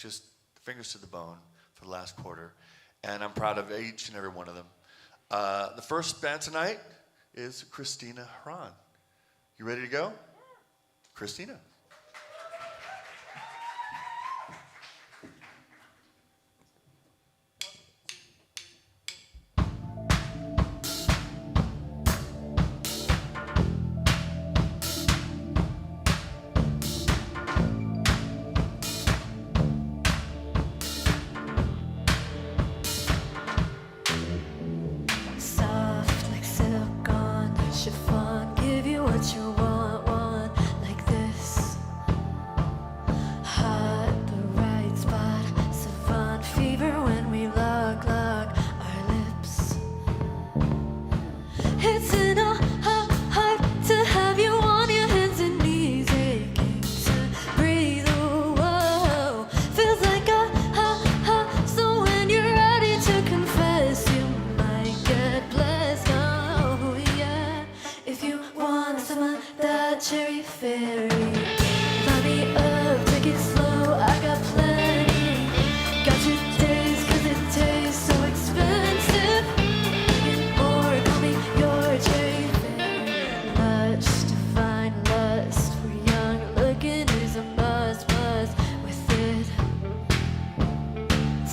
just fingers to the bone for the last quarter. And I'm proud of each and every one of them. The first band tonight is Christina Haron. You ready to go? Christina. Chiffon, give you what you want, like this. Hot, the right spot, savant fever when we lock our lips. It's in our heart to have you on your hands and knees, aching to breathe. Whoa, feels like so when you're ready to confess, you might get blessed. Oh yeah. If you want some of that cherry fairy, line me up, take it slow, I got plenty. Got your days, cause it tastes so expensive. Get more, call me your cherry fairy. Lush, divine lust, we're young, looking is a must with it.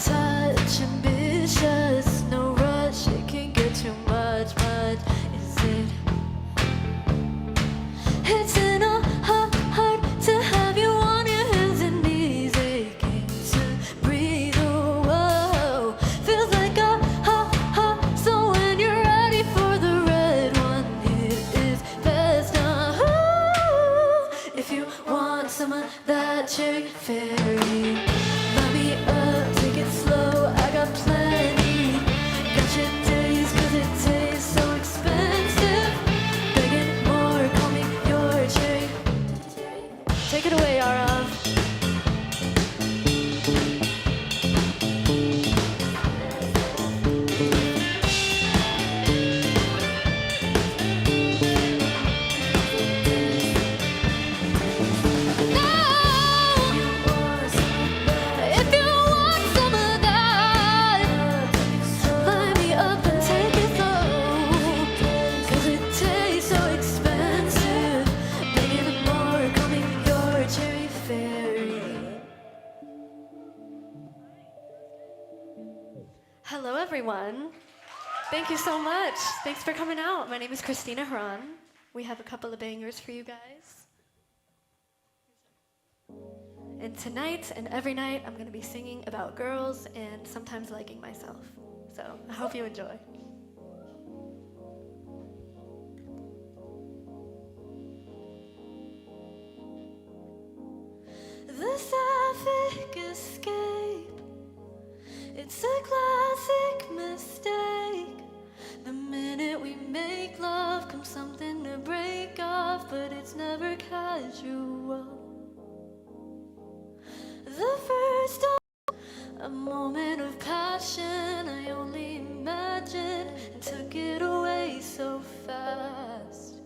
Touch, ambitious, no rush, it can get too much, is it? It's in our heart to have you on your hands and knees, aching to breathe. Whoa, feels like so when you're ready for the red one, it is best. If you want some of that cherry fairy, line me up, take it slow, I got plenty. Got your days, cause it tastes so expensive. Begging more, call me your cherry. Take it away, Yara. If you want some of that, line me up and take it slow, cause it tastes so expensive. Begging more, call me your cherry fairy. Hello everyone. Thank you so much. Thanks for coming out. My name is Christina Haron. We have a couple of bangers for you guys. And tonight and every night, I'm going to be singing about girls and sometimes liking myself. So I hope you enjoy. The sapphic escape, it's a classic mistake. The minute we make love comes something to break off, but it's never casual. The first a moment of passion I only imagined and took it away so fast.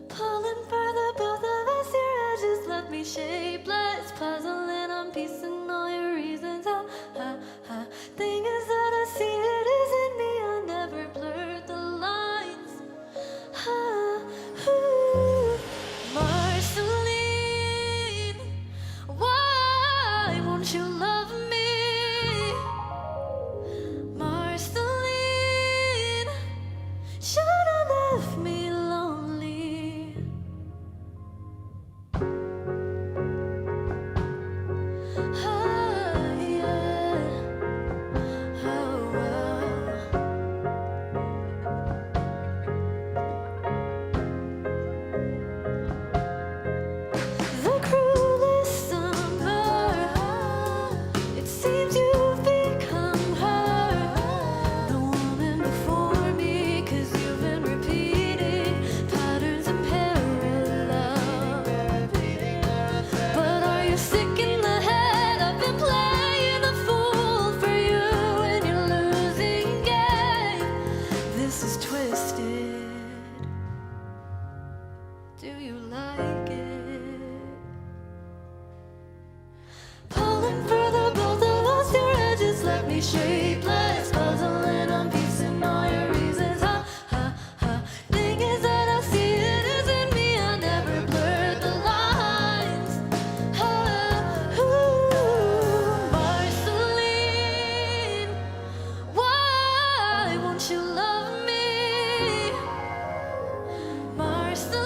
Pulling further, both of us, your edges left me shapeless, puzzling, I'm piecing all your reasons out. Thing is that I see it isn't me, I never blurred the lines. Marceline, why won't you love me? Marceline, should have left me lonely. a shapeless puzzle and I'm piecing all your reasons. Ha ha ha. Thing is that I see it isn't me. I never blurred the lines. Marceline, why won't you love me? Marceline,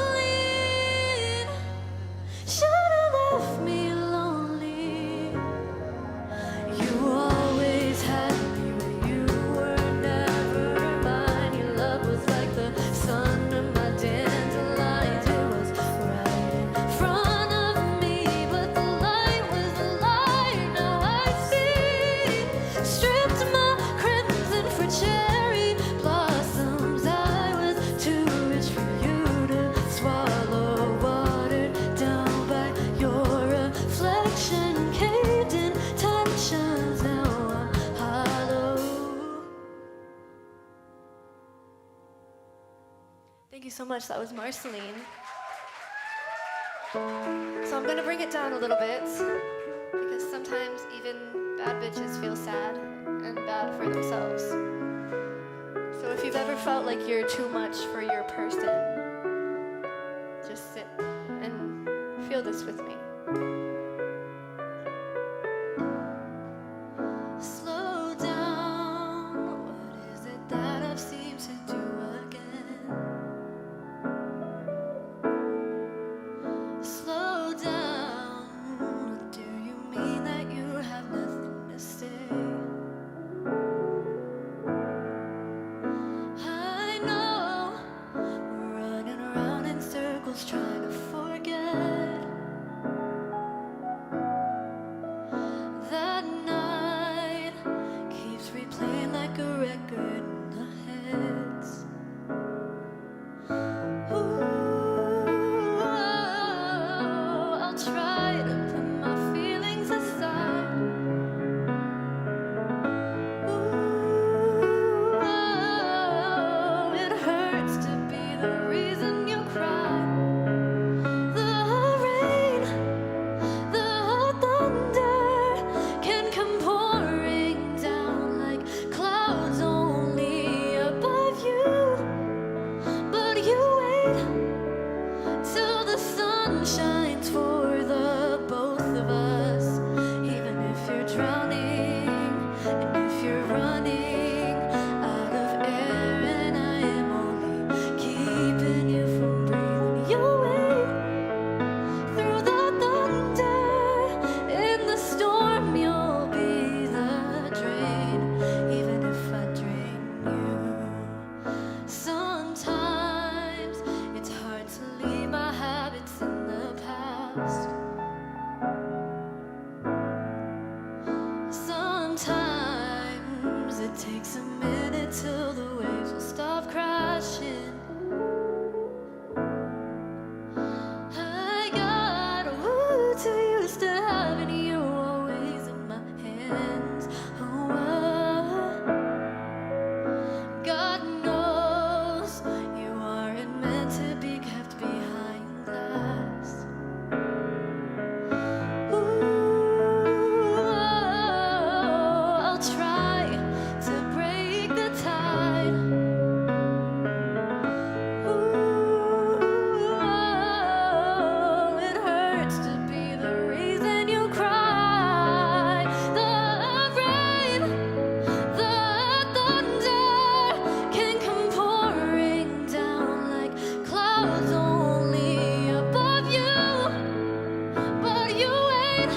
should have left me lonely. You always had me, but you were never mine. Your love was like the sun of my dandelions. It was right in front of me, but the light was the light. Now I see, stripped my crimson for cherry blossoms. I was too rich for you to swallow, watered down by your reflection, caved in tensions. Now I'm hollow. Thank you so much. That was Marceline. So I'm gonna bring it down a little bit because sometimes even bad bitches feel sad and bad for themselves. So if you've ever felt like you're too much for your person, just sit and feel this with me. Slow down. What is it that I've seemed to do again? Slow down. Do you mean that you have nothing to say? I know we're running around in circles trying to forget that night keeps replaying like a record in our heads. Ooh, I'll try to put my feelings aside. Ooh, it hurts to be the reason you cry. The rain, the thunder can come pouring down like clouds only above you. But you wait till the sun shines for the both of us. Even if you're drowning and if you're running out of air, and I am only keeping you from breathing. You wait through the thunder, in the storm you'll be the drain. Even if I drain you, sometimes it's hard to leave my habits in the past. Sometimes it takes a minute till the waves will stop crashing. I got too used to having you always in my hands. Oh, God knows you aren't meant to be kept behind glass. Ooh, I'll try to break the tide. Ooh, it hurts to be the reason you cry. The rain, the thunder can come pouring down like clouds only above you. But you wait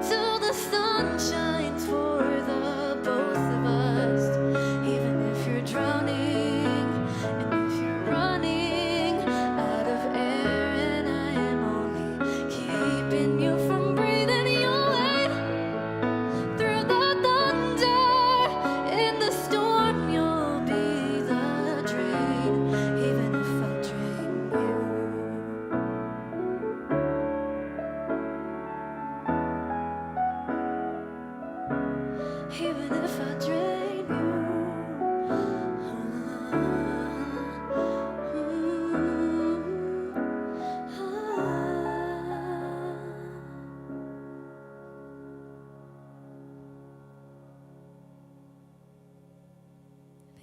till the sun shines for the both of us. Even if you're drowning and if you're running out of air, and I am only keeping you from breathing. You wait through the thunder, in the storm you'll be the drain. Even if I drain you. Even if I drain you.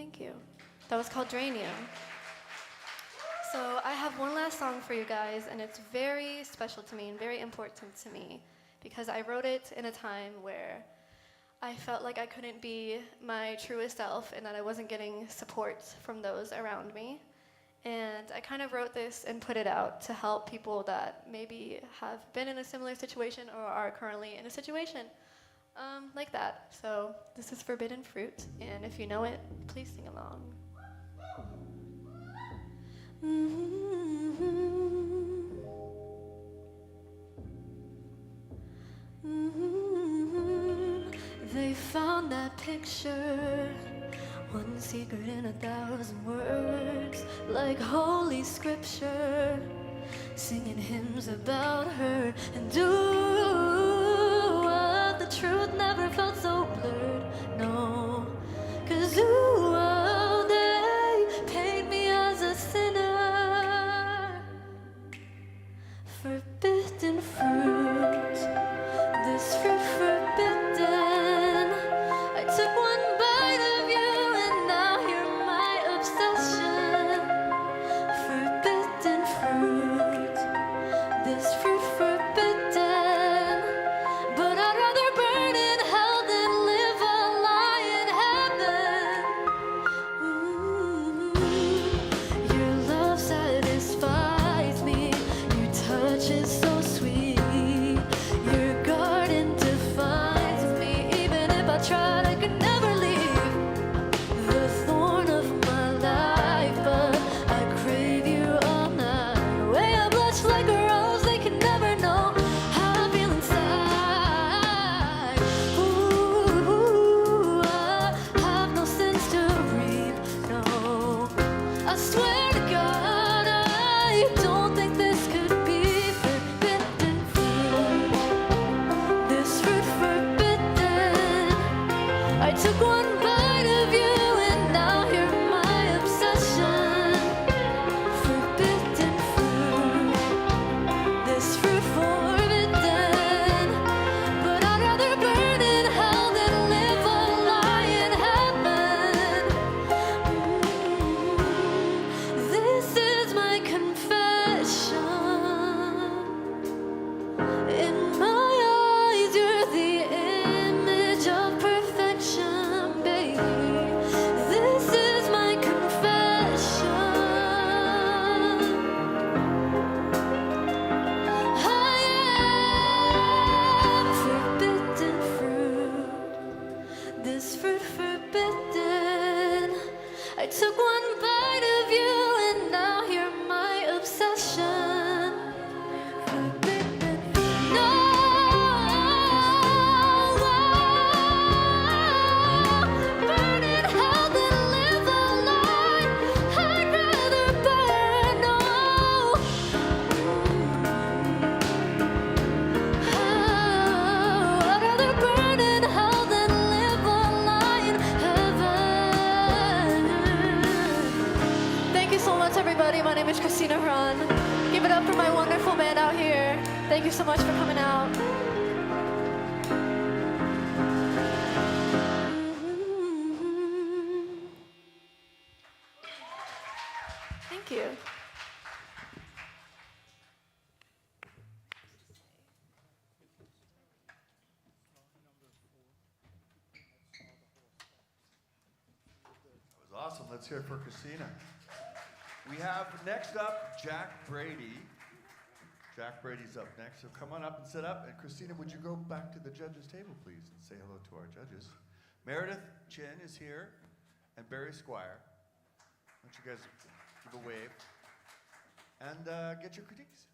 Thank you. That was called Drain You. So I have one last song for you guys, and it's very special to me and very important to me because I wrote it in a time where I felt like I couldn't be my truest self and that I wasn't getting support from those around me. And I kind of wrote this and put it out to help people that maybe have been in a similar situation or are currently in a situation like that. So this is Forbidden Fruit, and if you know it, please sing along. They found that picture, one secret in 1,000 words, like holy scripture, singing hymns about her. And ooh, the truth never felt so blurred, no, 'cause ooh, they paint me as a sinner. Forbidden fruit, this fruit forbidden. I took one bite of you and now you're my obsession. Forbidden fruit, this fruit forbidden. But I'd rather burn in hell than live a lie in heaven. Your love satisfies me. Your touch is so sweet. Your garden defines me. Even if I tried, I could never leave the thorn of my life. But I crave you all night. Way I blush like a rose. They can never know how I feel inside. Ooh, I have no sins to reap. No, I swear to God, I don't think this could be forbidden fruit. This fruit forbidden. I took one bite of you and now you're my obsession. Forbidden fruit. This fruit forbidden. But I'd rather burn in hell than live a lie in heaven. This is my confession. In my eyes, you're the image of perfection, baby. This is my confession. I am forbidden fruit. This fruit forbidden. I took one bite of you and now you're my obsession. Forbidden fruit. No, burn in hell than live a lie. I'd rather burn. No, I'd rather burn in hell than live a lie in heaven. Thank you so much, everybody. My name is Christina Haron. Give it up for my wonderful band out here. Thank you so much for coming out. Thank you. That was awesome. Let's hear it for Christina. We have next up Jack Brady. Jack Brady's up next, so come on up and sit up. And Christina, would you go back to the judges' table, please, and say hello to our judges. Meredith Chin is here, and Barry Squire. Why don't you guys give a wave and get your critiques.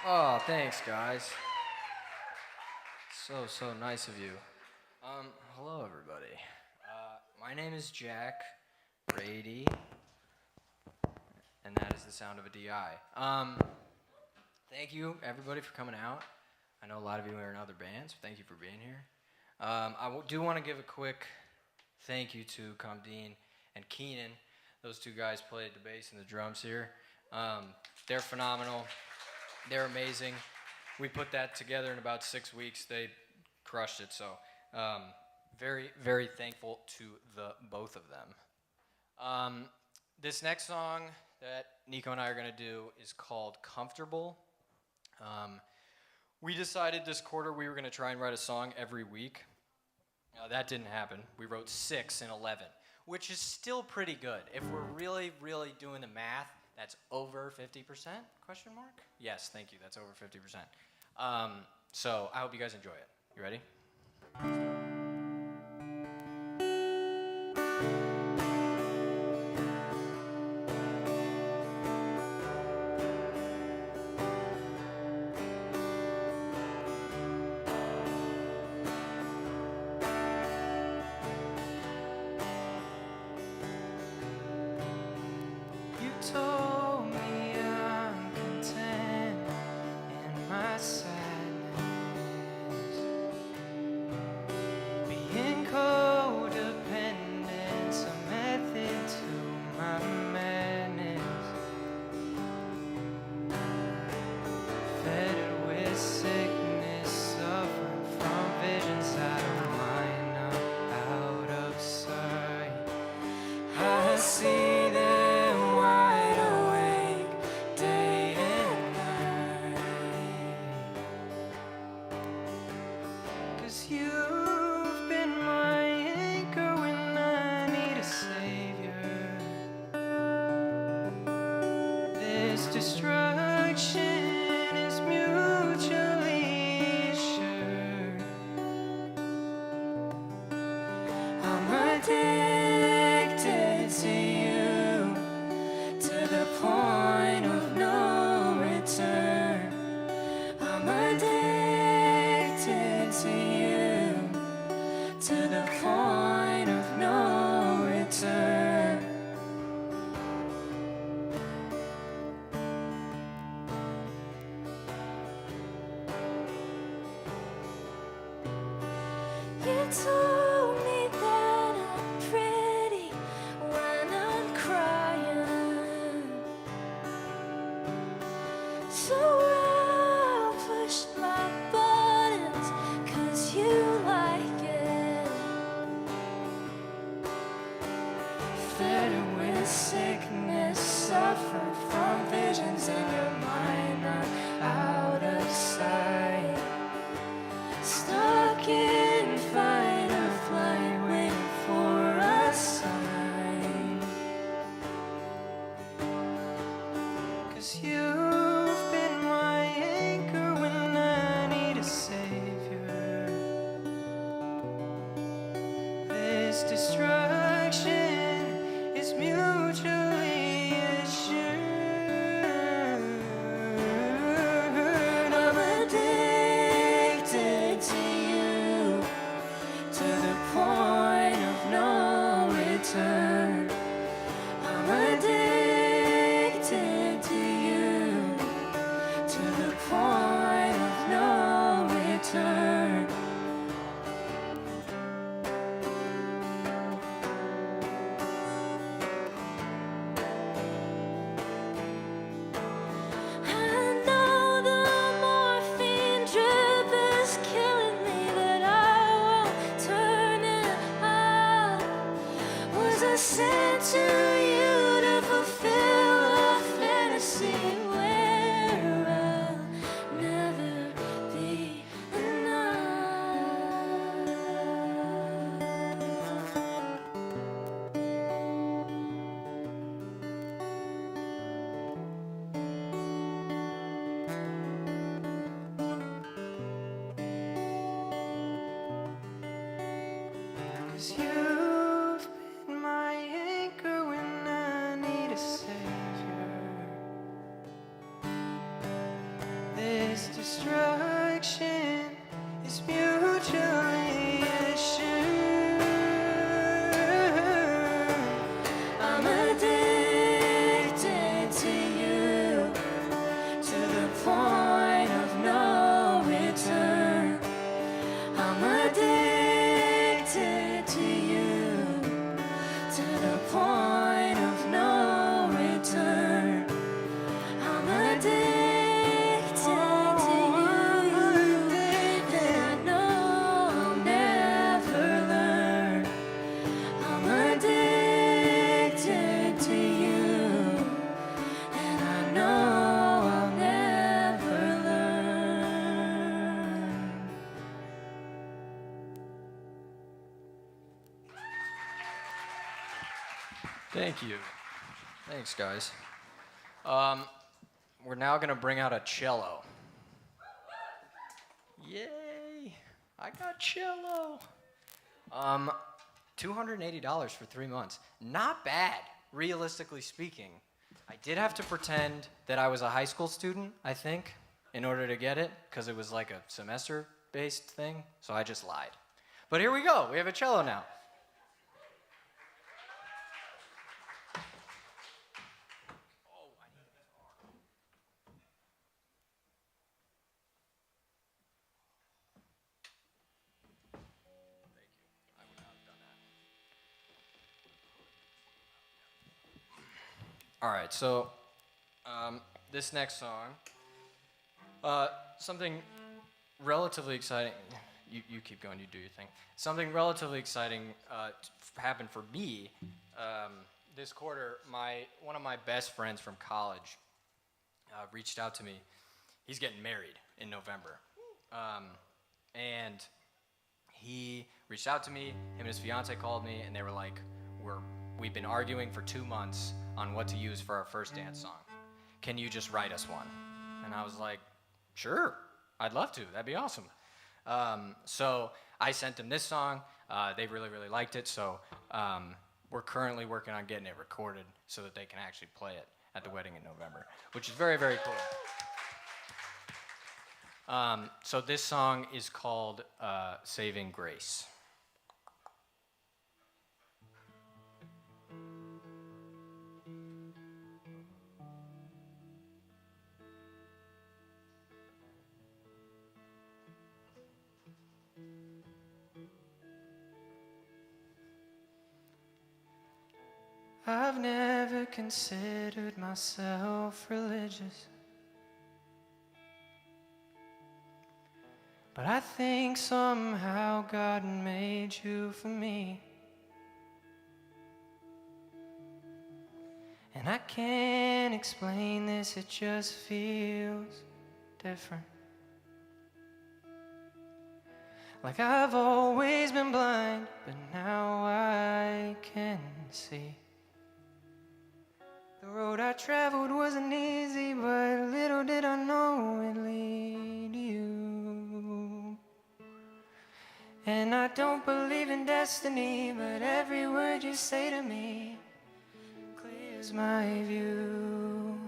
Oh, thanks, guys. So nice of you. Hello, everybody. My name is Jack Brady, and that is the sound of a DI. Thank you, everybody, for coming out. I know a lot of you are in other bands. Thank you for being here. Do want to give a quick thank you to Kamdeen and Keenan. Those two guys played the bass and the drums here. They're phenomenal. They're amazing. We put that together in about 6 weeks. They crushed it. So very, very thankful to the both of them. This next song that Nico and I are going to do is called Comfortable. We decided this quarter we were going to try and write a song every week. That didn't happen. We wrote 6 in 11, which is still pretty good. If we're really, really doing the math, that's over 50%? Question mark? Yes, thank you. That's over 50%. So I hope you guys enjoy it. You ready? You told me I'm content in my sadness, being codependent's a method to my madness, fettered with sickness, suffering from visions out of mind, not out of sight. I see them wide awake day and night, 'cause you've been my anchor when I need a savior. This destruction is mutually assured. I'm addicted to you to the point of no return. I'm addicted to you to the point of no return. You told me that I'm pretty when I'm crying, so I'll push my buttons 'cause you like it. Fettered with sickness, suffering from visions in your mind, not out of sight. Stuck in fight or flight, waiting for a sign. 'Cause you've been my anchor when I need a savior. This destruction is mutually assured. I'm addicted to you to the point of no return. I'm addicted to you to the point of no return. I know the morphine drip is killing me, but I won't turn it off. Was I sent to you to fulfill a fantasy where I'll never be enough? Cause you've been my anchor when I need a savior. this destruction is mutually assured. I'm addicted to you to the point of no return. I'm addicted to you to the point of no return. I'm addicted to you, and I know I'll never learn. I'm addicted to you, and I know I'll never learn. Thank you. Thanks, guys. We're now gonna bring out a cello. Yay! I got cello. $280 for 3 months. Not bad, realistically speaking. I did have to pretend that I was a high school student, I think, in order to get it, because it was like a semester-based thing, so I just lied. But here we go, we have a cello now. All right, so this next song, something relatively exciting. You keep going, you do your thing. Something relatively exciting happened for me this quarter. One of my best friends from college reached out to me. He's getting married in November, and he reached out to me. Him and his fiance called me, and they were like, "We've been arguing for 2 months on what to use for our first dance song. Can you just write us one?" And I was like, "Sure, I'd love to. That'd be awesome." So I sent them this song. They really, really liked it. So we're currently working on getting it recorded so that they can actually play it at the wedding in November, which is very, very cool. So this song is called Saving Grace. I've never considered myself religious, but I think somehow God made you for me. And I can't explain this, it just feels different. Like I've always been blind, but now I can see. The road I traveled wasn't easy, but little did I know it'd lead to you. And I don't believe in destiny, but every word you say to me clears my view.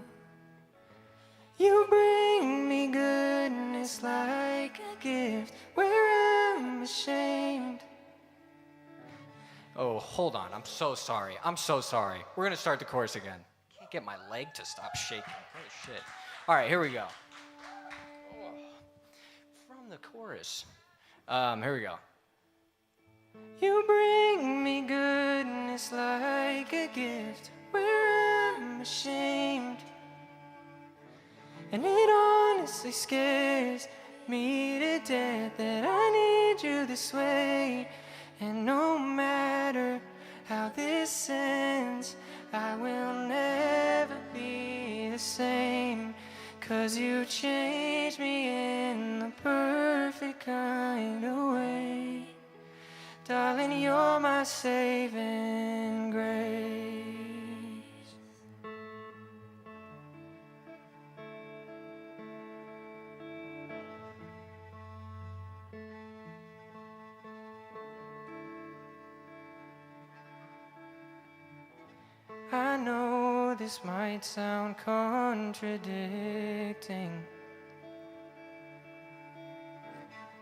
You bring me goodness like a gift where I'm ashamed. Oh, hold on. I'm so sorry. I'm so sorry. We're going to start the chorus again. Can't get my leg to stop shaking. Holy shit. All right, here we go. Oh, from the chorus. Here we go. You bring me goodness like a gift where I'm ashamed. And it honestly scares me to death that I need you this way. And no matter how this ends, I will never be the same. 'Cause you changed me in the perfect kind of way. Darling, you're my saving grace. I know this might sound contradicting,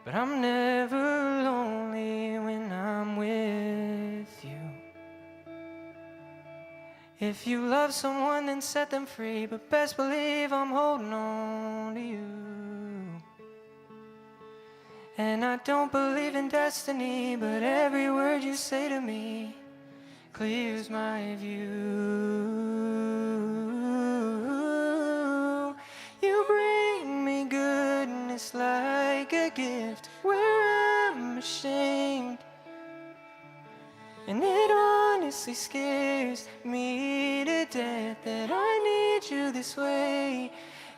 but I'm never lonely when I'm with you. If you love someone, then set them free, but best believe I'm holding on to you. And I don't believe in destiny, but every word you say to me clears my view. You bring me goodness like a gift where I'm ashamed, and it honestly scares me to death that I need you this way.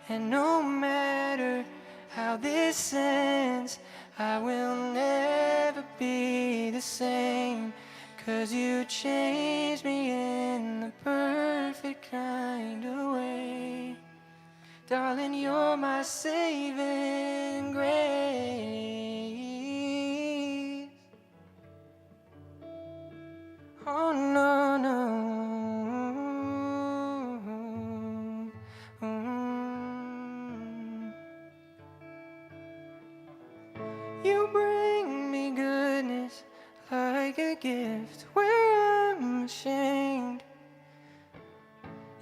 And no matter how this ends, I will never be the same, 'cause you changed me in the perfect kind of way. Darling, you're my saving grace. Oh, no, no. You bring me goodness like a gift where I'm ashamed,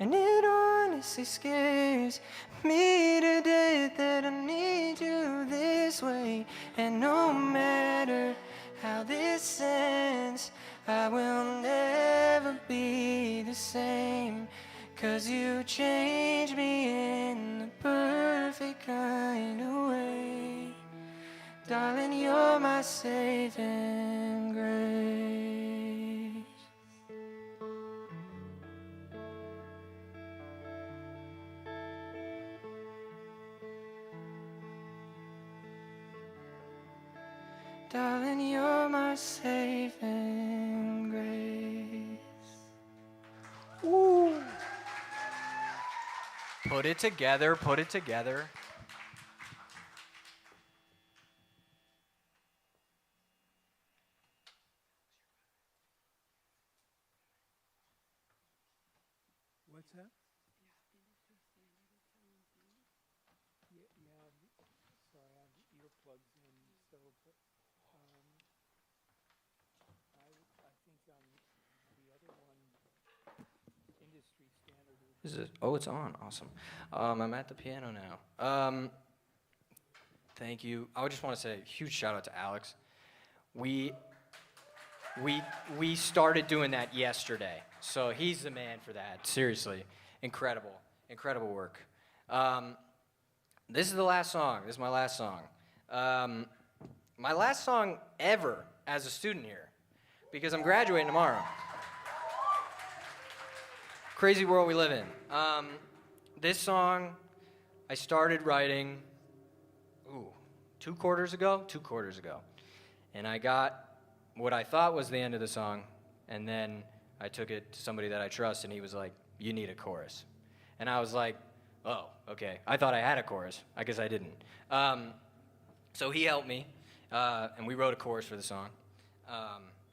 and it honestly scares me to death that I need you this way. And no matter how this ends, I will never be the same, 'cause you changed me in the perfect kind of way. Darling, you're my saving grace. Darling, you're my saving grace. Ooh. Put it together, put it together. What's that? Yeah, sorry, I have earplugs in, so, but, I think on the other one, industry standard would. Is it? Oh, it's on. Awesome. I'm at the piano now. Thank you. I just want to say a huge shout out to Alex. We started doing that yesterday, so he's the man for that. Seriously, incredible work. This is the last song. This is my last song. My last song ever as a student here, because I'm graduating tomorrow. Crazy world we live in. This song I started writing 2 quarters ago, and I got what I thought was the end of the song, and then I took it to somebody that I trust, and he was like, "You need a chorus." And I was like, "Oh, okay. I thought I had a chorus. I guess I didn't." So he helped me, and we wrote a chorus for the song,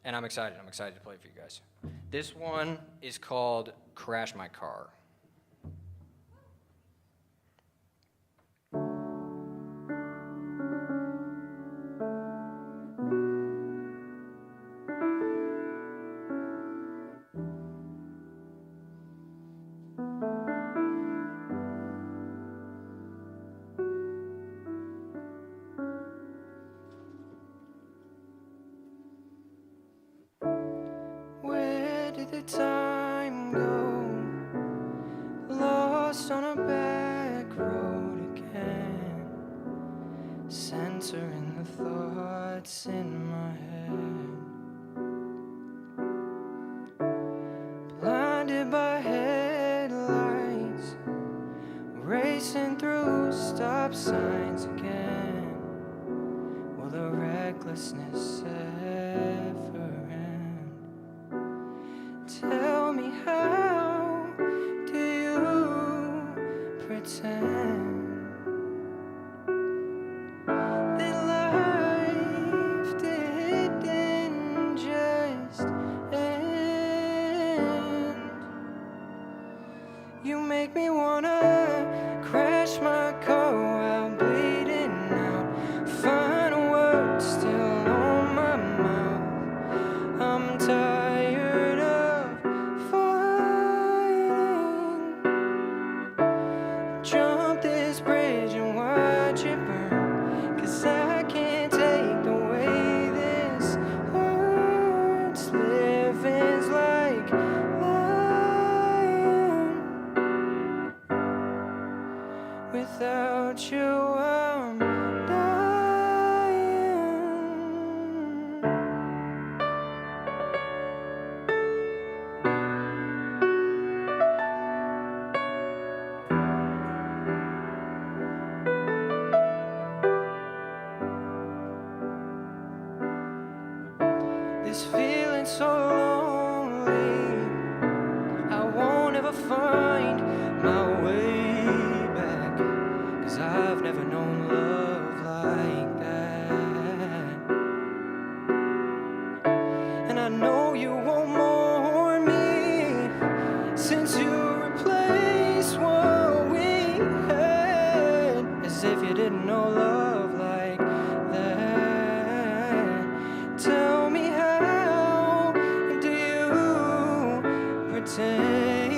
and I'm excited. I'm excited to play it for you guys. This one is called "Crash My Car." Where did the time go? Lost on a back road again, censoring the thoughts in my head. Blinded by headlights, racing through stop signs again. Will the recklessness ever end? Tell me, how do you pretend that life didn't just end? You make me wanna crash my car while bleeding out, find a word Without you, I'm dying. This feeling so lonely, I won't ever find my way back, 'cause I've never known love like that. And I know you won't mourn me, since you replaced what we had, as if you didn't know love like that. Tell me, how do you pretend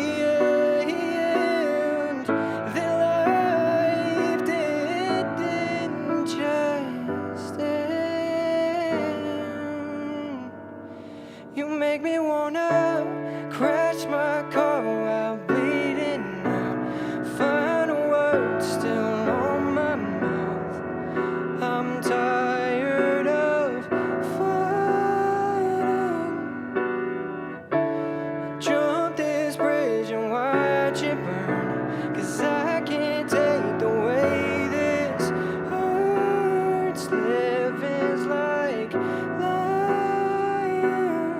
that life didn't just end? You make me wanna crash my car while bleeding out, final words still on my mouth. I'm tired of fighting. Jump this bridge and watch it burn, 'cause I can't take the way this hurts. Living's like lying.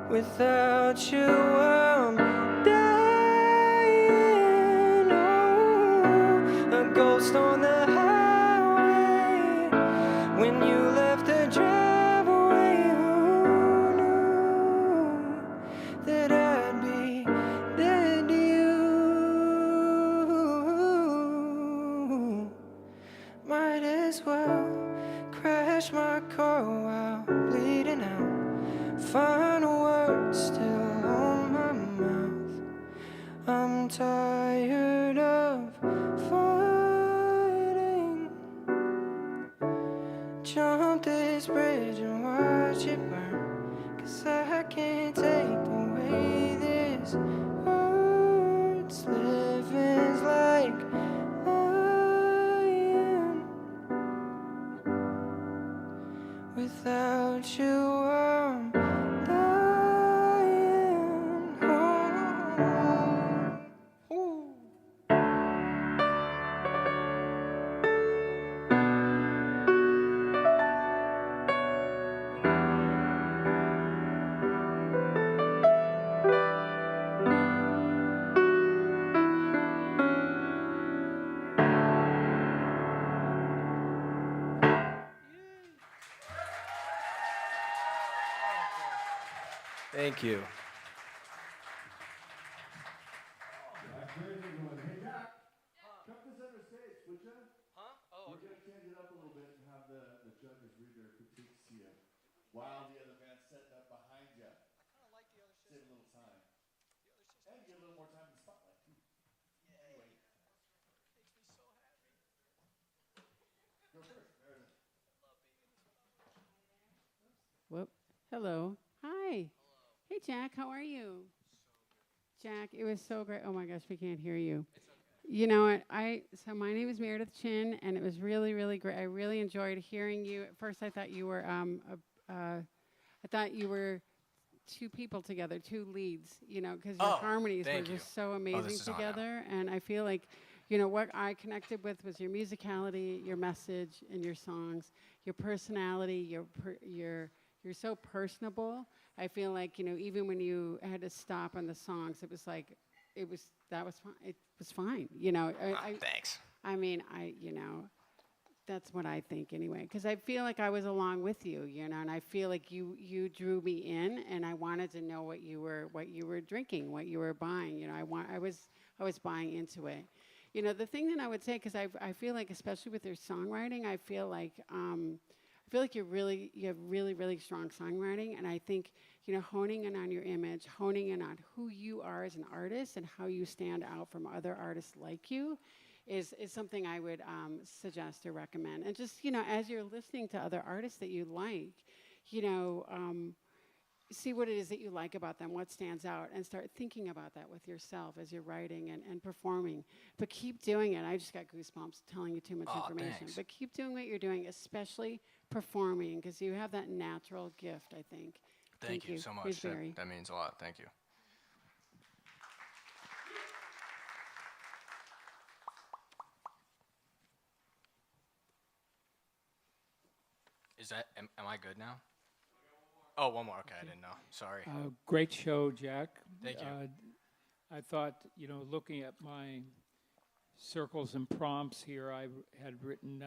Without you, I'm dying. Oh, a ghost on the highway. When you left the driveway, who knew that I'd be dead to you? Might as well crash my car while bleeding out, final words still on my mouth. I'm tired of fighting. Jump this bridge and watch it burn, 'cause I can't take the way this hurts. Living's like lying. Without you, I'm dying. Oh. Ooh. Thank you. Come to center stage, would you? Huh? Oh, We're going to change it up a little bit and have the judges read their critiques to you while the other band's setting up behind you. I kind of like the other Save a little time. And get a little more time in the spotlight, too. Anyway. Makes me so happy. Go first, Meredith. Whoop. Hello. Hi. Hey, Jack. How are you? Jack, it was so great. Oh my gosh, we can't hear you. You know what? So my name is Meredith Chin, and it was really, really great. I really enjoyed hearing you. At first, I thought you were two people together, two leads. You know, because your harmonies were thank you. just so amazing this is on now. together. And I feel like, you know, what I connected with was your musicality, your message, and your songs, your personality. You're so personable. I feel like, you know, even when you had to stop on the songs, it was like, that was fine. It was fine. You know, Thanks. I mean, you know, that's what I think anyway. Because I feel like I was along with you, you know, and I feel like you drew me in, and I wanted to know what you were drinking, what you were buying. You know, I was buying into it. You know, the thing that I would say, because I feel like, especially with your songwriting, I feel like you have really, really strong songwriting, and I think, you know, honing in on your image, honing in on who you are as an artist and how you stand out from other artists like you is something I would suggest or recommend. And just, you know, as you're listening to other artists that you like, you know, see what it is that you like about them, what stands out, and start thinking about that with yourself as you're writing and performing. But keep doing it. I just got goosebumps telling you too much information. Thanks. But keep doing what you're doing, especially performing, because you have that natural gift, I think. Thank you so Here's much. Barry. That means a lot. Thank you. Is that, am I good now? Oh, one more. Okay, I didn't know. Sorry. Great show, Jack. Thank you. I thought, looking at my circles and prompts here, I had written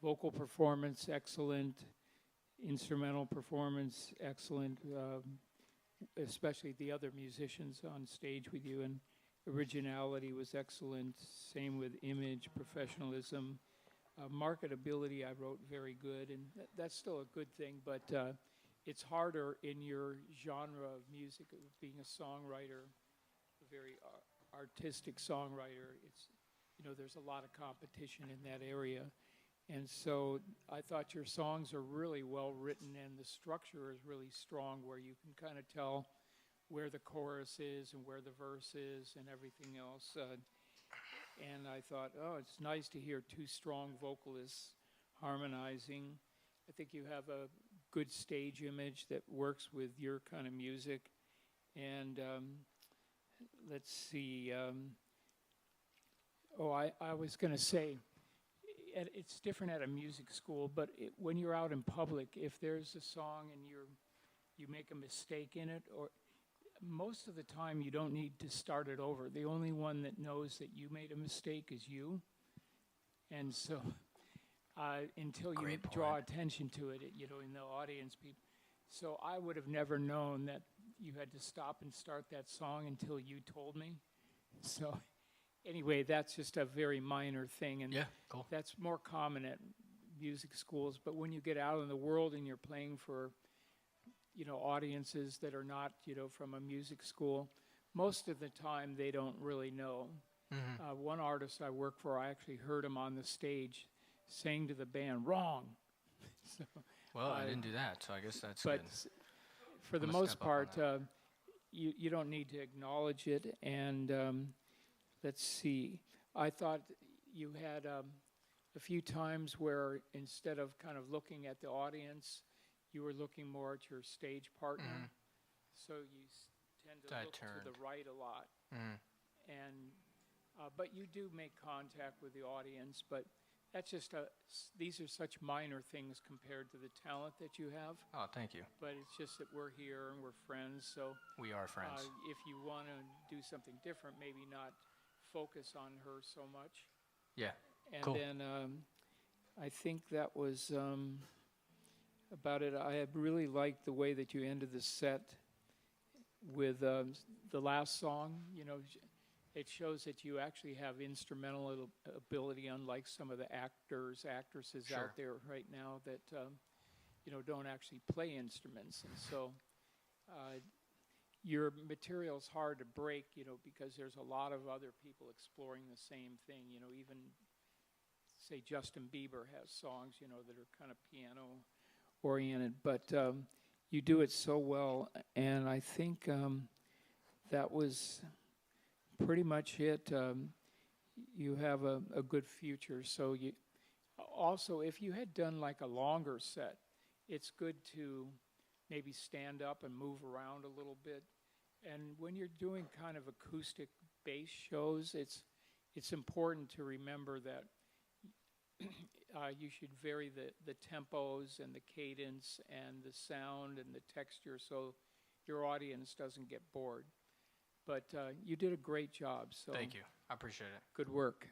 vocal performance, excellent, instrumental performance, excellent, especially the other musicians on stage with you, and originality was excellent, same with image, professionalism. Marketability, I wrote very good, and that's still a good thing, but it's harder in your genre of music, of being a songwriter, a very artistic songwriter. It's, there's a lot of competition in that area. And so I thought your songs are really well written, and the structure is really strong, where you can kind of tell where the chorus is and where the verse is and everything else. And I thought, oh, it's nice to hear two strong vocalists harmonizing. I think you have a good stage image that works with your kind of music. And let's see. I was going to say, it's different at a music school, but when you're out in public, if there's a song and you make a mistake in it, or most of the time you don't need to start it over. The only one that knows that you made a mistake is you. And so until you Great draw point. attention to it, in the audience, people. So I would have never known that you had to stop and start that song until you told me. So anyway, that's just a very minor thing. And Yeah, cool. that's more common at music schools. But when you get out in the world and you're playing for audiences that are not, from a music school, most of the time they don't really know. Mm-hmm. One artist I work for, I actually heard him on the stage saying to the band, "Wrong." So, Well, I didn't do that, so I guess that's but good. for the I'm gonna most step up on part, you don't need to acknowledge it. And let's see, I thought you had a few times where instead of kind of looking at the audience, you were looking more at your stage partner. Mhm. So you tend to I look to turned. the right a lot. Mhm. And but you do make contact with the audience, but that's just these are such minor things compared to the talent that you have. Oh, thank you. But it's just that we're here and we're friends, so We are friends. if you want to do something different, maybe not focus on her so much. Yeah. And Cool. then I think that was about it. I had really liked the way that you ended the set with the last song. It shows that you actually have instrumental ability, unlike some of the actresses Sure. out there right now that don't actually play instruments. And so your material's hard to break, because there's a lot of other people exploring the same thing. Even say Justin Bieber has songs, that are kind of piano oriented, but you do it so well, and I think that was pretty much it. You have a good future. So you also, if you had done like a longer set, it's good to maybe stand up and move around a little bit. And when you're doing kind of acoustic bass shows, it's important to remember that you should vary the tempos and the cadence and the sound and the texture so your audience doesn't get bored. But you did a great job. So Thank you. I appreciate it. good work.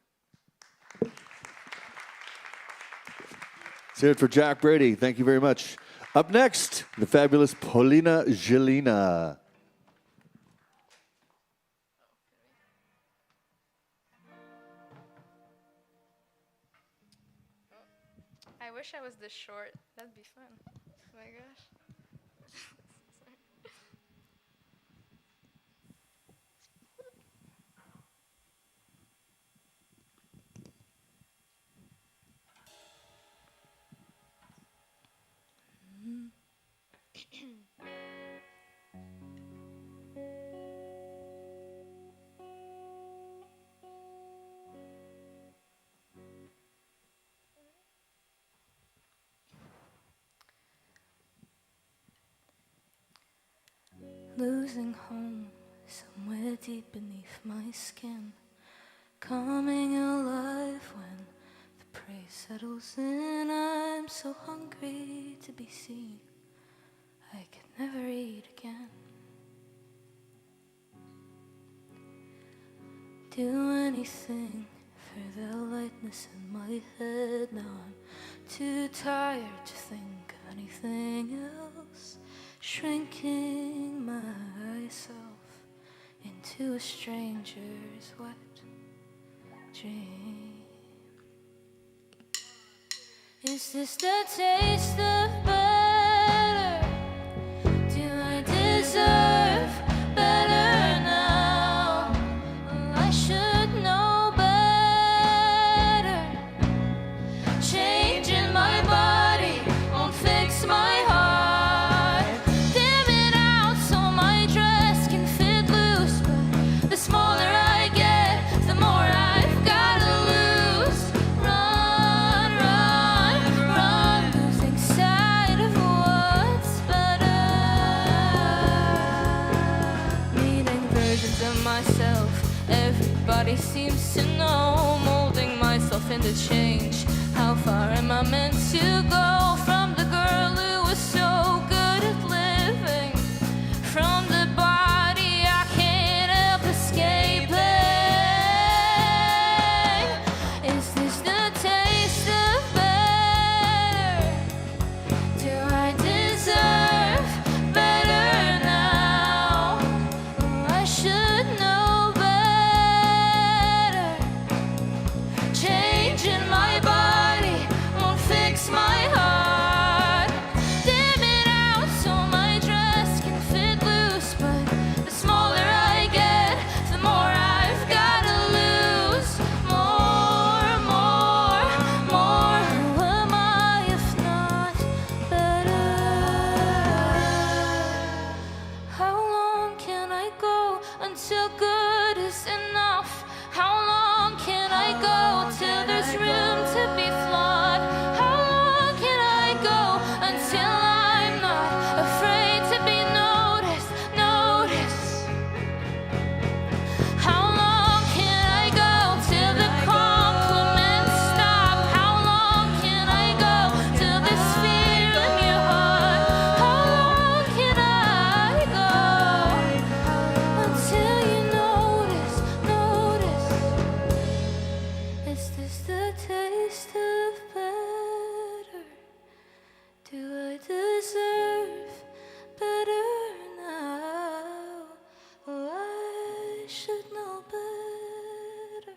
Let's hear it for Jack Brady. Thank you very much. Up next, the fabulous Paulina Gelina. I wish I was this short. That'd be fun. Oh my gosh. rising home somewhere deep beneath my skin, coming alive when the prey settles in. I'm so hungry to be seen, I could never eat again. Do anything for the lightness in my head. Now I'm too tired to think of anything else, shrinking myself into a stranger's wet dream. Is this the taste of better? Do I deserve better now? I should know better. Changing my body won't fix my heart. Dim it out so my dress can fit loose, but the smaller I get, the more I've gotta lose. Run, run, run, losing sight of what's better. Meeting versions of myself, everybody seems to know. Molding myself into change. How far am I meant to go from the girl who was so good at living? From the body I can't help escaping. Is this the taste of better? Do I deserve better now? I should know better. Changing my body won't fix my heart. Dim it out so my dress can fit loose, but the smaller I get, the more I've gotta lose. More, more, more. Who am I if not better? How long can I go until good is enough? How long can I go till there's room to be flawed? How long can I go until I'm not afraid to be noticed, noticed? How long can I go till the compliments stop? How long can I go till there's fear in your heart? How long can I go until you notice, notice? Is this the taste of better? Do I deserve better now? Oh, I should know better.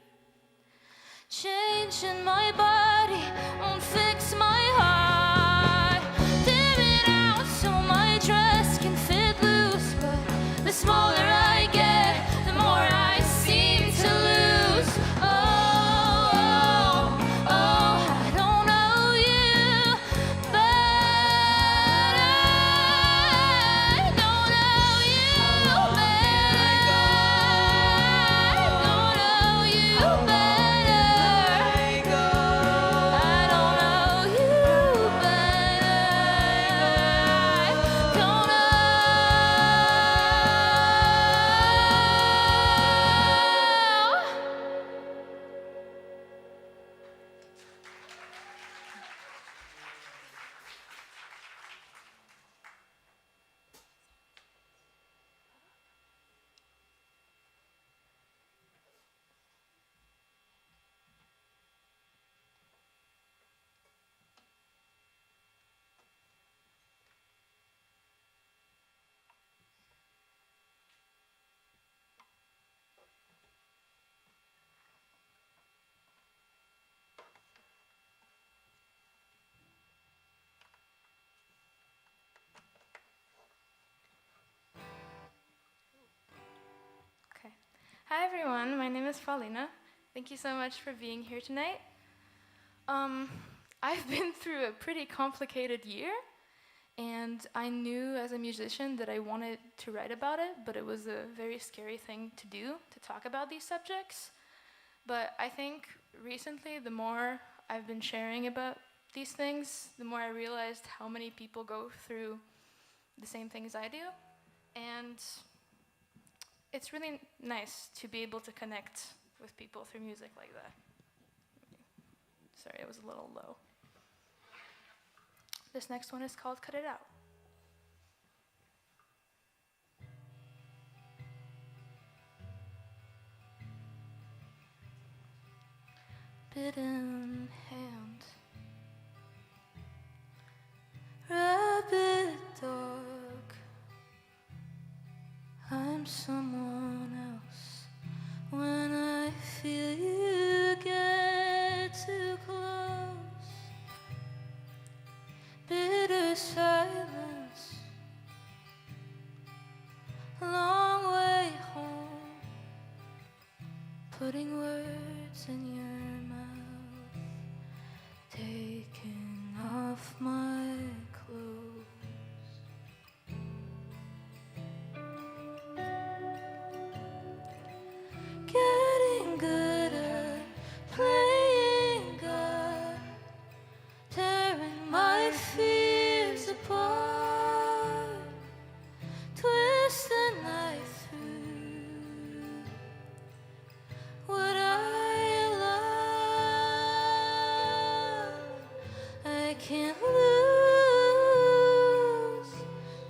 Changing my body won't fix my heart. Dim it out so my dress can fit loose, but the smaller I get, the more I seem to lose. Oh, oh, oh, I don't know you better. I don't know you better. I don't know you better. I don't know you better. I don't know. Okay. Hi everyone, my name is Paulina. Thank you so much for being here tonight. I've been through a pretty complicated year, and I knew as a musician that I wanted to write about it, but it was a very scary thing to do, to talk about these subjects. But I think recently, the more I've been sharing about these things, the more I realized how many people go through the same things I do. And it's really nice to be able to connect with people through music like that. Sorry, it was a little low. This next one is called Cut It Out. Bitten hand, rabbit dog, I'm someone else when I feel you get too close. Bitter silence, long way home, putting words in your mouth, taking off my clothes. Getting good at playing God, tearing my fears apart, twist the knife through what I love. I can't lose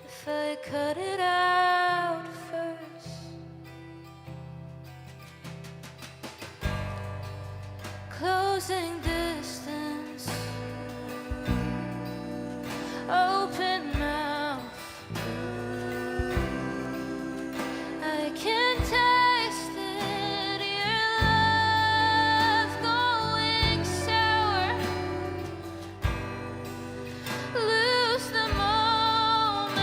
if I cut it out first. Closing distance, open mouth. I can taste it, your love going sour. Lose the moment,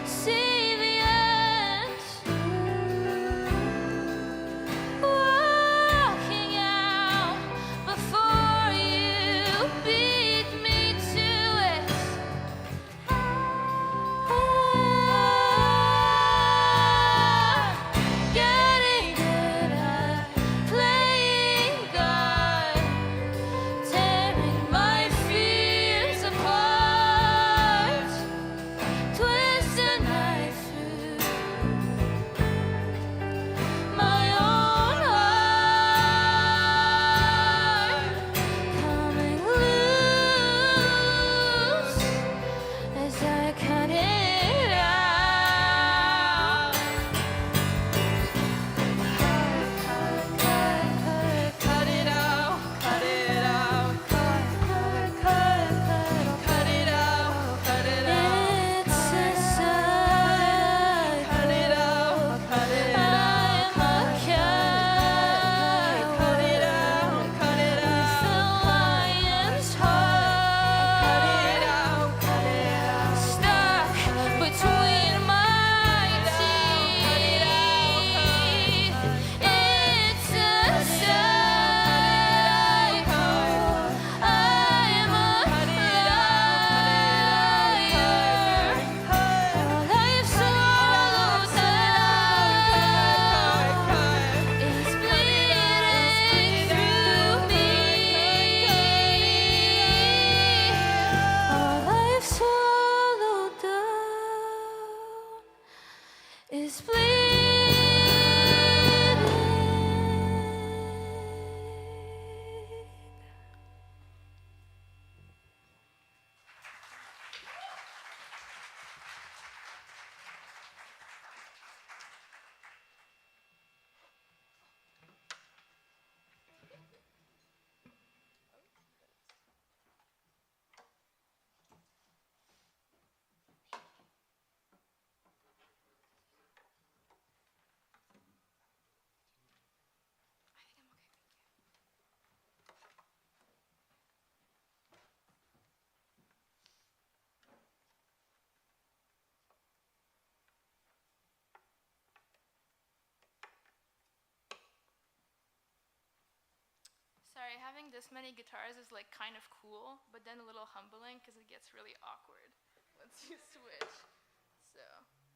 see the end. Walking out before you beat me to it. Getting good at playing God, tearing my fears apart, twist a knife through my own heart, coming loose as I cut it out. Cut it out, cut it out, cut it out, cut it out. It's inside. Cut it out, cut it out. I'm a cow. Cut it out, cut it out. With a lion's heart. Cut it out, cut it out. Stuck between my teeth. It's a cycle. I'm a liar. I've swallowed down. It's bleeding through me. All I've swallowed down is bleeding. Sorry, having this many guitars is like kind of cool, but then a little humbling because it gets really awkward once you switch. So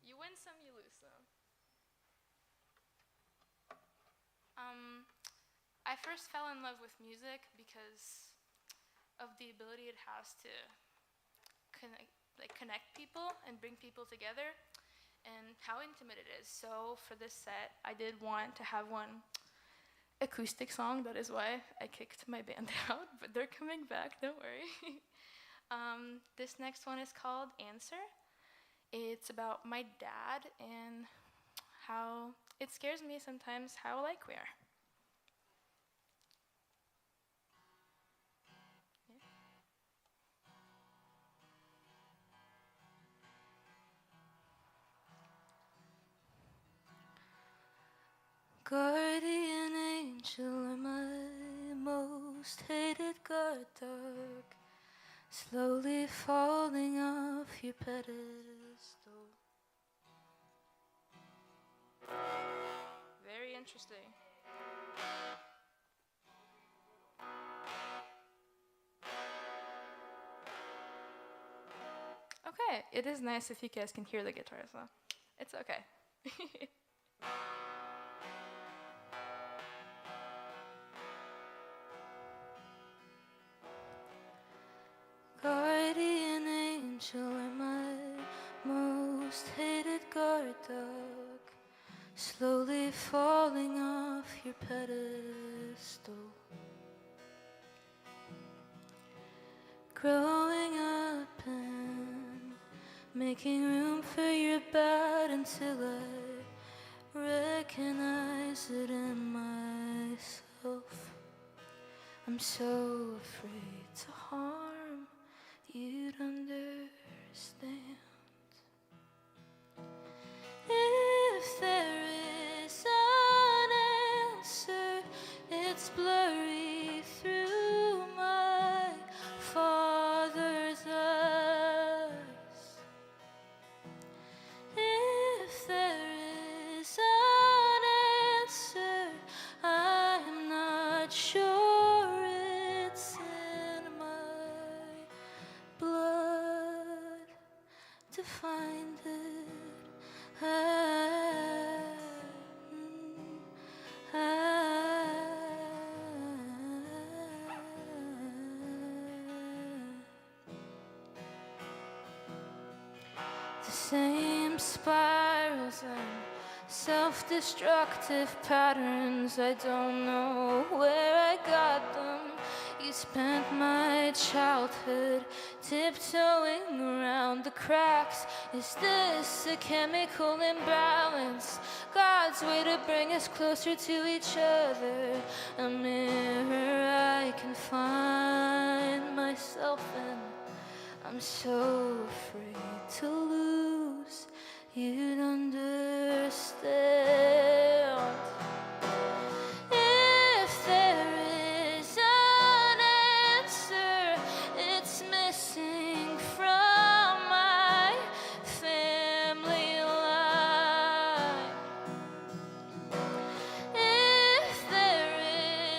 you win some, you lose some. I first fell in love with music because of the ability it has to connect people and bring people together. and how intimate it is. So for this set, I did want to have one acoustic song. That is why I kicked my band out, but they're coming back, don't worry. This next one is called Answer. It's about my dad and how it scares me sometimes how alike we are. Guardian angel, my most hated guard dog, slowly falling off your pedestal. Very interesting. Okay, it is nice if you guys can hear the guitar, so it's okay. Guardian angel, my most hated guard dog, slowly falling off your pedestal. Growing up and making room for your bad until I recognize it in myself. I'm so afraid to harm, you'd understand. If there is an answer, it's blurry through my father's eyes. If there is an answer, I'm not sure it's in my blood to find it. The same spirals and self-destructive patterns, I don't know where I got them. You spent my childhood tiptoeing around the cracks. Is this a chemical imbalance? God's way to bring us closer to each other. A mirror I can find myself in. I'm so afraid to lose. You'd understand. If there is an answer, it's missing from my family line. If there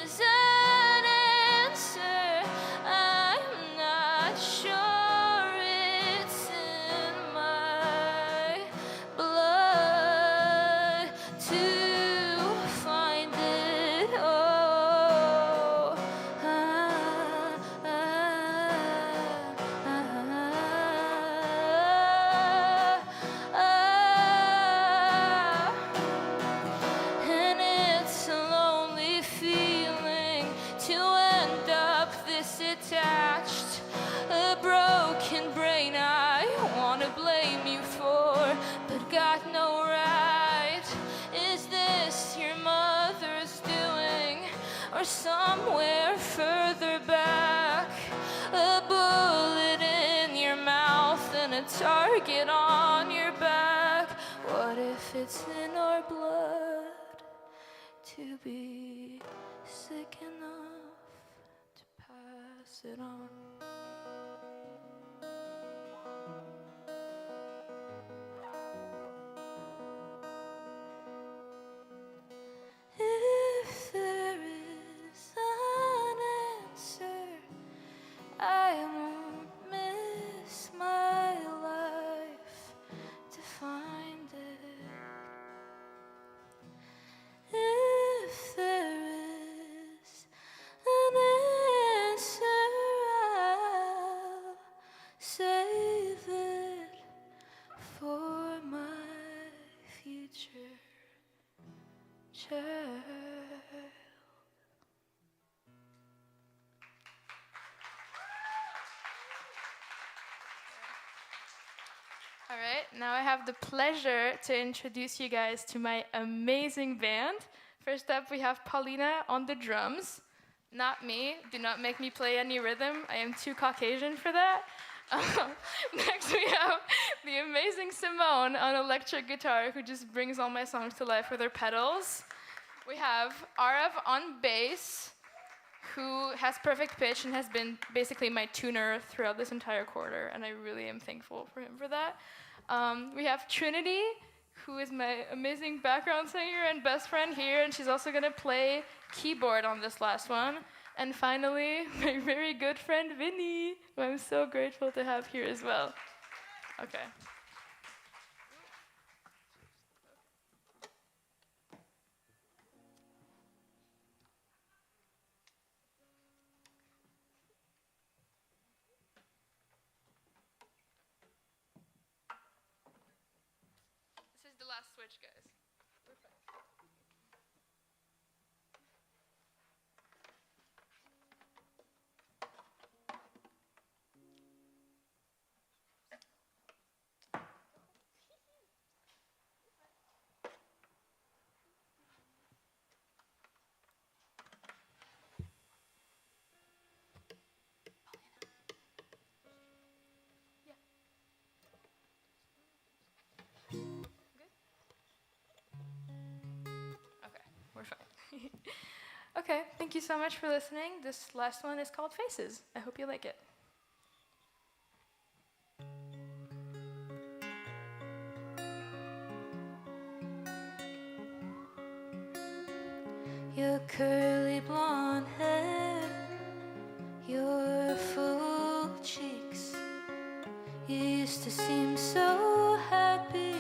is an answer, I'm not sure it's in my blood to find it. Oh, and it's a lonely feeling to end up this attached. A broken brain I wanna blame you for, but got no right. Is this your mother's doing, or somewhere further back? A bullet in your mouth and a target on your back. What if it's in our blood to be sick enough to pass it on? If there is an answer, I won't miss my life to find it. If there is an answer, now I have the pleasure to introduce you guys to my amazing band. First up, we have Paulina on the drums. Not me. Do not make me play any rhythm. I am too Caucasian for that. Next, we have the amazing Simone on electric guitar, who just brings all my songs to life with her pedals. We have Arav on bass, who has perfect pitch and has been basically my tuner throughout this entire quarter, and I really am thankful for him for that. We have Trinity, who is my amazing background singer and best friend here, and she's also gonna play keyboard on this last one. And finally, my very good friend Vinny, who I'm so grateful to have here as well. Okay. This is the last switch, guys. We're fine. Okay, thank you so much for listening. This last one is called Faces. I hope you like it. Your curly blonde hair, your full cheeks. You used to seem so happy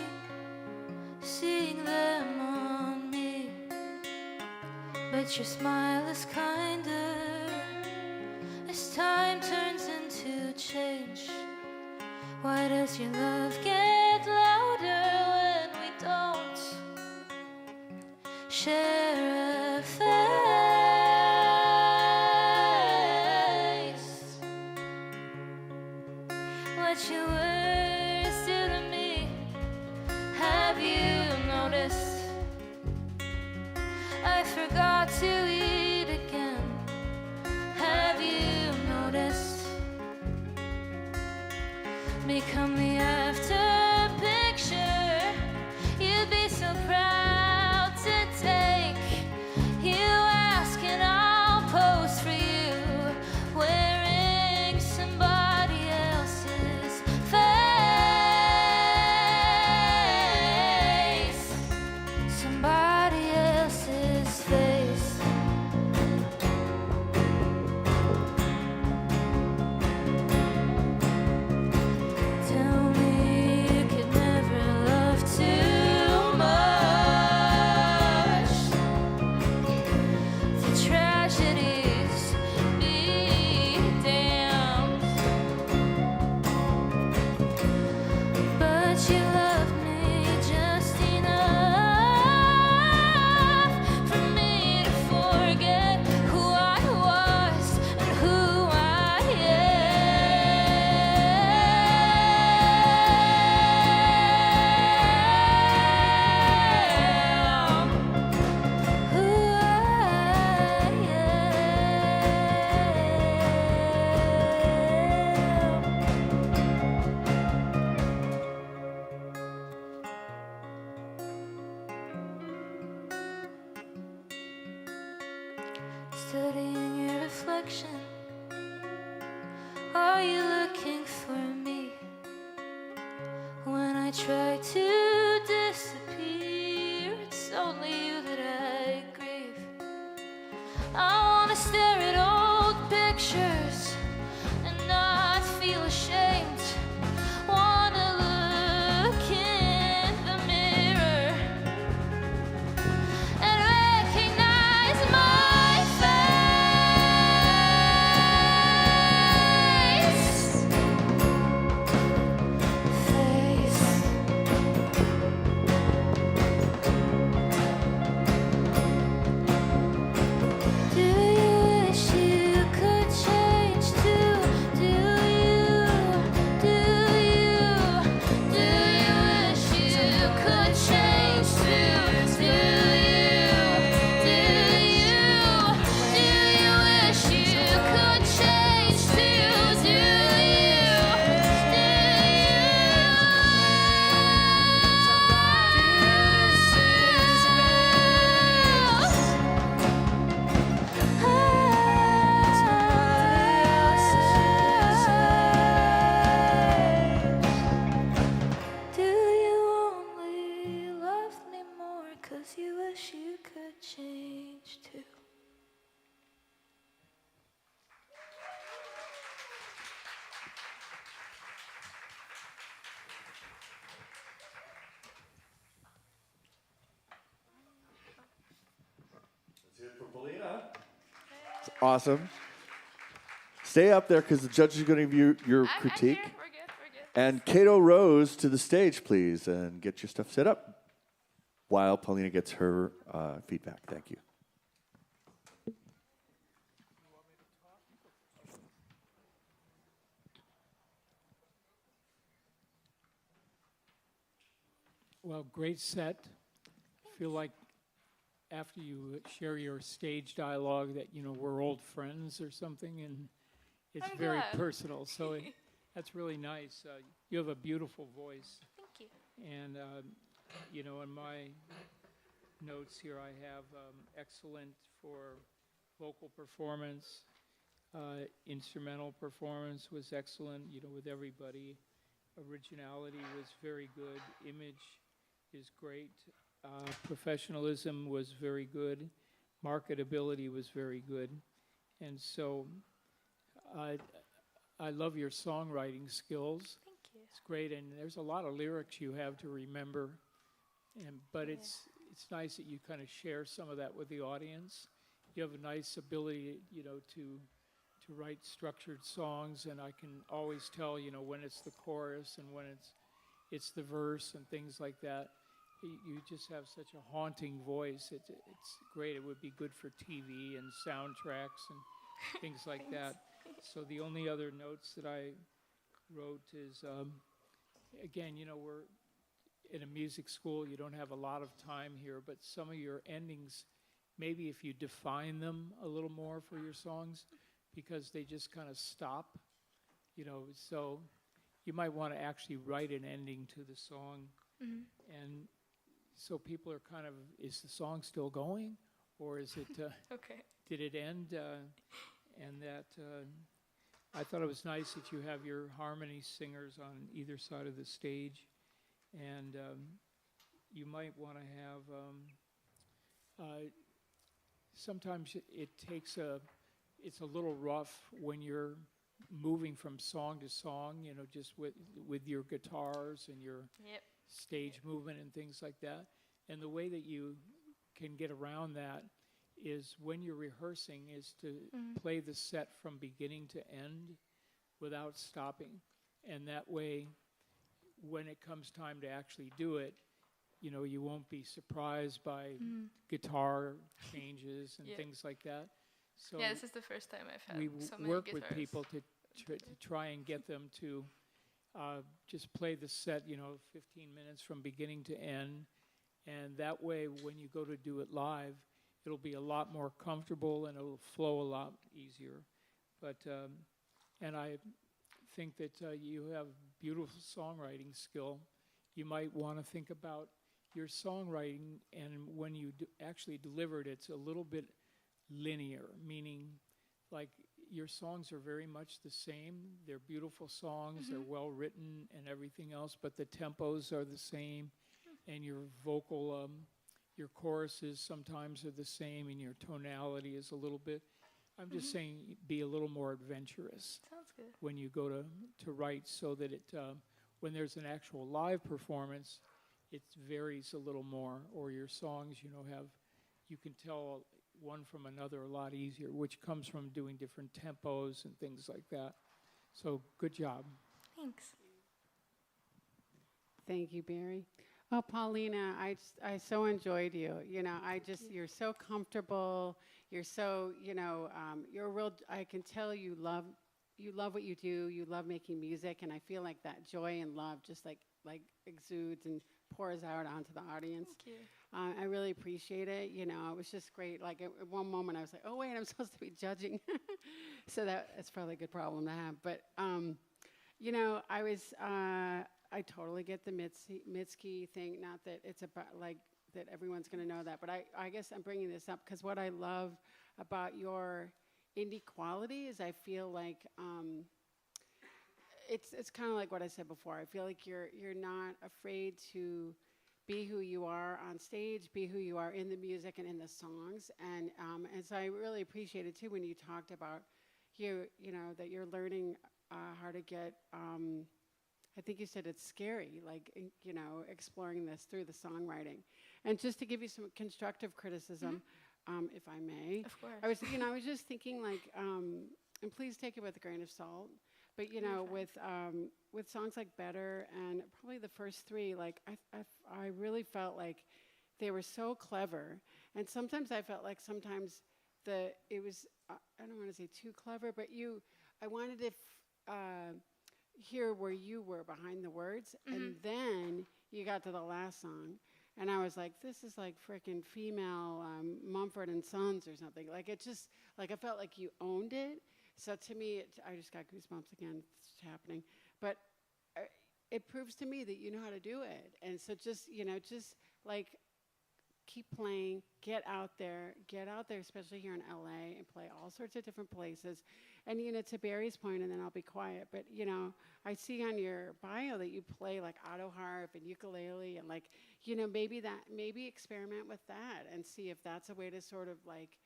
seeing them on me, but your smile is kinder as time turns into change. Why does your love get louder when we don't share a face? What your words do to me, have you noticed? I forgot to eat again, have you noticed? Become the after picture, you'd be so proud to take. You ask and I'll pose for you, wearing somebody else's face. Somebody else's face. Tell me you could never love too much. The tragedies be damned, but you loved me just enough for me to forget who I was and who I am. Who I am. Studying your reflection, are you looking for me? When I try to disappear, it's only you that I grieve. I wanna stare at old pictures and not feel ashamed. Wanna look in the mirror and recognize my face. It's awesome. Stay up there because the judges are going to give you your I'm critique. here. We're good. And Kayada Rose to the stage, please, and get your stuff set up while Paulina gets her feedback. Thank you. Well, great set. Feel like after you share your stage dialogue that, you know, we're old friends or something, and it's I'm very glad. personal. So that's really nice. You have a beautiful voice. Thank you. And, you know, in my notes here, I have excellent for vocal performance. Instrumental performance was excellent, you know, with everybody. Originality was very good. Image is great. Professionalism was very good. Marketability was very good. And so I love your songwriting skills. Thank you. It's great, and there's a lot of lyrics you have to remember. But it's nice that you kind of share some of that with the audience. You have a nice ability, you know, to write structured songs, and I can always tell, you know, when it's the chorus and when it's the verse and things like that. You just have such a haunting voice. It's great. It would be good for TV and soundtracks and things like that. So the only other notes that I wrote is, again, you know, we're in a music school. You don't have a lot of time here, but some of your endings, maybe if you define them a little more for your songs, because they just kind of stop, you know, so you might want to actually write an ending to the song. And so people are kind of, is the song still going, or is it, Okay. did it end? And that, I thought it was nice that you have your harmony singers on either side of the stage, and you might want to have, sometimes it takes it's a little rough when you're moving from song to song, you know, just with your guitars and your Yep. stage movement and things like that. And the way that you can get around that is when you're rehearsing is to play the set from beginning to end without stopping. And that way, when it comes time to actually do it, you know, you won't be surprised by guitar changes and Yeah. things like that. So Yeah, this is the first time I've had we so many work guitars. with people to try and get them to just play the set, you know, 15 minutes from beginning to end. And that way, when you go to do it live, it'll be a lot more comfortable and it'll flow a lot easier. But, and I think that you have beautiful songwriting skill. You might want to think about your songwriting, and when you actually deliver it, it's a little bit linear, meaning like your songs are very much the same. They're beautiful songs, they're well written and everything else, but the tempos are the same, and your vocal, your choruses sometimes are the same, and your tonality is a little bit. I'm just saying, be a little more adventurous Sounds good. when you go to write, so that it, when there's an actual live performance, it varies a little more, or your songs, you know, you can tell one from another a lot easier, which comes from doing different tempos and things like that. So good job. Thanks. Thank you, Barry. Oh, Paulina, I so enjoyed you. You know, you're so comfortable. You're so, you know, you're a real, I can tell you love what you do. You love making music, and I feel like that joy and love just like exudes and pours out onto the audience. Thank you. I really appreciate it. You know, it was just great. Like at one moment I was like, oh wait, I'm supposed to be judging. So that's probably a good problem to have. But, you know, I totally get the Mitski thing. Not that it's about like that everyone's going to know that, but I guess I'm bringing this up because what I love about your indie quality is I feel like it's kind of like what I said before. I feel like you're not afraid to be who you are on stage, be who you are in the music and in the songs, and so I really appreciate it too when you talked about you know that you're learning how to get. I think you said it's scary, like, you know, exploring this through the songwriting. And just to give you some constructive criticism, if I may. Of course. I was just thinking like, and please take it with a grain of salt. But with songs like Better and probably the first three, like I really felt like they were so clever. And sometimes I felt like sometimes it was I don't want to say too clever, but I wanted to hear where you were behind the words, and then you got to the last song, and I was like, this is like frickin' female Mumford and Sons or something. Like it just like I felt like you owned it. So to me, I just got goosebumps again. It's happening, but it proves to me that you know how to do it. And so just like keep playing, get out there, especially here in LA, and play all sorts of different places. And to Barry's point, and then I'll be quiet. But I see on your bio that you play like auto harp and ukulele, and like maybe experiment with that and see if that's a way to sort of like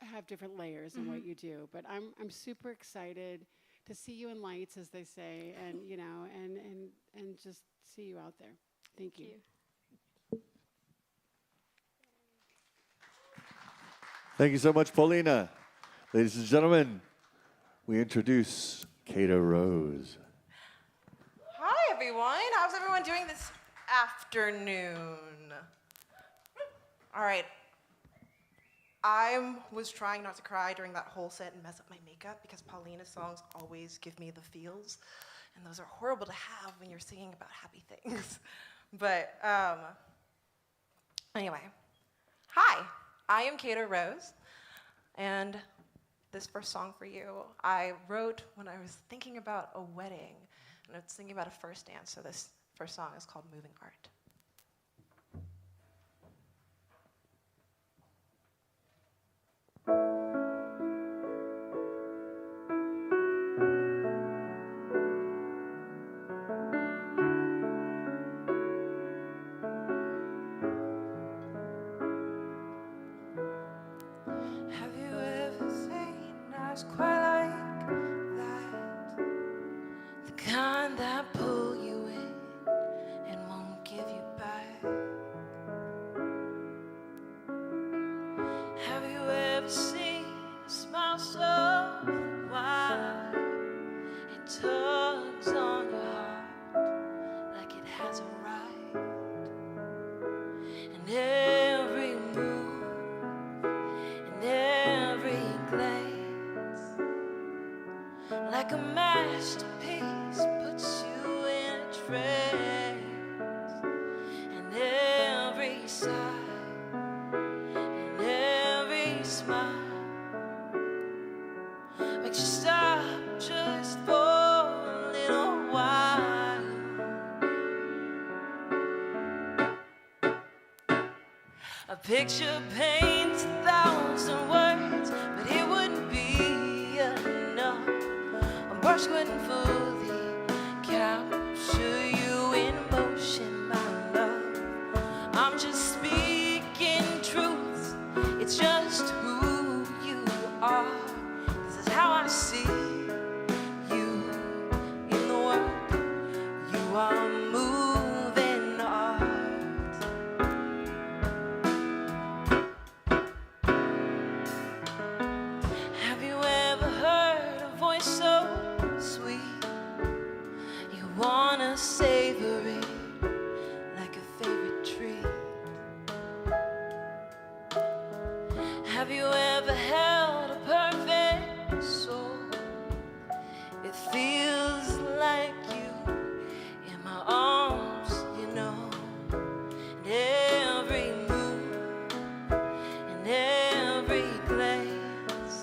have different layers in what you do. But I'm super excited to see you in lights, as they say, and and just see you out there. Thank you. Thank you so much, Paulina. Ladies and gentlemen, we introduce Kayada Rose. Hi, everyone. How's everyone doing this afternoon? All right. I was trying not to cry during that whole set and mess up my makeup because Paulina's songs always give me the feels, and those are horrible to have when you're singing about happy things. But anyway, hi, I am Kayada Rose, and this first song for you I wrote when I was thinking about a wedding, and I was thinking about a first dance, so this first song is called Moving Art. Have you ever seen eyes quite like that? The kind that pull you in and won't give you back. Have you ever seen a smile so wide it tugs on your heart like it has a right? And every move and every glance, like a masterpiece, puts you in a trance. And every sigh and every smile makes you stop just for a little while. A picture paints 1,000 words, but it wouldn't be enough. A brush couldn't fully capture you in motion, my love. I'm just speaking truth, it's just who you are. This is how I see you in the world. You are moving art. Have you ever heard a voice so sweet you wanna savor it like a favorite treat? Have you ever held a perfect soul? It feels like you in my arms, and every move and every glance,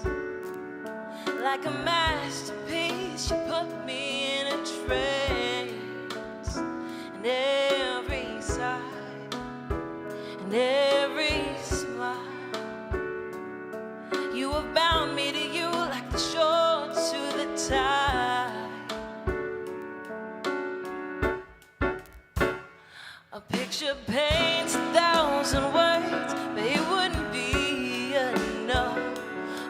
like a masterpiece, you put me in a trance. And every sigh and every smile, you have bound me to you like the shore to the tide. A picture paints 1,000 words, but it wouldn't be enough.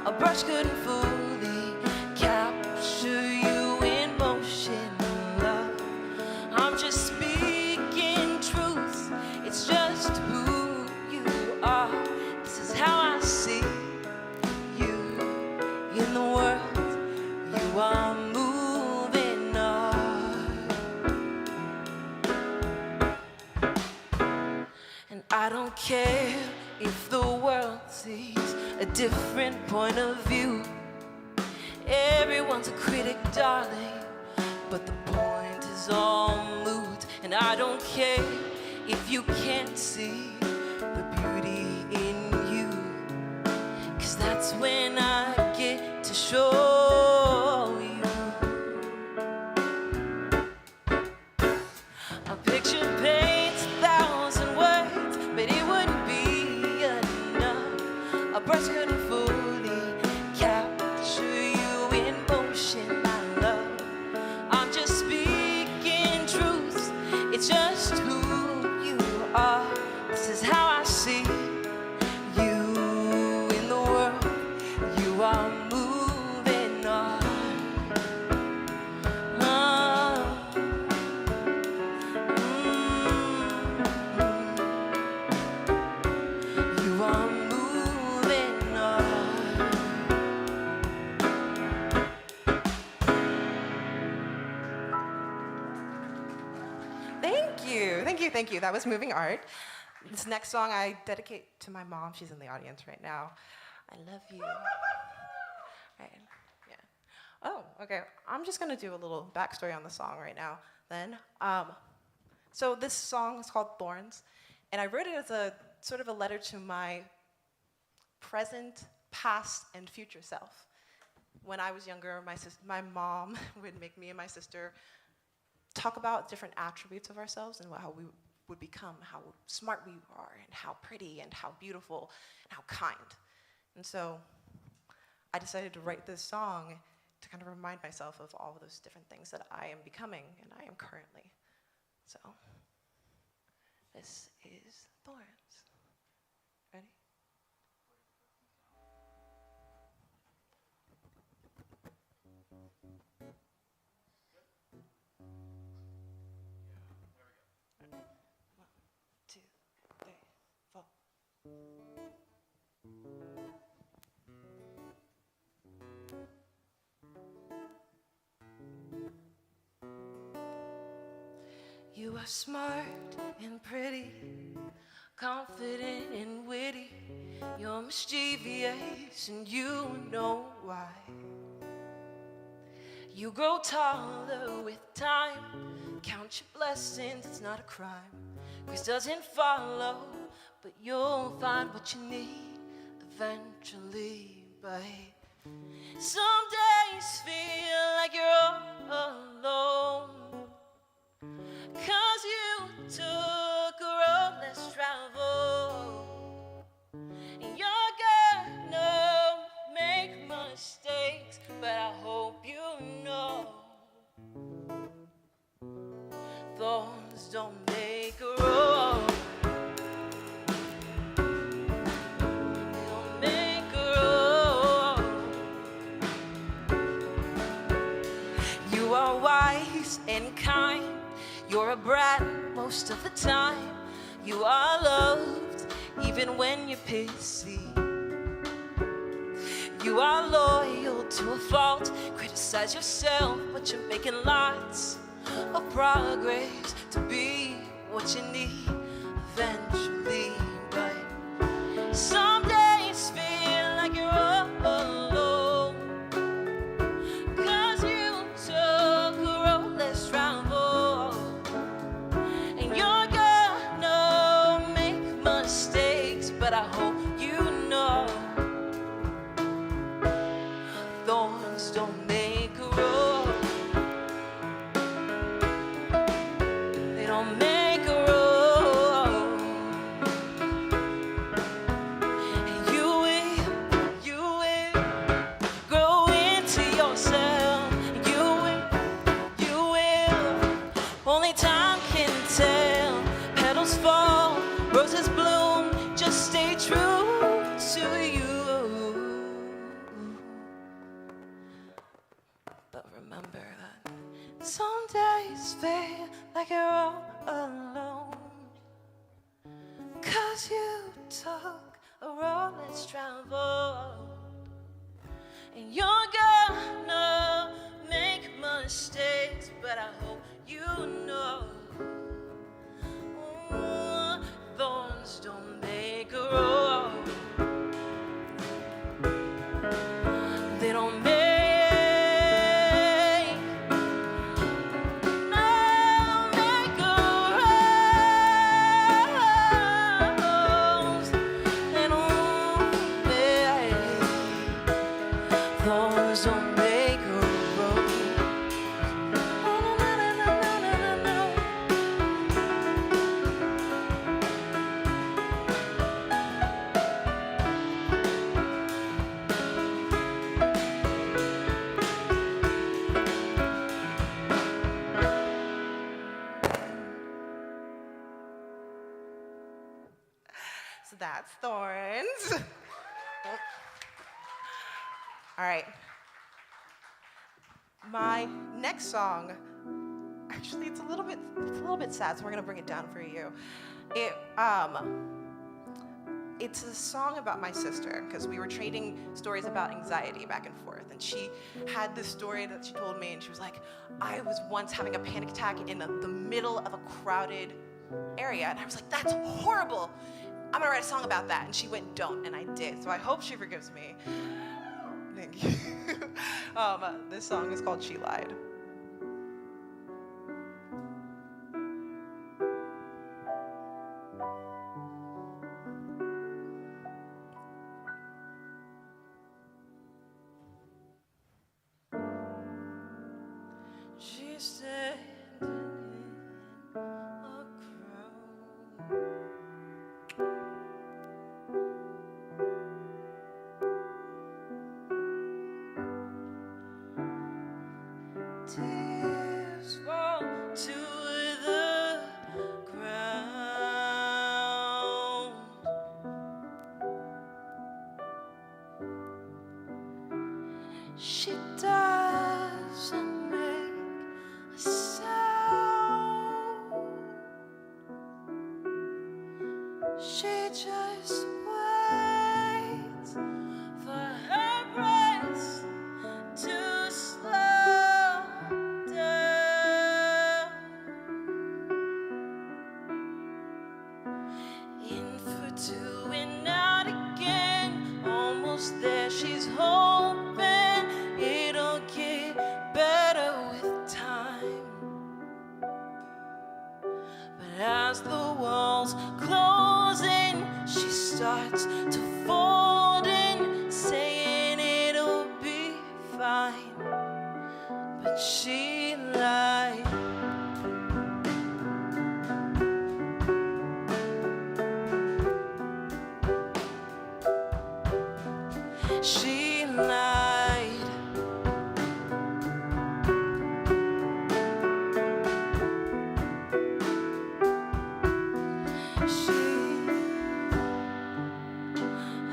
A brush couldn't fully capture you in care if the world sees a different point of view. Everyone's a critic, darling, but the point is all moot. And I don't care if you can't see the beauty in you, 'cause that's when I get to show you. A picture paints 1,000 words, but it wouldn't be enough. A brush couldn't fully capture you in motion, my love. I'm just speaking truths, it's just who you are. This is how I see you in the world. You are moving on. You are moving on. Thank you. That was moving art. This next song I dedicate to my mom. She's in the audience right now. I love you. Right. Yeah. Oh, okay. I'm just gonna do a little backstory on the song right now. Then, so this song is called Thorns, and I wrote it as a sort of a letter to my present, past, and future self. When I was younger, my mom would make me and my sister talk about different attributes of ourselves and how we would become, how smart we are, and how pretty, and how beautiful, and how kind. And so I decided to write this song to kind of remind myself of all of those different things that I am becoming and I am currently. So this is Thorns. Ready? You are smart and pretty, confident and witty. You're mischievous and you know why. You grow taller with time. Count your blessings, it's not a crime. Grace doesn't follow, but you'll find what you need eventually, babe. Some days feel like you're all alone, 'cause you took a road less traveled. And you're gonna make mistakes, but I hope you know thorns don't make a road. They don't make a road. You are wise and kind. You're a brat most of the time. You are loved even when you're pissy. You are loyal to a fault. Criticize yourself, but you're making lots of progress to be what you need eventually. But some days feel like you're all alone, 'cause you took a road less traveled. And you're gonna make mistakes, but I hope you know thorns don't make a road. They don't make a road. And you will grow into yourself. You will. Only time can tell. Petals fall, roses bloom. Just stay true to you. But remember that some days feel like you're all alone, 'cause you took a road less traveled. And you're gonna make mistakes, but I hope you know thorns don't make hands. All right. My next song, actually, it's a little bit sad, so we're gonna bring it down for you. It's a song about my sister, because we were trading stories about anxiety back and forth. And she had this story that she told me, and she was like, I was once having a panic attack in the middle of a crowded area. And I was like, that's horrible. I'm gonna write a song about that. And she went, don't, and I did. So I hope she forgives me. Thank you. This song is called She Lied. She's standing in a crowd. Tears fall to the ground. She doesn't make a sound. She just waits for her breath to slow down. In for two and out again, almost there. She's hoping it'll get better with time. But as the walls close in, she starts to fold in, saying it'll be fine. But she lied. She lied.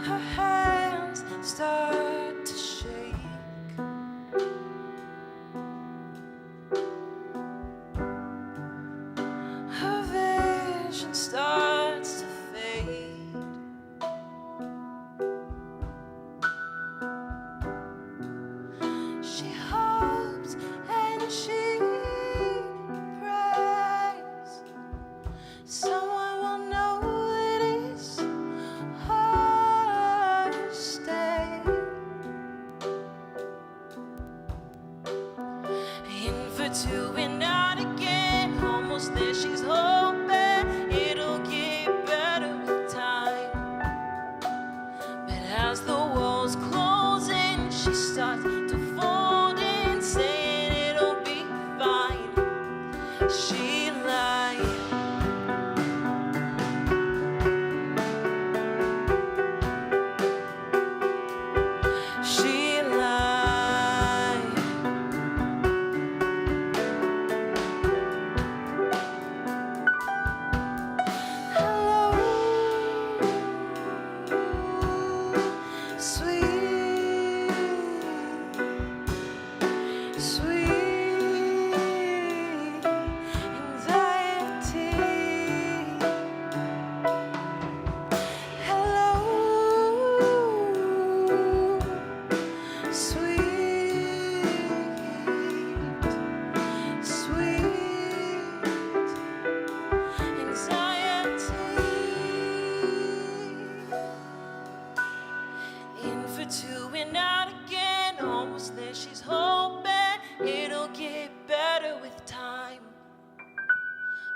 Her hands start to shake. Her vision starts to fade. She hopes and she prays someone will know it is her stay. In for two and out again, almost there. She's hoping it'll get better with time. But as the walls close in, she starts to fold in, saying it'll be fine. She lied. She lied. Hello, sweet, sweet anxiety. Hello, sweet, sweet anxiety. In for two and out again, almost there. She's hoping it'll get better with time.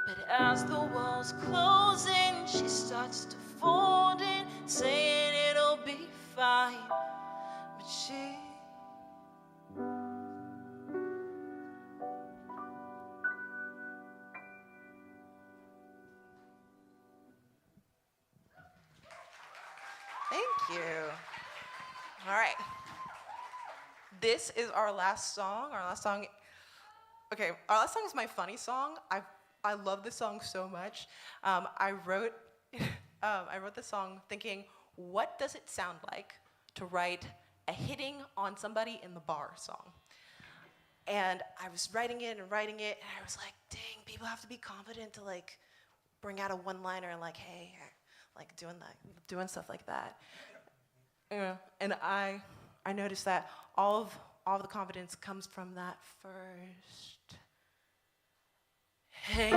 But as the walls close in, she starts to fold in, saying it'll be fine. But she Thank you. All right. This is our last song. Our last song. Okay, our last song is my funny song. I love this song so much. I wrote this song thinking, what does it sound like to write a hitting on somebody in the bar song? And I was writing it, and I was like, dang, people have to be confident to like bring out a one-liner like, hey, like doing stuff like that. Yeah. And I noticed that all of the confidence comes from that first. Hey,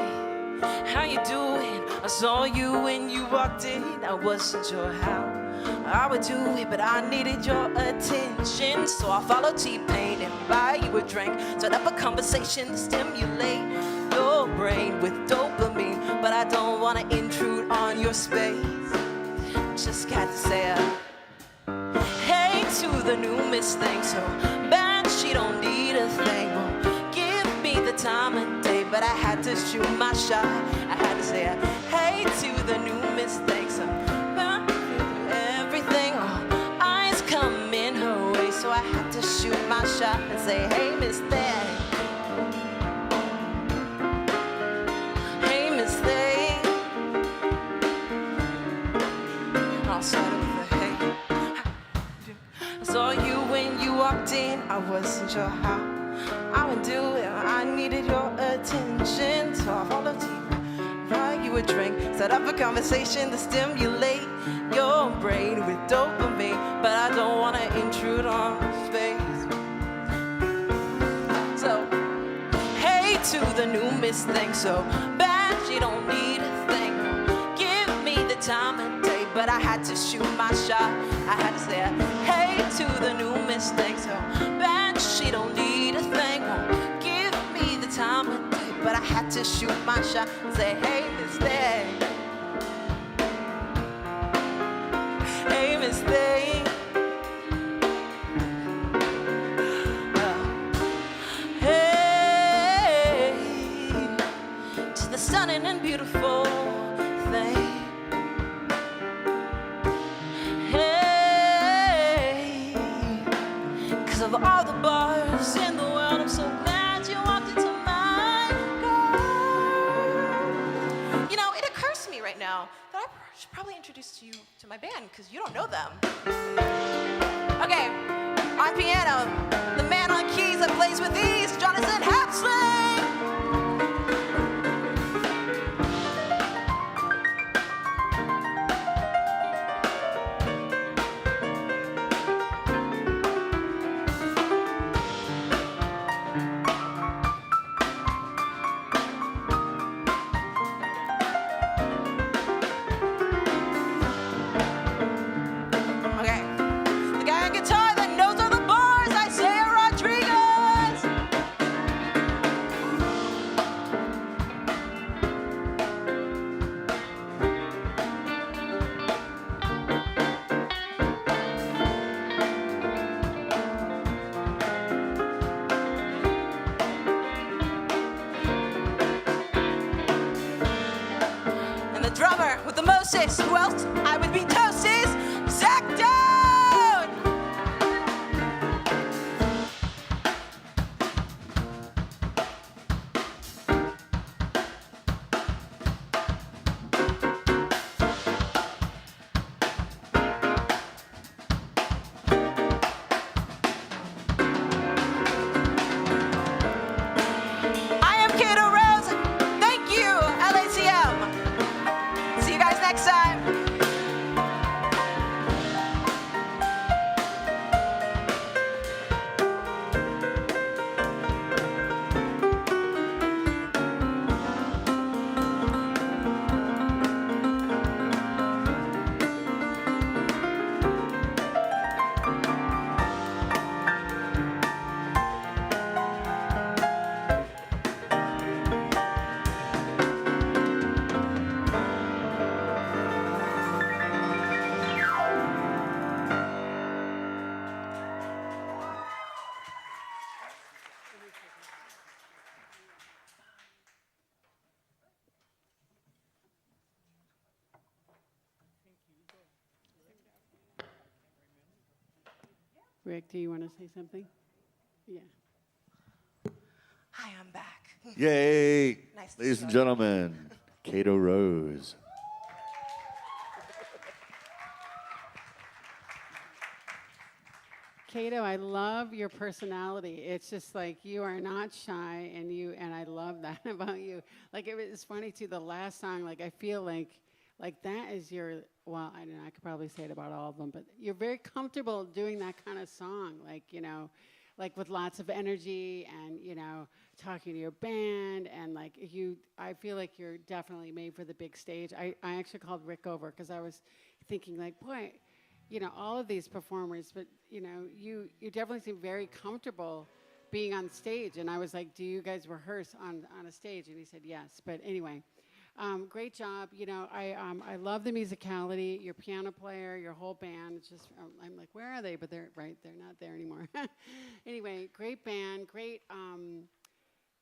how you doing? I saw you when you walked in. I wasn't sure how I would do it, but I needed your attention. So I followed T-Pain and buy you a drink. Set up a conversation to stimulate your brain with dopamine. But I don't want to intrude on your space. Just got to say hey to the new Miss Thing. So bad she don't need a thing. Well, give me the time of day, but I had to shoot my shot. I had to say hey to the new Miss Thing. So everything, all eyes coming her way. So I had to shoot my shot and say, hey, Miss Thing. Hey, Miss Thing. I'll start with a hey. I saw you when you walked in. I wasn't sure how I would do it. I needed your attention. So I followed you, buy you a drink, set up a conversation to stimulate your brain with dopamine. But I don't want to intrude on space. So, hey to the new Miss Thing. So bad she don't need a thing. Give me the time of day, but I had to shoot my shot. I had to say hey to the new Miss Thing. So bad she don't need a thing. Give me the time of day, but I had to shoot my shot and say hey, Miss Thing. Hey, Miss Thing. Hey, to the stunning and beautiful thing. Hey, 'cause of all the bars in the world, I'm so glad you walked into my car. You know, it occurs to me right now that I should probably introduce you to my band, because you don't know them. Okay, on piano, the man on keys that plays with ease, Jonathan Hapsling. Okay, the guy on guitar that knows all the bars, Isaiah Rodriguez. And the drummer with the mostest, who else I would be toast is Zach Down. I am Kayada Rose. Thank you, LACM. See you guys next time. Rick, do you want to say something? Yeah. Hi, I'm back. Yay! Nice to Ladies see and you. gentlemen, Kayada Rose. Kato, I love your personality. It's just like you are not shy, and I love that about you. Like it was funny too. The last song, like I feel like that is your. Well, I don't know. I could probably say it about all of them, but you're very comfortable doing that kind of song. Like like with lots of energy and talking to your band and like you. I feel like you're definitely made for the big stage. I actually called Rick over because I was thinking like, boy, all of these performers, but you definitely seem very comfortable being on stage. And I was like, do you guys rehearse on a stage? And he said yes. But anyway, great job. I love the musicality, your piano player, your whole band. It's just I'm like, where are they? But they're not there anymore. Anyway, great band, great.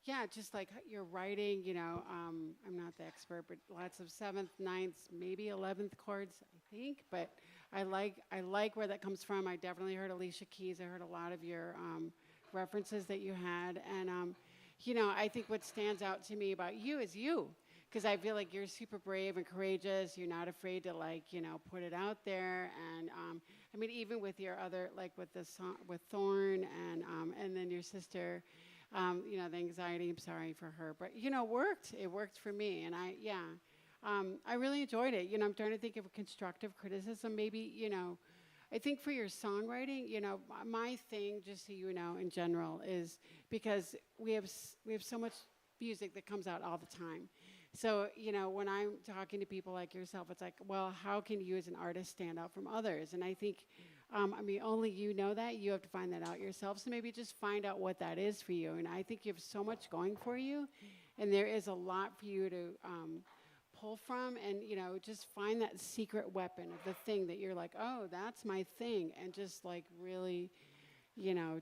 Yeah, just like your writing, I'm not the expert, but lots of 7th, 9th, maybe 11th chords, I think. But I like where that comes from. I definitely heard Alicia Keys. I heard a lot of your references that you had. And, I think what stands out to me about you is you. Because I feel like you're super brave and courageous. You're not afraid to put it out there. And I mean, even with your other, like with the song, with Thorn and then your sister, the anxiety, I'm sorry for her, but it worked for me. And I really enjoyed it. I'm trying to think of a constructive criticism, maybe, I think for your songwriting, my thing, just so you know, in general, is because we have so much music that comes out all the time. So, when I'm talking to people like yourself, it's like, well, how can you as an artist stand out from others? And I think, only you know that. You have to find that out yourself. So maybe just find out what that is for you. And I think you have so much going for you, and there is a lot for you to pull from. And, just find that secret weapon of the thing that you're like, oh, that's my thing. And just like really,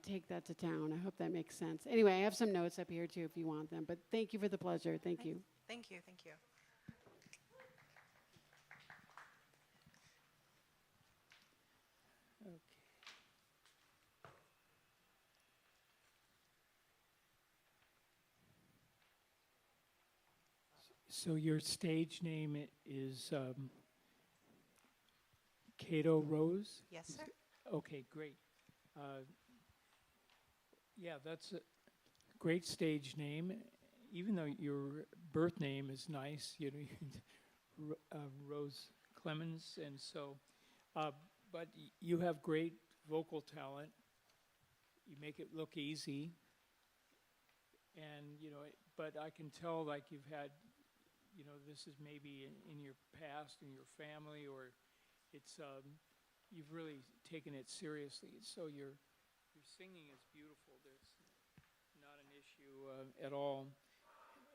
take that to town. I hope that makes sense. Anyway, I have some notes up here too if you want them. But thank you for the pleasure. Thank you. Thank you. Thank you. Okay. So your stage name is Kayada Rose? Yes, sir. Okay, great. Yeah, that's a great stage name. Even though your birth name is nice, Rose Clemens, and so, but you have great vocal talent. You make it look easy, and but I can tell like you've had, this is maybe in your past, in your family, or it's you've really taken it seriously. So your singing is beautiful. There's not an issue at all.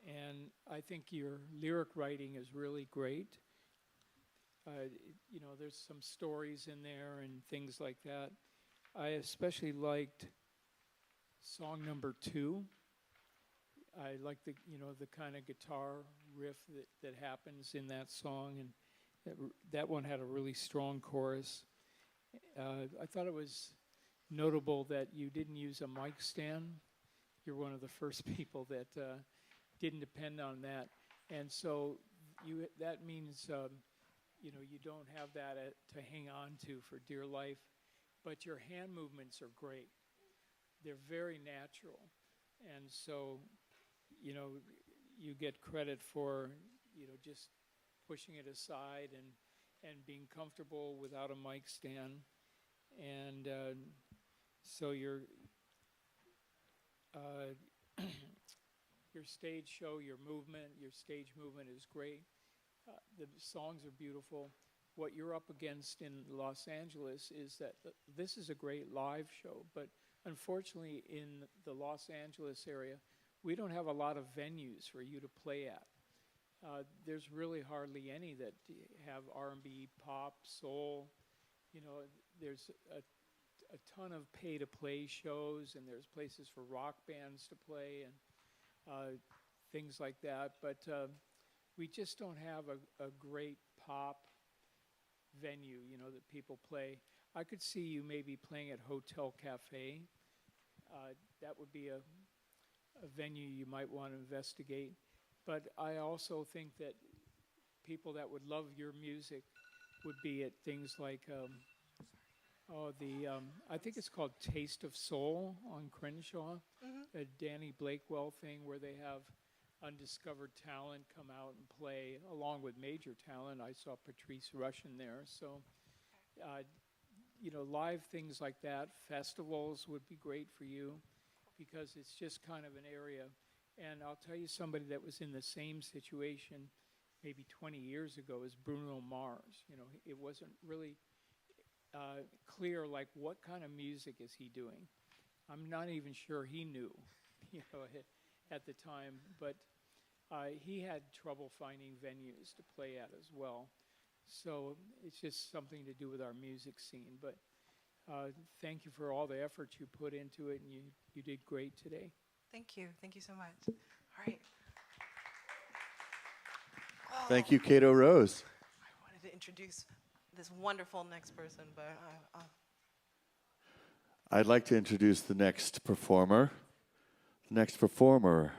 And I think your lyric writing is really great. There's some stories in there and things like that. I especially liked song number 2. I like the kind of guitar riff that happens in that song, and that one had a really strong chorus. I thought it was notable that you didn't use a mic stand. You're one of the first people that didn't depend on that, and so that means you don't have that to hang on to for dear life, but your hand movements are great. They're very natural, and so you get credit for just pushing it aside and being comfortable without a mic stand, and so your stage show, your stage movement is great. The songs are beautiful. What you're up against in Los Angeles is that this is a great live show, but unfortunately in the Los Angeles area, we don't have a lot of venues for you to play at. There's really hardly any that have R&B, pop, soul. There's a ton of pay-to-play shows, and there's places for rock bands to play and things like that. But we just don't have a great pop venue, that people play. I could see you maybe playing at Hotel Cafe. That would be a venue you might want to investigate. But I also think that people that would love your music would be at things like Oh, I think it's called Taste of Soul on Crenshaw, a Danny Blakewell thing where they have undiscovered talent come out and play along with major talent. I saw Patrice Rushen there. So, live things like that, festivals would be great for you because it's just kind of an area. And I'll tell you somebody that was in the same situation maybe 20 years ago is Bruno Mars. It wasn't really clear, like, what kind of music is he doing? I'm not even sure he knew, at the time, but he had trouble finding venues to play at as well. So it's just something to do with our music scene. But thank you for all the effort you put into it, and you did great today. Thank you. Thank you so much. All right. Thank you, Kayada Rose. I wanted to introduce this wonderful next person, but I'd like to introduce the next performer. The next performer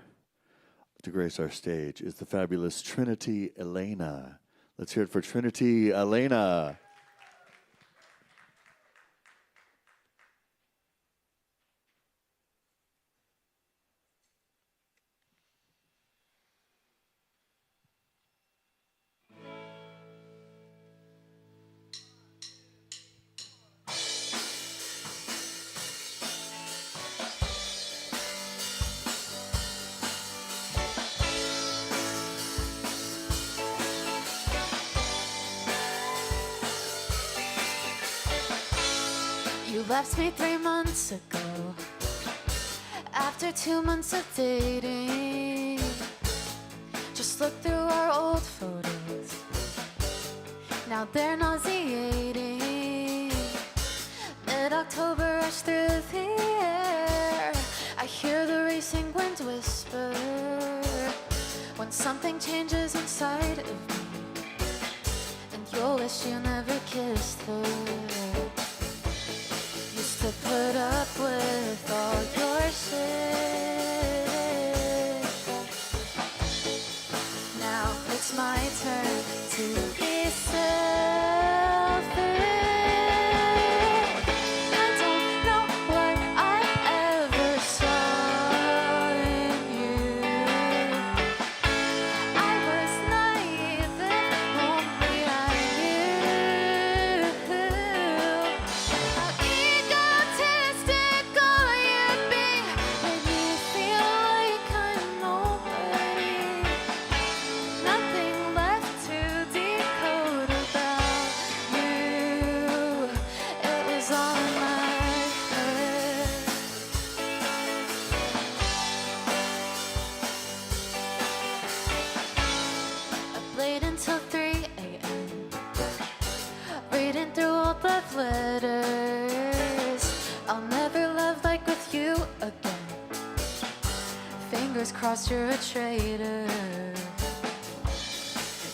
to grace our stage is the fabulous Trinity Elena. Let's hear it for Trinity Elena. You left me 3 months ago, after 2 months of dating. Just look through our old photos, now they're nauseating. Mid-October rush through the air, I hear the racing wind whisper, when something changes inside of me, and you'll wish you never kissed her. To put up with all your shit. Now it's my turn to be selfish. I don't know what I ever saw in you. I was naive if only I knew how egotistical you'd be when you feel like I'm nobody. Nothing left to decode about you. It was all in my head. I played until 3 a.m. reading through old love letters. I'll never love like with you again. Fingers crossed you're a traitor.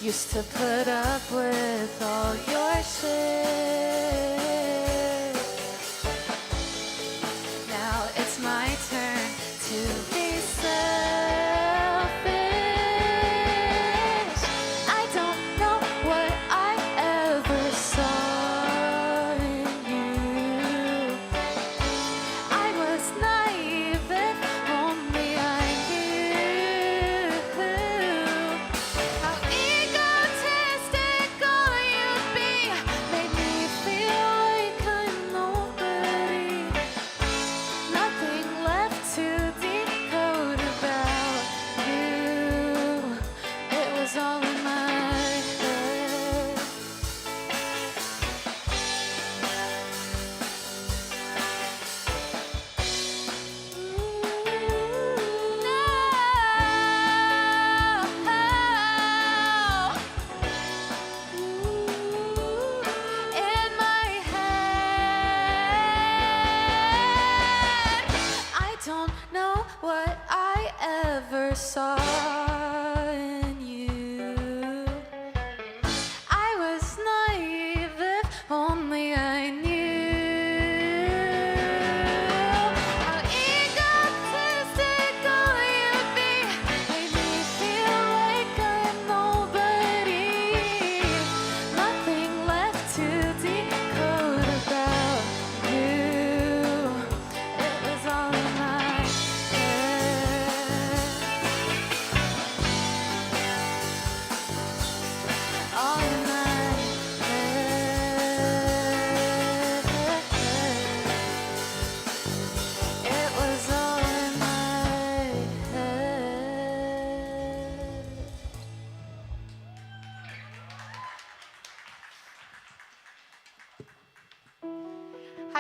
Used to put up with all your shit. Now it's my turn to be selfish. I don't know what I ever saw in you. I was naive if only I knew how egotistical you'd be. Made me feel like I'm nobody. Nothing left to decode about you. It was all in my head. In my head, I don't know what I ever saw in you. I was naive if only I knew how egotistical you'd be. Made me feel like I'm nobody. Nothing left to decode about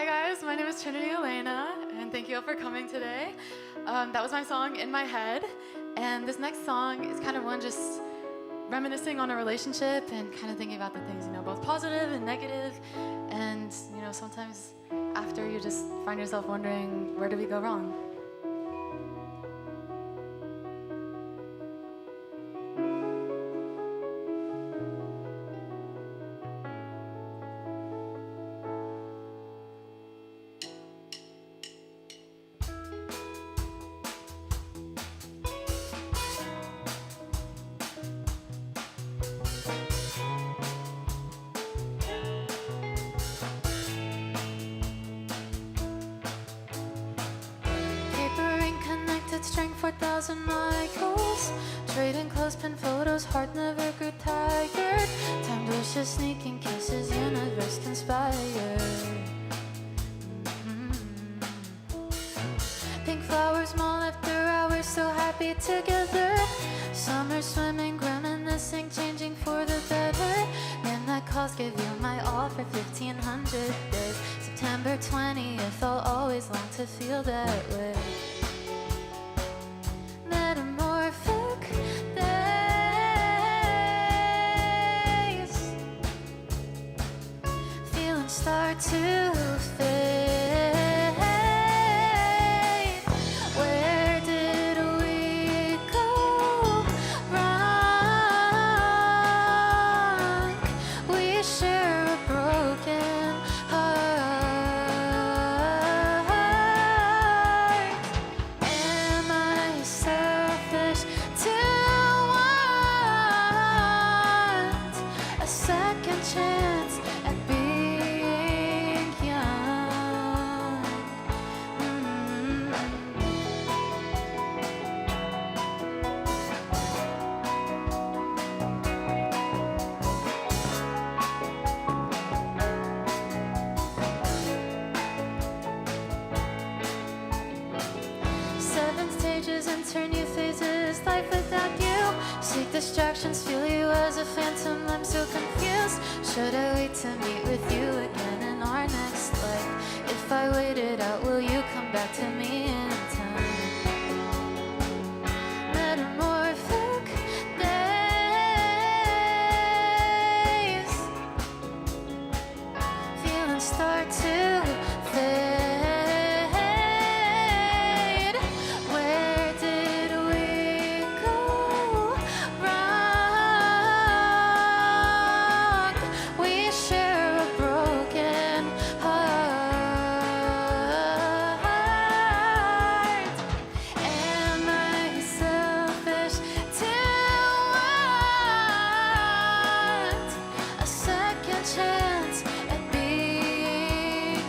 Hi guys, my name is Trinity Elena, and thank you all for coming today. That was my song In My Head, and this next song is kind of one just reminiscing on a relationship and kind of thinking about the things, both positive and negative, and sometimes after you just find yourself wondering, where did we go wrong? Strength 4,000 miles. Trading clothespin photos, heart never grew tired. Timed wishes, sneaking kisses, universe conspired. Pink flowers, small after hours, so happy together. Summer swimming, reminiscing, changing for the better. Midnight calls, give you my all for 1,500 days. September 20th, I'll always long to feel that way. Metamorphic days, feelings start to fade. Where did we go wrong? We share a broken heart. Am I selfish to want a second chance at being young? Seven stages and turn new phases, life without you. Seek distractions, feel you as a phantom, I'm so confused. Should I wait to meet with you again in our next life? If I wait it out, will you come back to me in time? Metamorphic days, feelings start to fade. Where did we go wrong? We share a broken heart. Am I selfish to want a second chance at being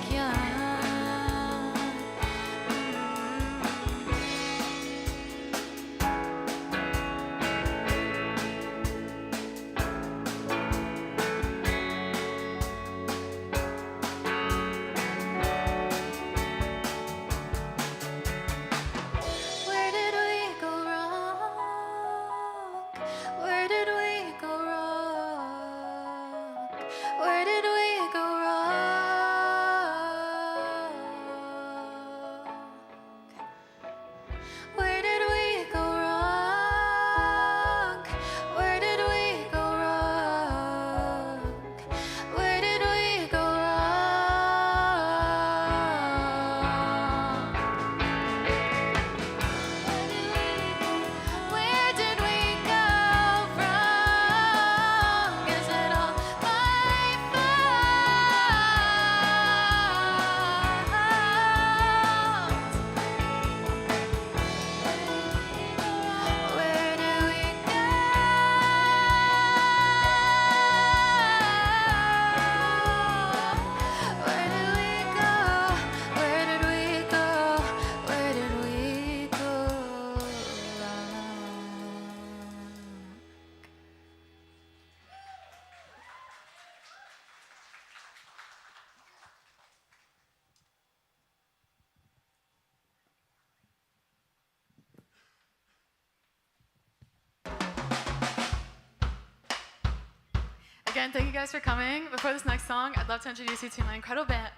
Again, thank you guys for coming. Before this next song, I'd love to introduce you to my incredible band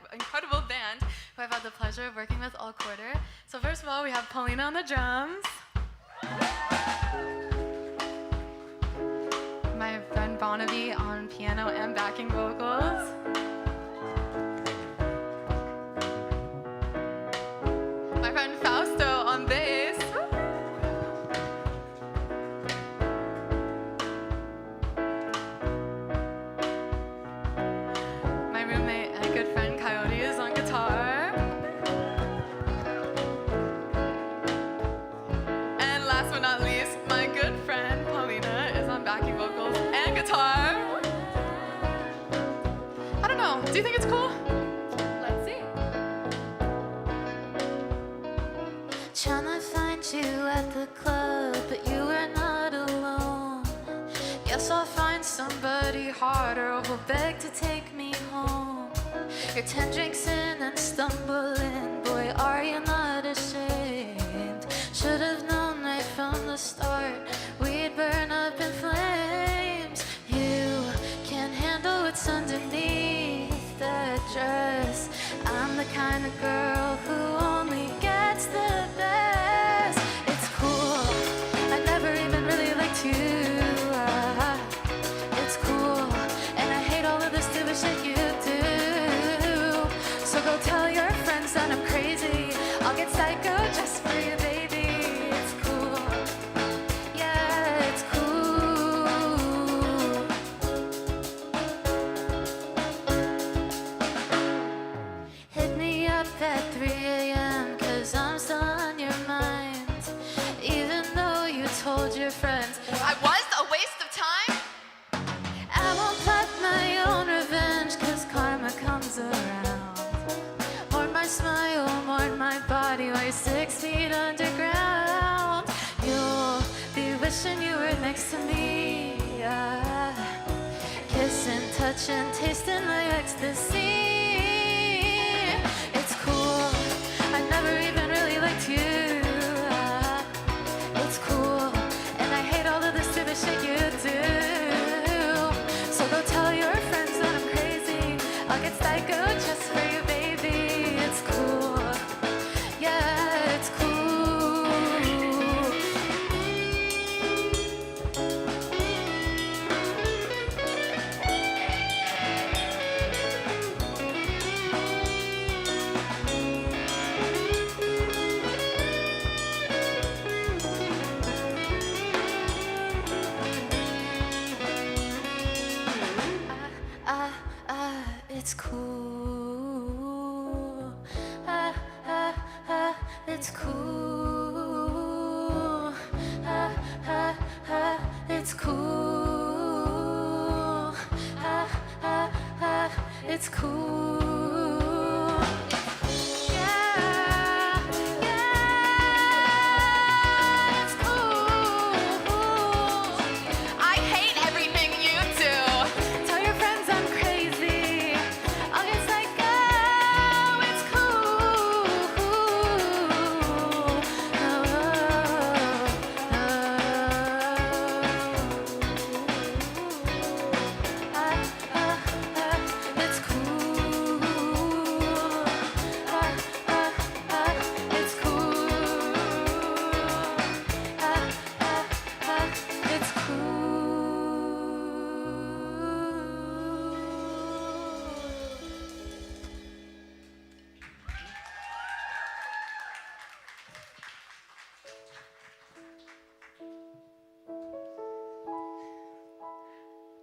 who I've had the pleasure of working with all quarter. So first of all, we have Paulina on the drums. My friend Barnaby on piano and backing vocals. My friend Fausto on bass. My roommate and good friend Coyote is on guitar. And last but not least, my good friend Paulina is on backing vocals and guitar. I don't know, do you think it's cool? Let's see. Tryna find you at the club, but you were not alone. Guess I'll find somebody harder who'll beg to take me home. You're 10 drinks in and stumbling, boy, are you not ashamed? Should've known right from the start we'd burn up in flames. You can't handle what's underneath that dress. I'm the kind of girl who only gets the best. It's cool, I never even really liked you. It's cool, and I hate all of the stupid shit you do. So go tell your friends that I'm crazy. I'll get psycho just for you, baby. It's cool, yeah, it's cool. Hit me up at 3 a.m. cause I'm still on your mind. Even though you told your friends I was a waste of time? I won't plot my own revenge cause karma comes around. Mourn my smile, mourn my body while you're 6 feet underground. You'll be wishing you were next to me, yeah. Kissing, touching, tasting like ecstasy. It's cool, I never even really liked you. It's cool, and I hate all of the stupid shit you do. So go tell your friends that I'm crazy. I'll get psycho just for you, baby. It's cool, yeah, it's cool. It's cool. It's cool. It's cool. It's cool. Yeah, yeah, it's cool. I hate everything you do. Tell your friends I'm crazy. I'll get psycho. It's cool. It's cool. It's cool. It's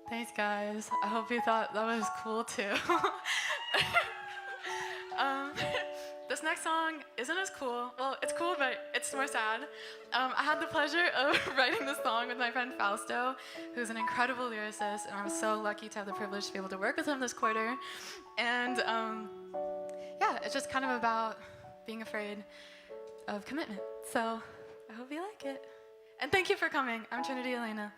Thanks, guys. I hope you thought that was cool too. This next song isn't as cool. Well, it's cool, but it's more sad. I had the pleasure of writing this song with my friend Fausto, who's an incredible lyricist, and I'm so lucky to have the privilege to be able to work with him this quarter. And yeah, it's just kind of about being afraid of commitment. So I hope you like it. And thank you for coming. I'm Trinity Elena.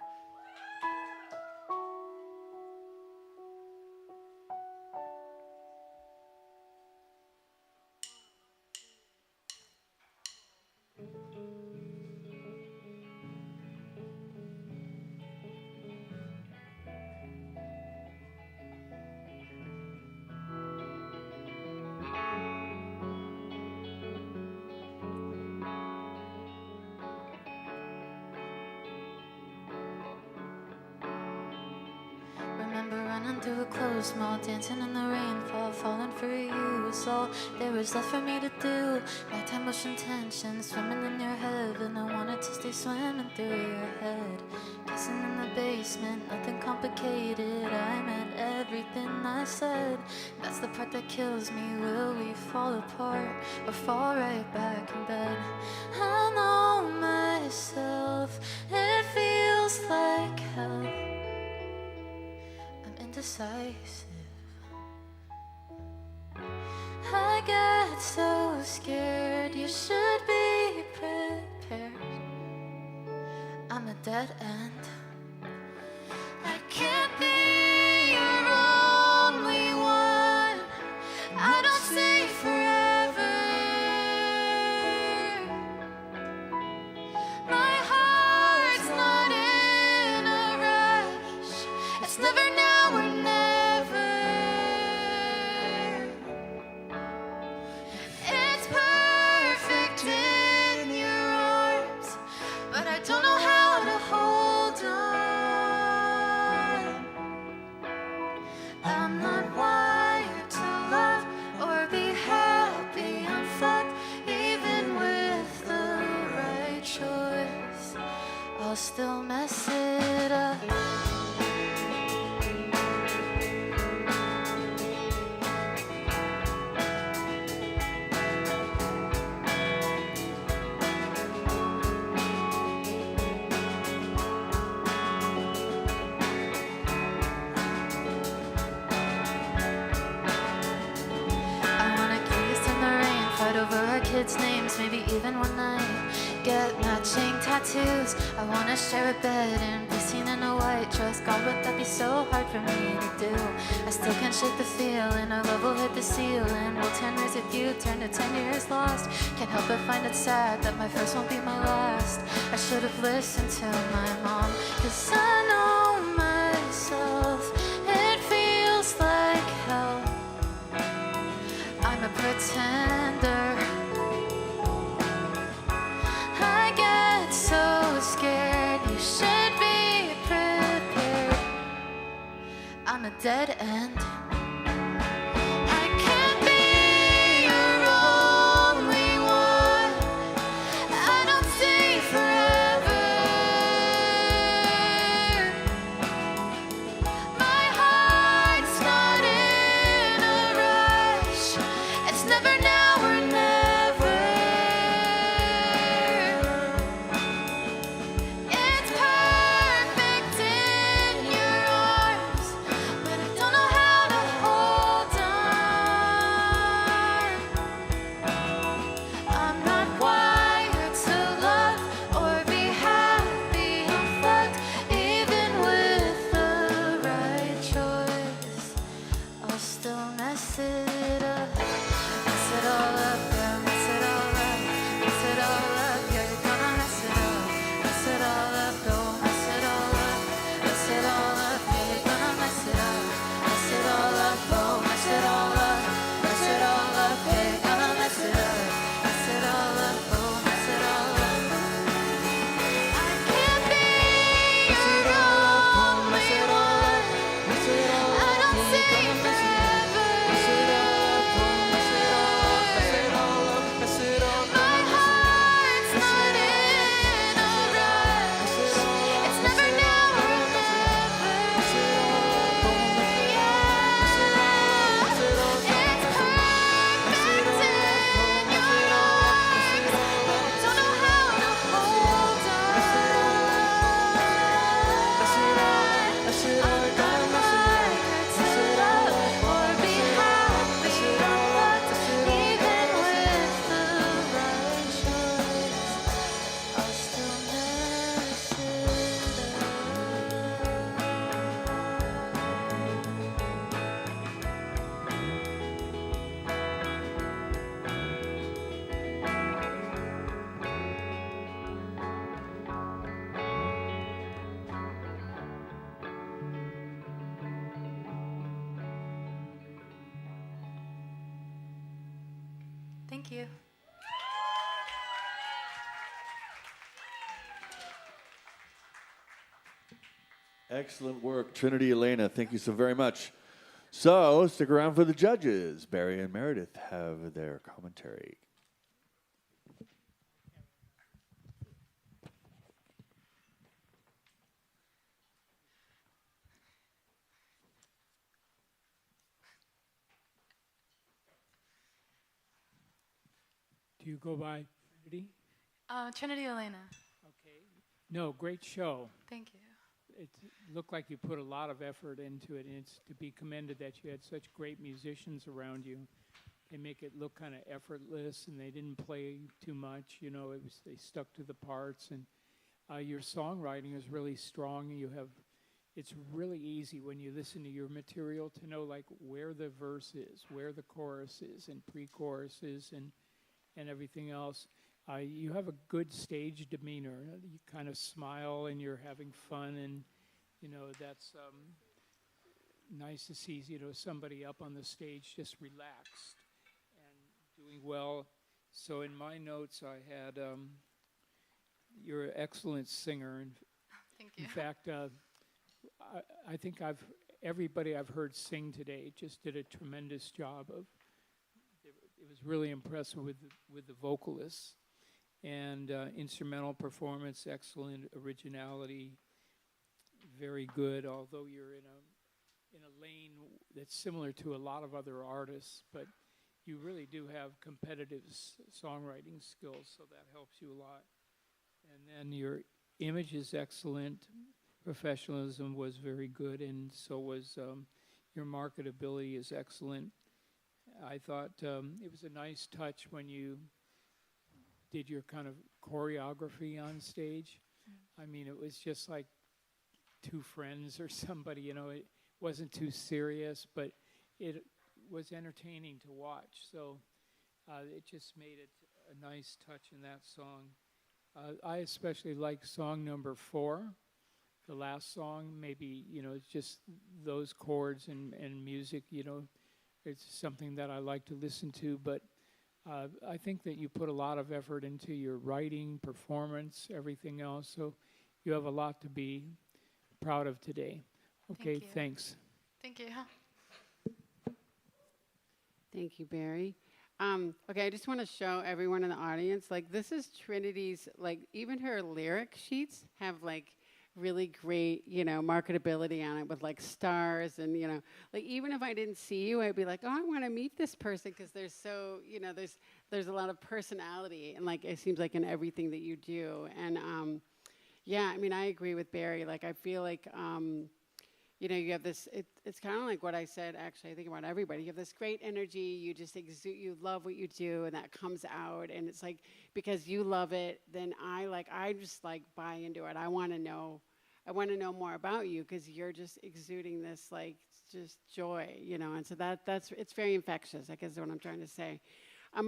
through a closed mall, dancing in the rainfall, falling for you was all there was left for me to do. Nighttime motion tension, swimming in your heaven. I wanted to stay swimming through your head. Kissing in the basement, nothing complicated. I meant everything I said. That's the part that kills me. Will we fall apart or fall right back in bed? I know myself, it feels like hell. I'm indecisive. I get so scared, you should be prepared. I'm a dead end. I can't be your only one. I don't stay forever. My heart's not in a rush. It's never now or never. It's perfect in your arms, but I don't know how to hold on. I'm not wired to love or be happy. I'm fucked even with the right choice. I'll still mess it up. Over our kids' names, maybe even one night. Get matching tattoos. I wanna share a bed and be seen in a white dress. God, would that be so hard for me to do? I still can't shake the feeling. Our love will hit the ceiling. Will 10 years of you turn to 10 years lost? Can't help but find it sad that my first won't be my last. I should have listened to my mom, 'cause I know myself. It feels like hell. I'm a pretender. I get so scared. You should be prepared. I'm a dead end. I can't be your only one. I don't stay forever. My heart's not in a rush. It's never now or never. It's perfect in your arms, but I don't know how to hold on. I'm not wired to love or be happy. I'm fucked even with the right choice. I'll still mess it up. Mess it all up, yeah, mess it all up. Mess it all up, yeah, you're gonna mess it up. Mess it all up, go mess it all up. Mess it all up, yeah, you're gonna mess it up. Mess it all up, go mess it all up. Mess it all up, yeah, you're gonna mess it up. Mess it all up, go mess it all up. I can't be your only one. I don't stay forever. My heart's not in a rush. It's never now or never. Yeah. It's perfect in your arms, but I don't know how to hold on. I'm not wired to love or be happy. I'm fucked even with the right choice. I'll still mess it Thank you. Excellent work, Trinity Elena. Thank you so very much. So stick around for the judges. Barry and Meredith have their commentary. Do you go by Trinity? Trinity Elena. Okay. No, great show. Thank you. It looked like you put a lot of effort into it, and it's to be commended that you had such great musicians around you. They make it look kind of effortless, and they didn't play too much. You know, they stuck to the parts, and your songwriting is really strong. It's really easy when you listen to your material to know like where the verse is, where the chorus is, and pre-chorus is, and everything else. You have a good stage demeanor. You kind of smile and you're having fun, and you know that's nice to see. You know, somebody up on the stage just relaxed and doing well. So in my notes, I had you're an excellent singer. And Thank you. in fact, I think everybody I've heard sing today just did a tremendous job of. It was really impressive with the vocalists. And instrumental performance, excellent originality, very good. Although you're in a lane that's similar to a lot of other artists, but you really do have competitive songwriting skills, so that helps you a lot. And then your image is excellent. Professionalism was very good, and so was your marketability is excellent. I thought it was a nice touch when you did your kind of choreography on stage. I mean, it was just like two friends or somebody, you know, it wasn't too serious, but it was entertaining to watch. So it just made it a nice touch in that song. I especially like song number 4, the last song. Maybe, you know, it's just those chords and music, you know, it's something that I like to listen to, but I think that you put a lot of effort into your writing, performance, everything else. So you have a lot to be proud of today. Okay, Thank you. thanks. Thank you. Thank you, Barry. Okay, I just want to show everyone in the audience, like this is Trinity's, like even her lyric sheets have like really great, you know, marketability on it with like stars and, you know, like even if I didn't see you, I'd be like, oh, I want to meet this person because there's so, you know, there's a lot of personality and like it seems like in everything that you do. And yeah, I mean, I agree with Barry. Like I feel like, you know, you have this, it's kind of like what I said, actually, I think about everybody. You have this great energy, you just exude, you love what you do, and that comes out, and it's like, because you love it, then I just like buy into it. I want to know more about you, because you're just exuding this, like, just joy, you know, and so it's very infectious, I guess is what I'm trying to say.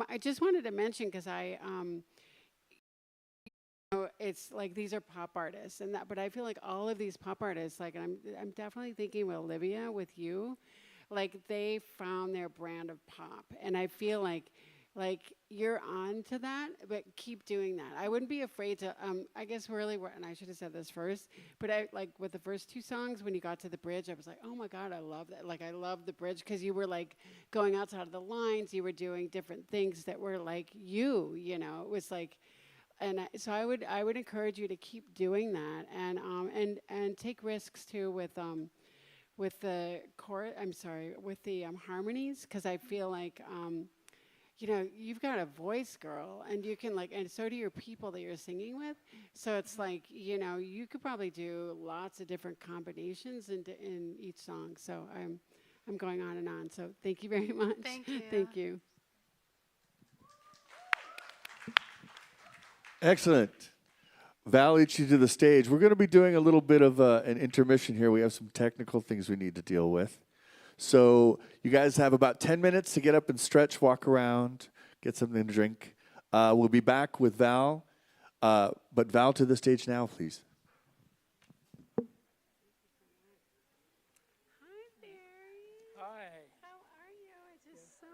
I just wanted to mention, because it's like these are pop artists, and that, but I feel like all of these pop artists, like, and I'm definitely thinking with Olivia, with you, like they found their brand of pop, and I feel like you're on to that, but keep doing that. I wouldn't be afraid to. I guess really, and I should have said this first, but I like with the first 2 songs when you got to the bridge, I was like, oh my God, I love that. Like I love the bridge because you were like going outside of the lines, you were doing different things that were like you know, it was like. And so I would encourage you to keep doing that, and take risks too with the harmonies, because I feel like you know, you've got a voice, girl, and you can and so do your people that you're singing with. So it's like, you know, you could probably do lots of different combinations in each song. So I'm going on and on. So thank you very much. Thank you. Thank you. Excellent. Val Ichi to the stage. We're going to be doing a little bit of an intermission here. We have some technical things we need to deal with. So you guys have about 10 minutes to get up and stretch, walk around, get something to drink. We'll be back with Val. But Val to the stage now, please. Hi, Barry. Hi. How are you? It's just so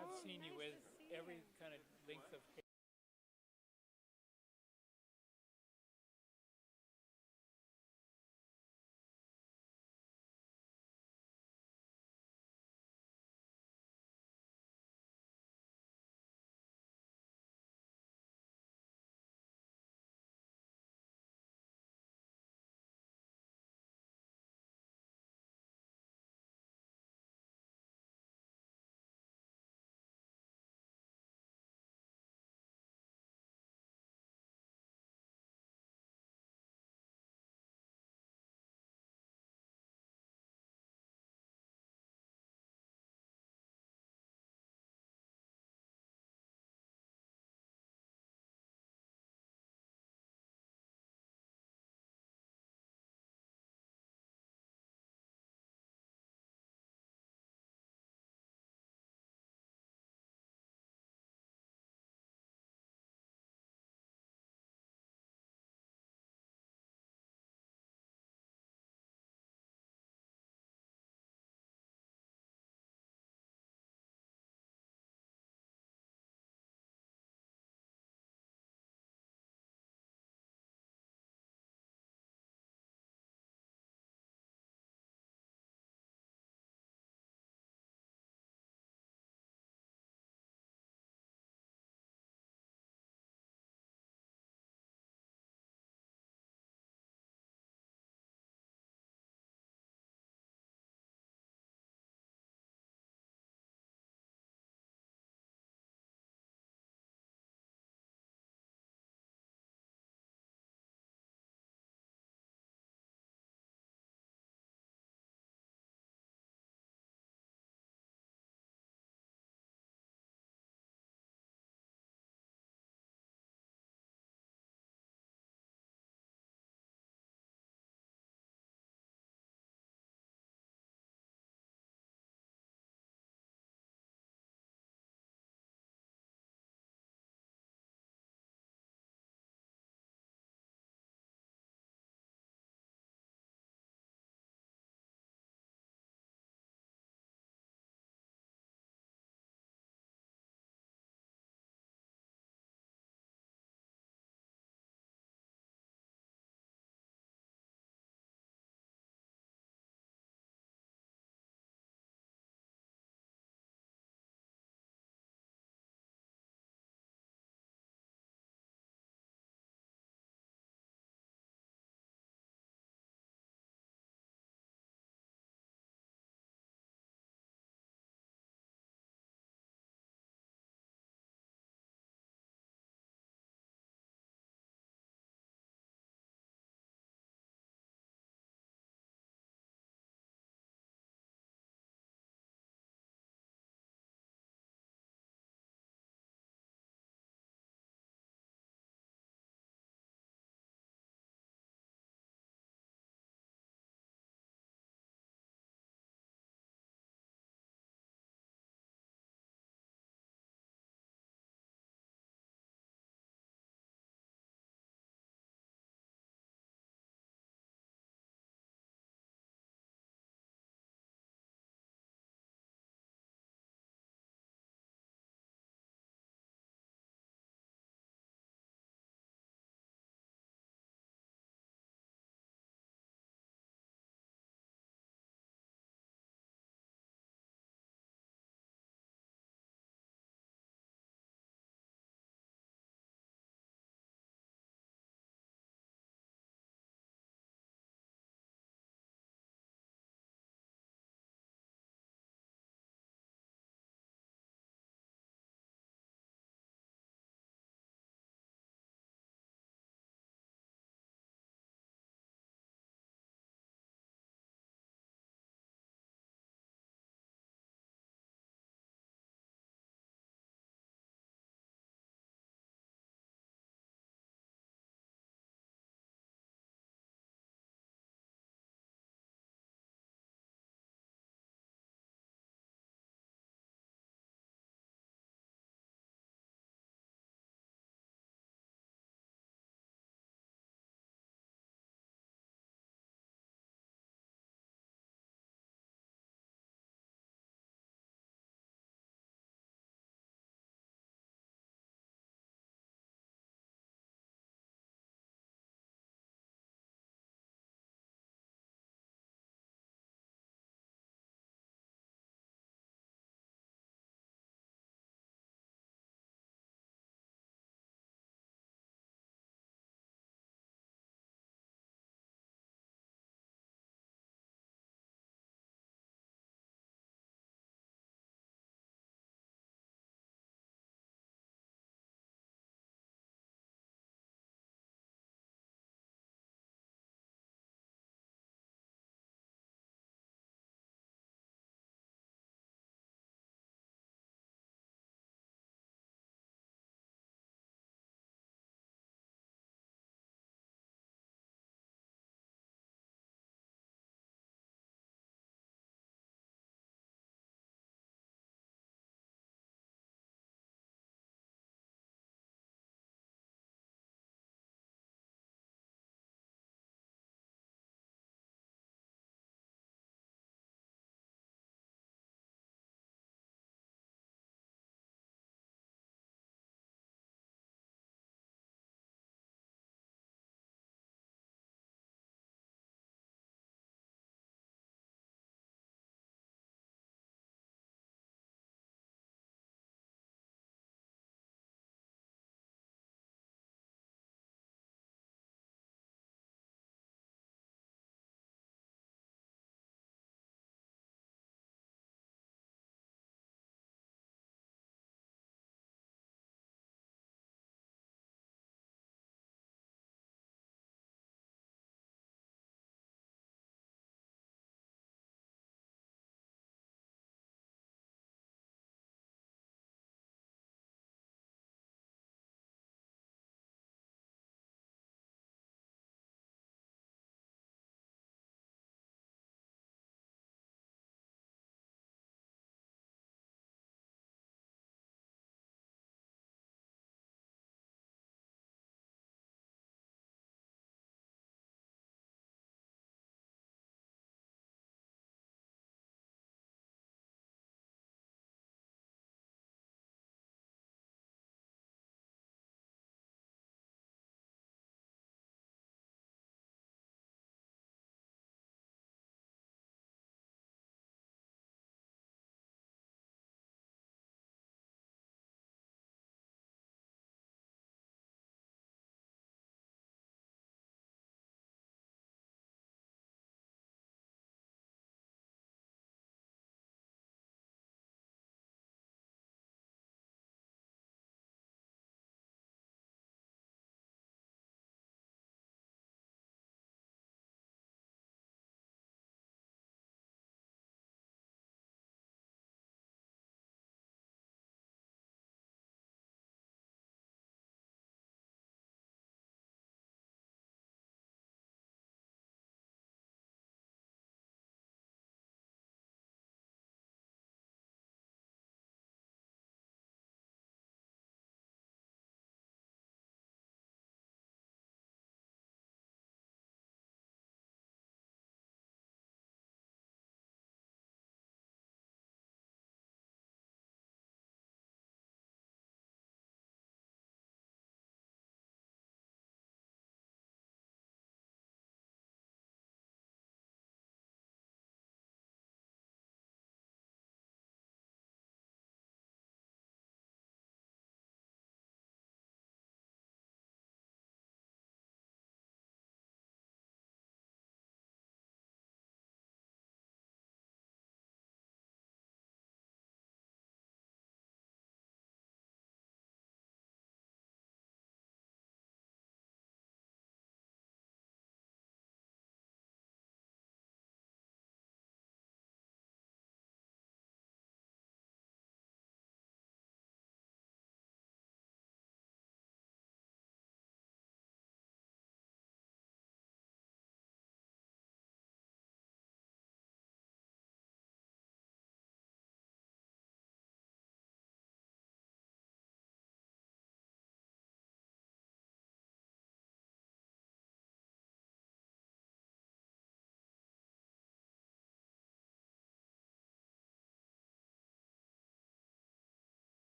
I've seen you nice with to see every you. kind of length of hair.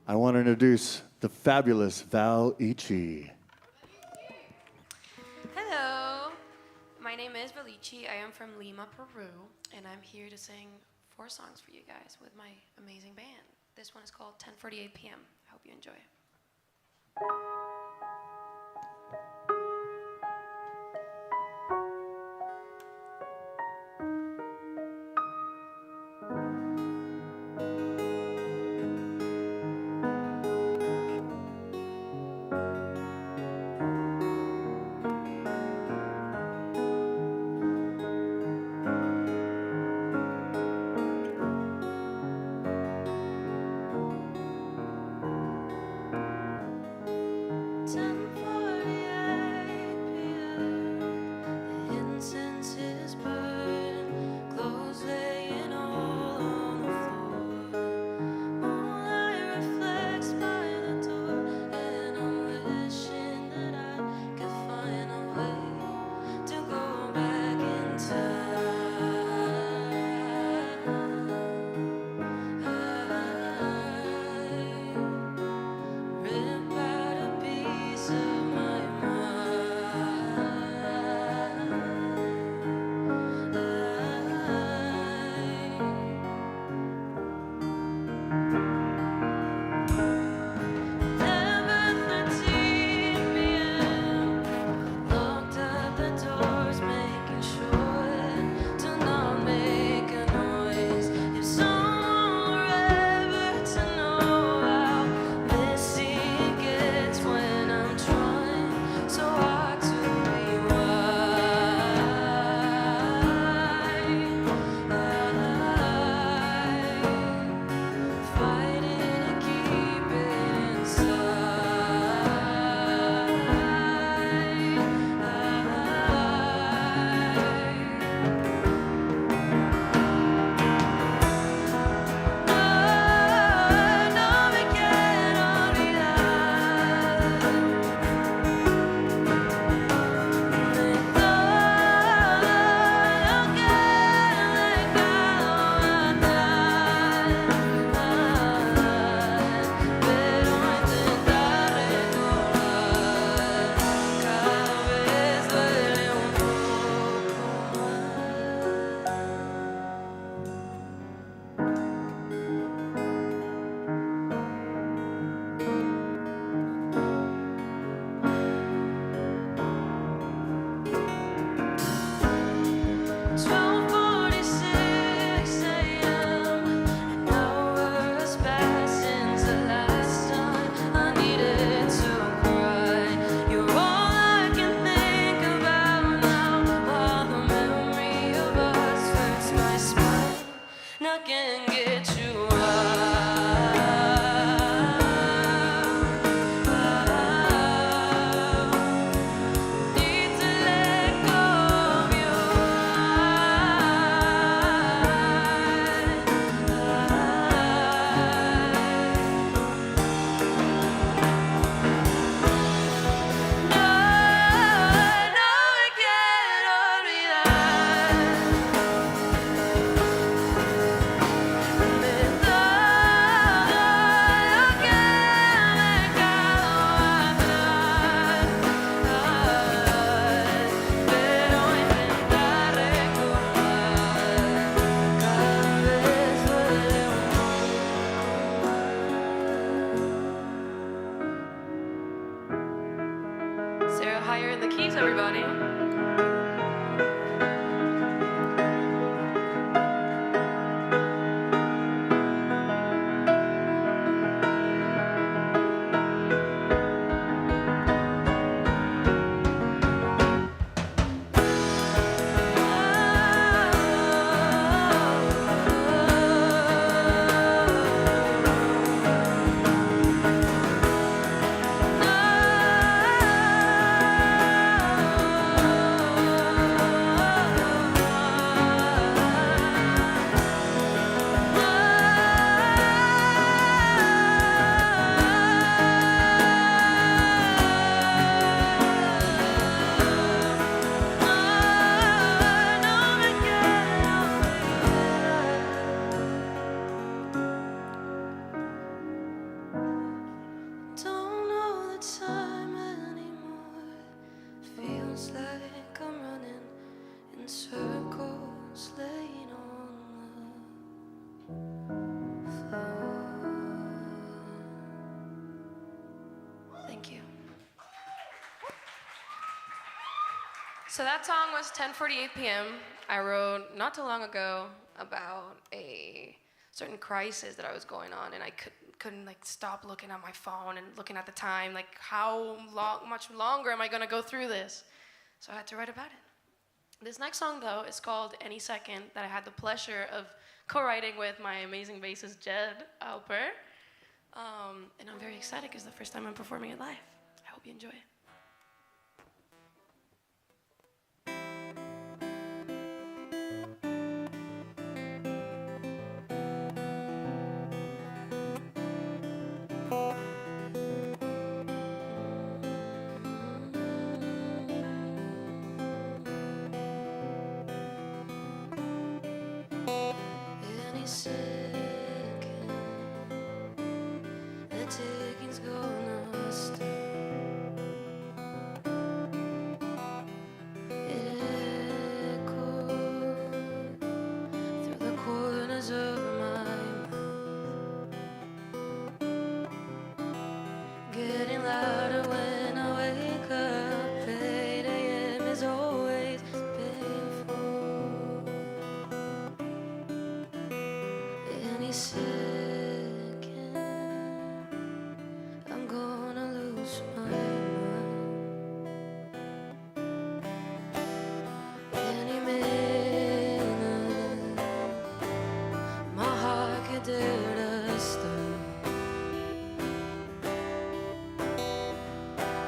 I want to introduce the fabulous Val Ichi. Hello, my name is Val Ichi. I am from Lima, Peru, and I'm here to sing 4 songs for you guys with my amazing band. This one is called 10:48 p.m. I hope you enjoy it. like I'm running in circles, laying on the floor. Thank you. So that song was 10:48 p.m. I wrote not too long ago about a certain crisis that I was going on, and I couldn't like stop looking at my phone and looking at the time, like how much longer am I gonna go through this? So I had to write about it. This next song though is called Any Second, that I had the pleasure of co-writing with my amazing bassist Jed Alper. And I'm very excited because it's the first time I'm performing it live. I hope you enjoy it. Any second, the taking's gonna stop. It echoed through the corners of my mouth, getting louder when I wake up. 8 a.m. is always painful. Any second, I'm gonna lose my mind. Any minute, my heart could dare to stop.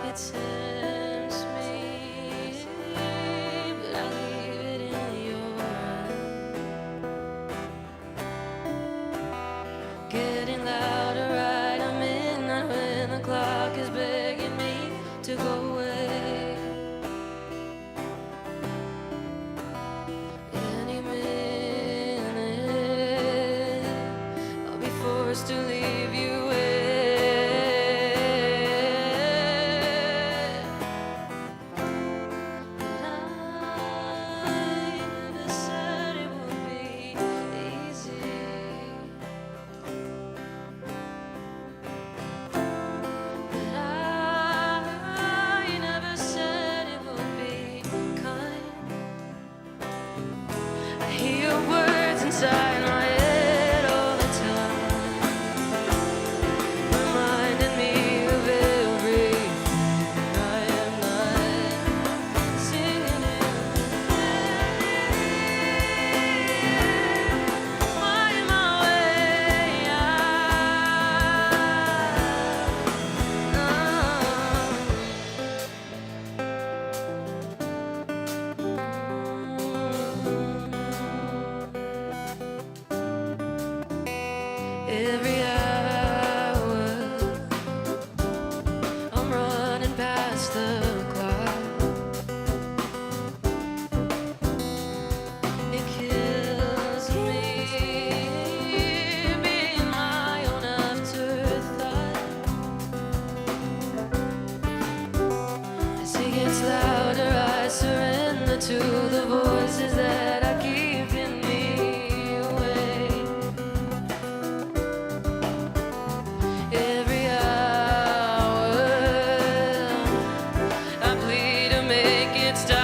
It tempts me, but I leave it in your hands. Getting louder right at midnight when the clock is begging me to go away. Any minute, I'll be forced to leave you with. But I never said it would be easy. But I never said it would be kind. I hear your words inside my head all the time, reminding me of everything I am not, singing in find my way every hour, I'm running past the clock. It kills me being my own afterthought. As it gets louder, I surrender to the voices that are keeping me awake. Every hour, I plead to make it stop.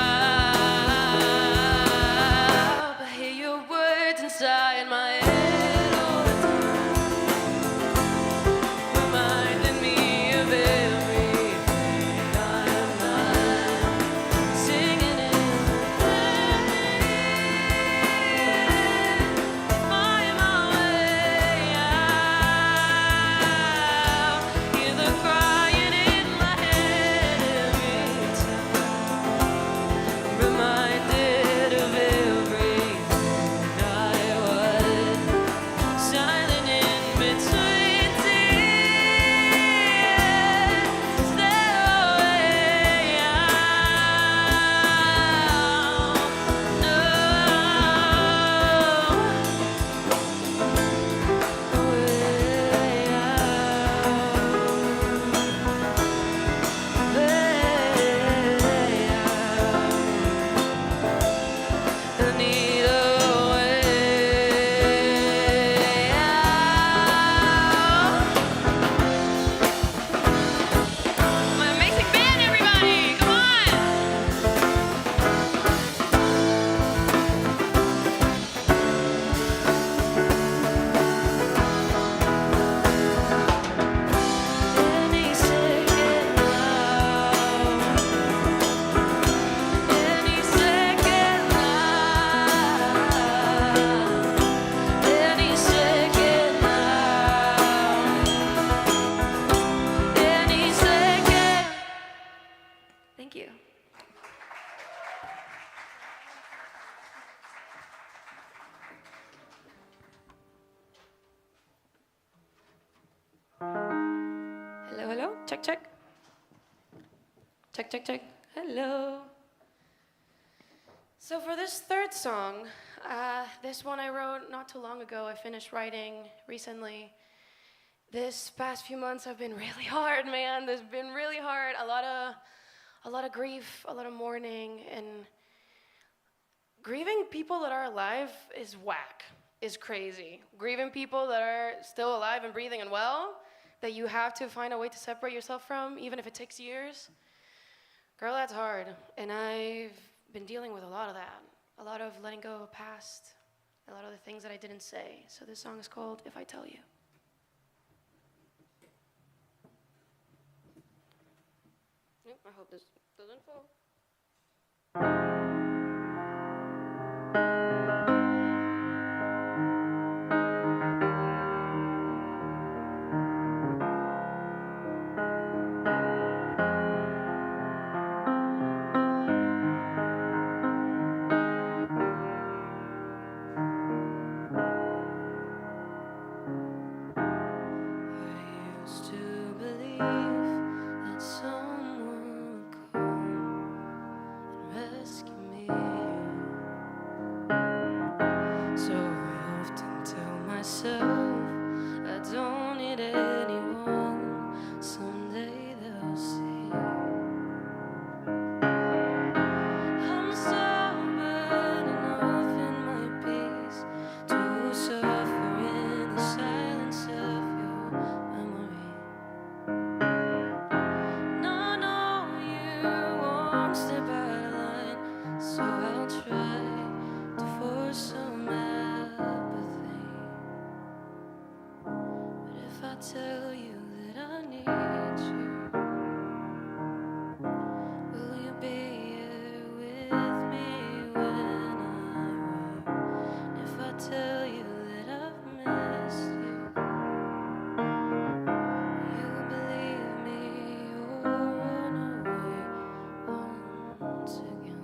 I hear your words inside my head all the time, reminding me of everything I am not, singing in the Check, check. Check, check, check. Hello. So for this third song, this one I wrote not too long ago. I finished writing recently. This past few months have been really hard, man. This has been really hard. A lot of grief, a lot of mourning, and grieving people that are alive is whack, is crazy. Grieving people that are still alive and breathing and well, that you have to find a way to separate yourself from, even if it takes years. Girl, that's hard. And I've been dealing with a lot of that. A lot of letting go of past, a lot of the things that I didn't say. So this song is called If I Tell You. Yep, I hope this doesn't fall. Tell you that I need you. Will you be here with me when I wake? If I tell you that I've missed you, will you believe me or run away once again?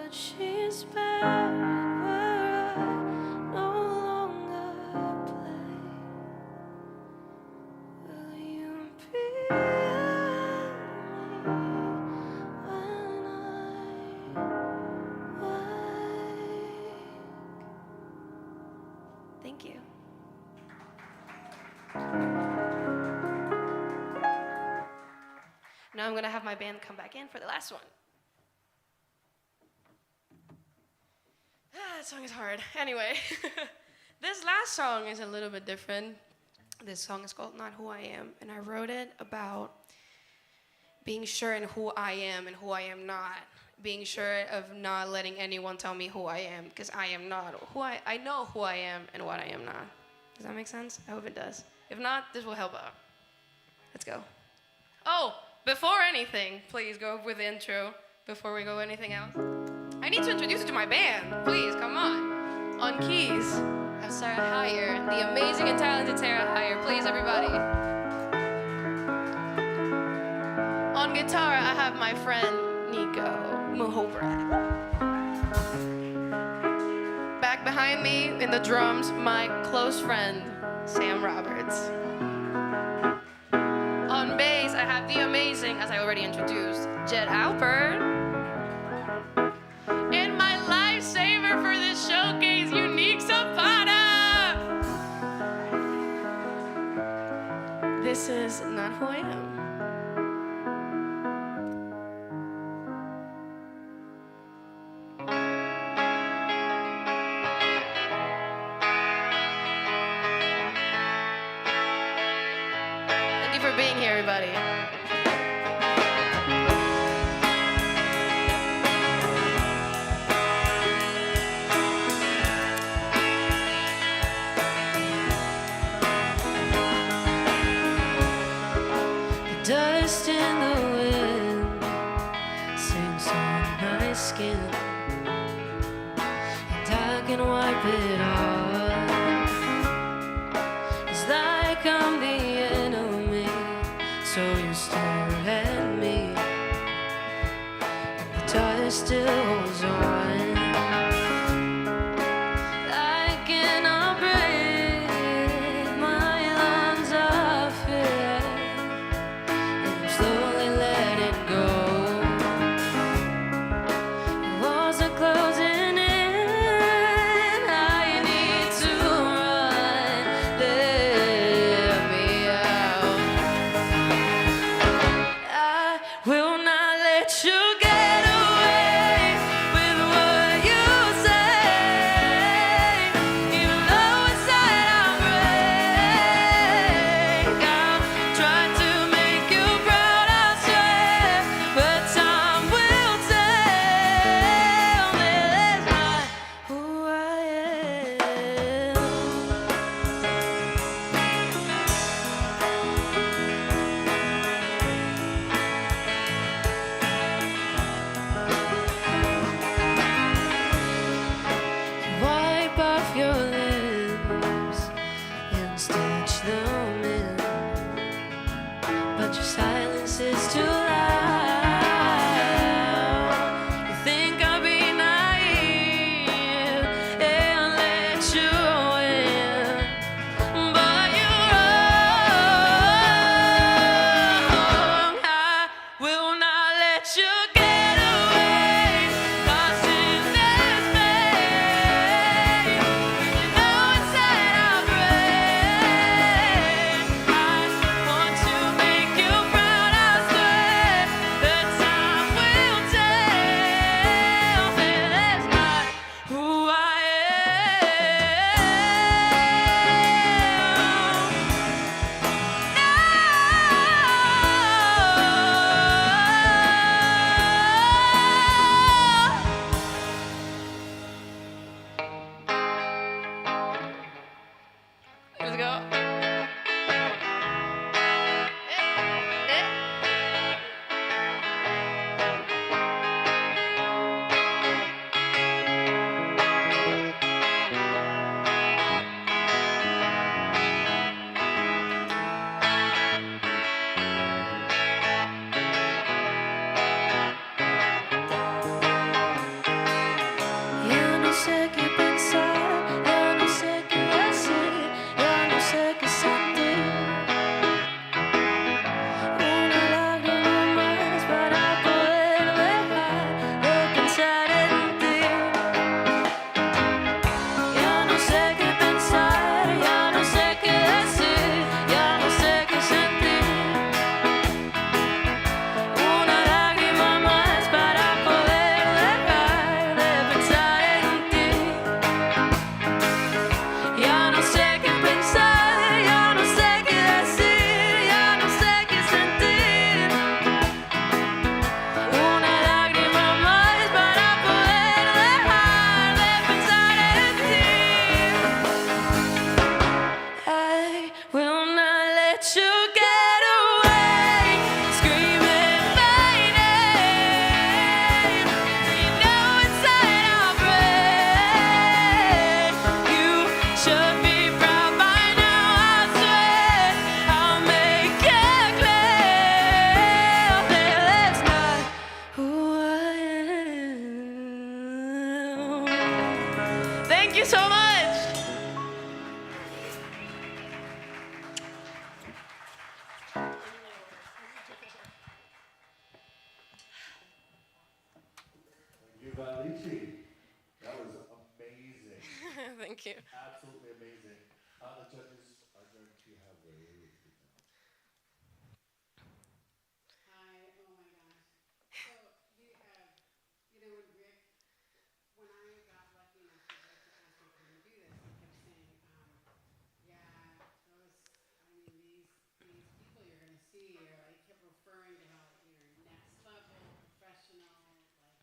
but she's back where I no longer play. Will you be with me when I wake? Thank you. Now I'm gonna have my band come back in for the last one. That song is hard. Anyway, this last song is a little bit different. This song is called Not Who I Am, and I wrote it about being sure in who I am and who I am not. Being sure of not letting anyone tell me who I am, because I am not who I know who I am and what I am not. Does that make sense? I hope it does. If not, this will help out. Let's go. Oh, before anything, please go with the intro before we go anything else. I need to introduce you to my band. Please, come on. On keys, I have Sarah Heyer, the amazing and talented Sarah Heyer. Please, everybody. On guitar, I have my friend Nico Muhobrat. Back behind me in the drums, my close friend Sam Roberts. On bass, I have the amazing, as I already introduced, Jed Alpert. And my lifesaver for this showcase, Unique Zapata. This is Not Who I Am. Thank you for being here, everybody. Dust in the wind sinks on my skin, and I can wipe it off. It's like I'm the enemy, so you stare at me, and the dust still holds on. Like in a breath, my lungs are filled. Slowly letting go. Walls are closing in. I need to run. Let me out. I will not let you get away with what so much. You, Val Ichi. That was amazing. Thank you. Absolutely amazing. The judges are going to have their way with you now. Hi, oh my gosh. So you have, you know, when Rick, when I got lucky enough for Rick to ask me to come and do this, he kept saying, yeah, those, I mean, these people you're gonna see, or like, kept referring to how you're next level, professional, like,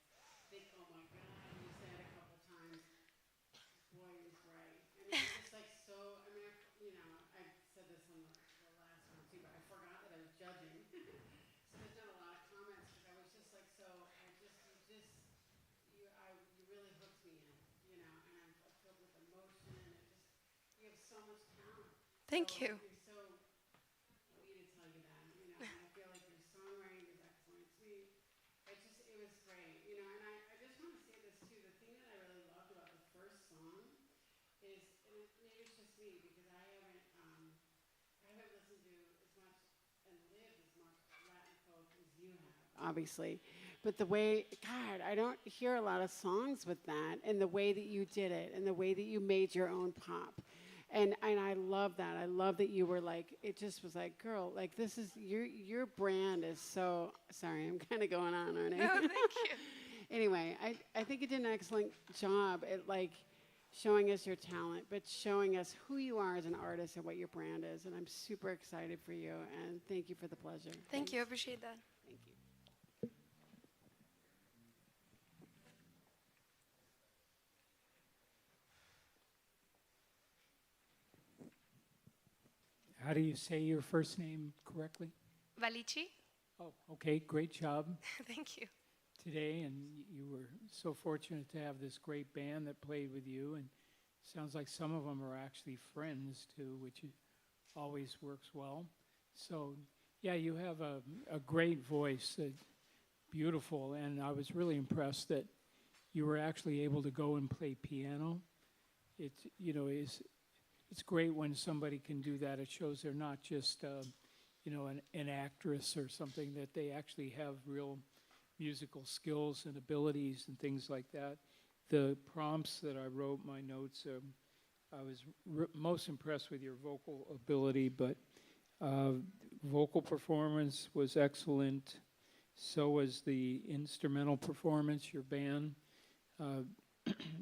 think, oh my God, you said a couple times, boy, he was right. I mean, I'm just like so, I mean, you know, I said this on the last one too, but I forgot that I was judging. So there's not a lot of comments because I was just like, so you really hooked me in, you know, and I'm filled with emotion and you have so much talent. Thank you. You're so, want me to tell you that, you know, and I feel like your songwriting is excellent too. It was great, you know, and I just want to say this too. The thing that I really loved about the first song is, and maybe it's just me because I haven't listened to as much and lived as much Latin folk as you have, obviously. But the way, God, I don't hear a lot of songs with that, and the way that you did it, and the way that you made your own pop. And I love that. I love that you were like, it just was like, girl, like this is, your brand is so, sorry, I'm kind of going on, aren't I? No, thank you. Anyway, I think you did an excellent job at like showing us your talent, but showing us who you are as an artist and what your brand is. And I'm super excited for you, and thank you for the pleasure. Thank you. I appreciate that. Thank you. How do you say your first name correctly? Val Ichi. Oh, okay, great job Thank you. today, and you were so fortunate to have this great band that played with you, and sounds like some of them are actually friends too, which always works well. So, yeah, you have a great voice, beautiful, and I was really impressed that you were actually able to go and play piano. It's great when somebody can do that. It shows they're not just an actress or something, that they actually have real musical skills and abilities and things like that. The prompts that I wrote, my notes, I was most impressed with your vocal ability, but vocal performance was excellent. So was the instrumental performance, your band.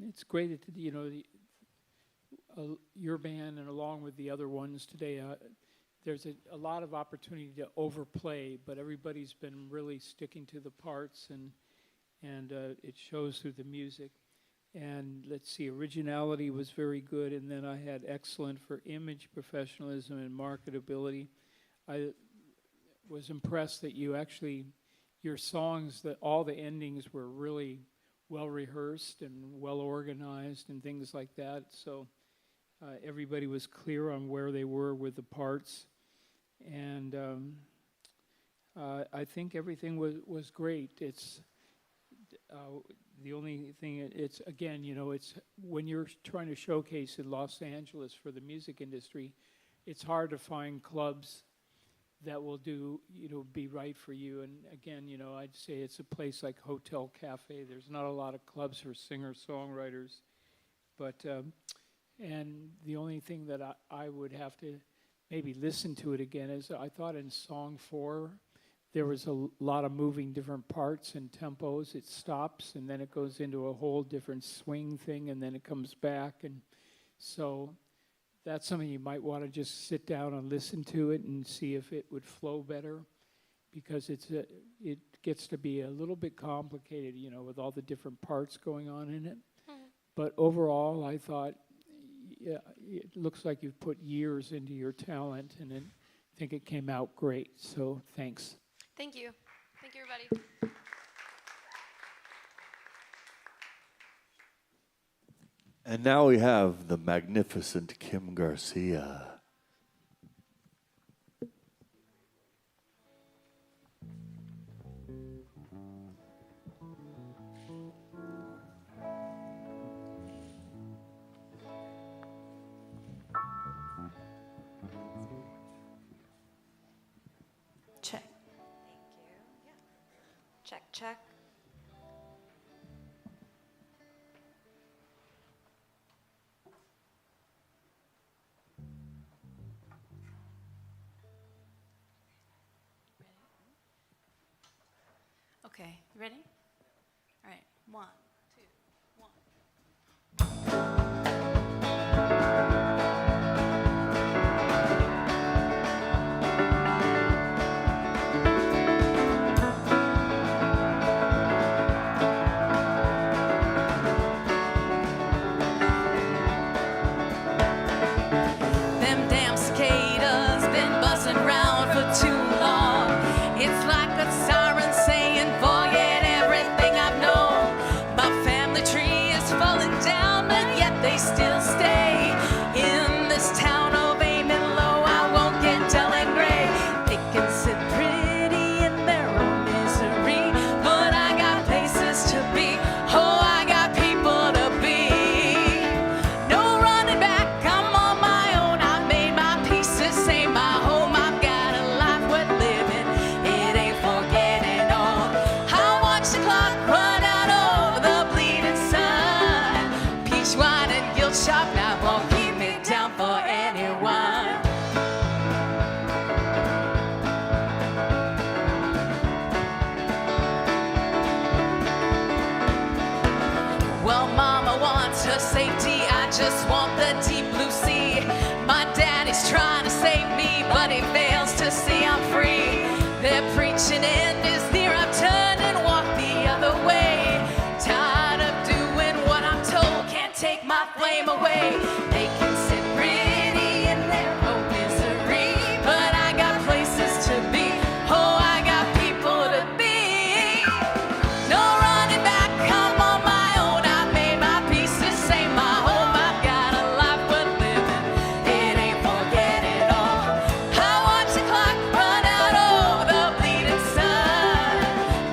It's great that, your band, and along with the other ones today, there's a lot of opportunity to overplay, but everybody's been really sticking to the parts, and it shows through the music. And let's see, originality was very good, and then I had excellent for image, professionalism, and marketability. I was impressed that your songs, that all the endings were really well rehearsed and well organized and things like that. So everybody was clear on where they were with the parts, and I think everything was great. It's the only thing, it's when you're trying to showcase in Los Angeles for the music industry, it's hard to find clubs that will be right for you. And again, I'd say it's a place like Hotel Cafe. There's not a lot of clubs for singer-songwriters, but and the only thing that I would have to maybe listen to it again is I thought in song 4, there was a lot of moving different parts and tempos. It stops, and then it goes into a whole different swing thing, and then it comes back. And so that's something you might want to just sit down and listen to it and see if it would flow better, because it gets to be a little bit complicated, with all the different parts going on in it. But overall, I thought, yeah, it looks like you've put years into your talent, and I think it came out great. So thanks. Thank you. Thank you, everybody. And now we have the magnificent Kim Garcia. check. Okay, you ready? All right, 1, 2, 1. Them damn cicadas been buzzing round for too long. It's like a siren saying, forget everything I've known. My family tree is falling down, but yet they still stay in this town of aiming low. I won't get dull and gray. They can sit pretty in their own misery, but I got places to be. Oh, I got people to be. No running back, I'm on my own. I made my peace, this ain't my home. I've got a life worth living, it ain't forgetting all. I watch the clock run out over the bleeding sun. Peach wine and guilt shop now won't keep me down for anyone. Well, mama wants her safety, I just want the deep blue sea. My daddy's trying to save me, but he fails to see I'm free. They're preaching end is near, I've turned and walked the other way. Tired of doing what I'm told, can't take my flame away. They can sit pretty in their own misery, but I got places to be. Oh, I got people to be. No running back, I'm on my own. I made my peace, this ain't my home. I've got a life worth living, it ain't forgetting all. I watch the clock run out over the bleeding sun.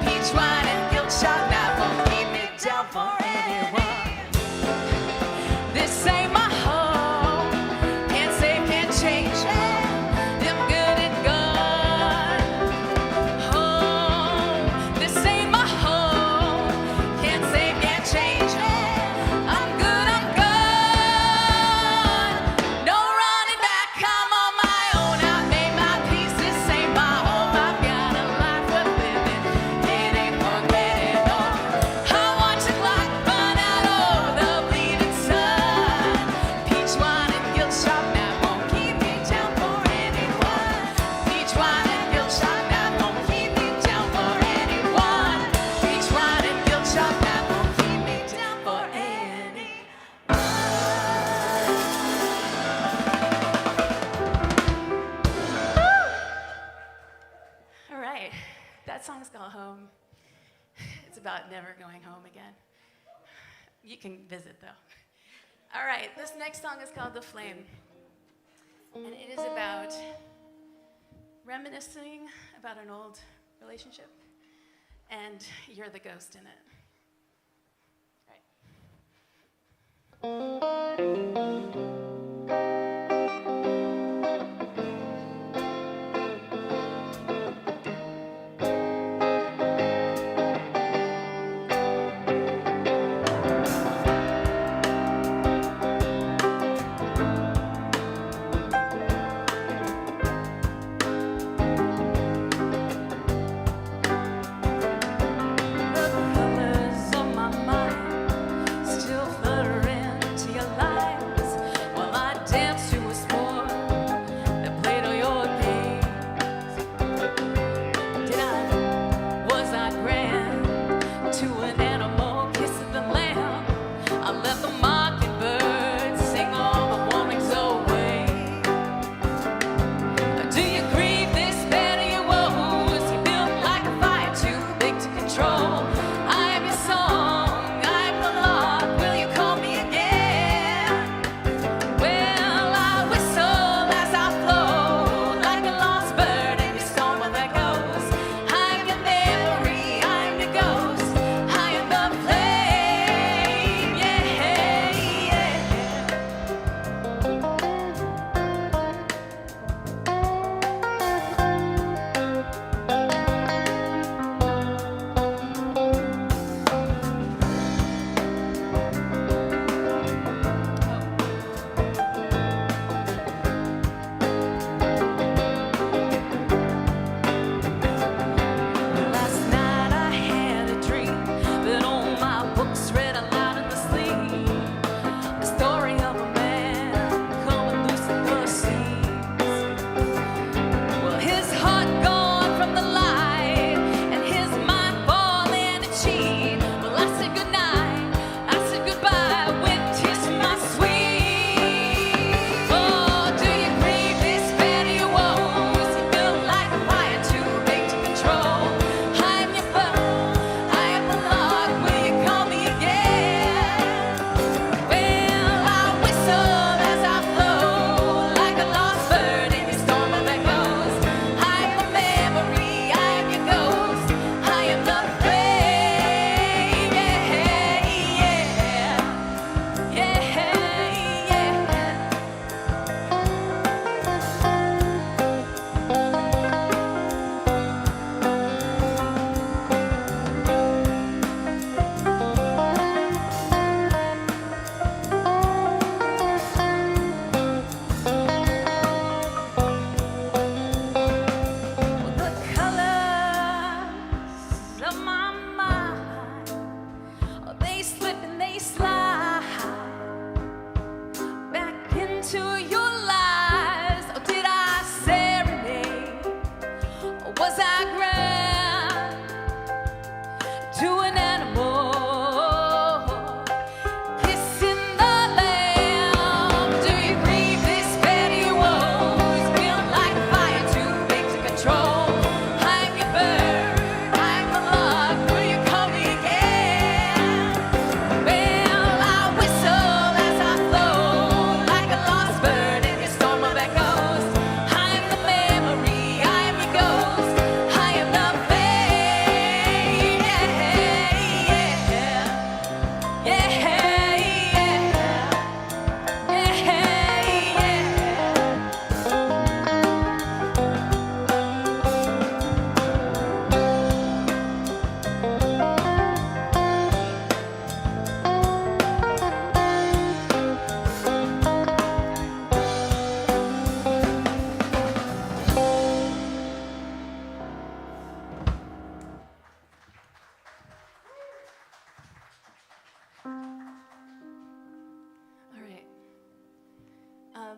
Peach wine and guilt shot now won't keep me down for anyone. This ain't my home, can't save, can't change. Them good and gone. Home, this ain't my home, can't save, can't change. I'm good, I'm gone. No running back, I'm on my own. I made my peace, this ain't my home. I've got a life worth living, it ain't forgetting all. I watch the clock run out over the bleeding sun. Peach wine and guilt shop now won't keep me down for anyone. Peach wine and guilt shop now won't keep me down for anyone. Peach wine and guilt shop now won't keep me down for anyone. All right, that song's called Home. It's about never going home again. You can visit though. All right, this next song is called The Flame. And it is about reminiscing about an old relationship. And you're the ghost in it. Right. The color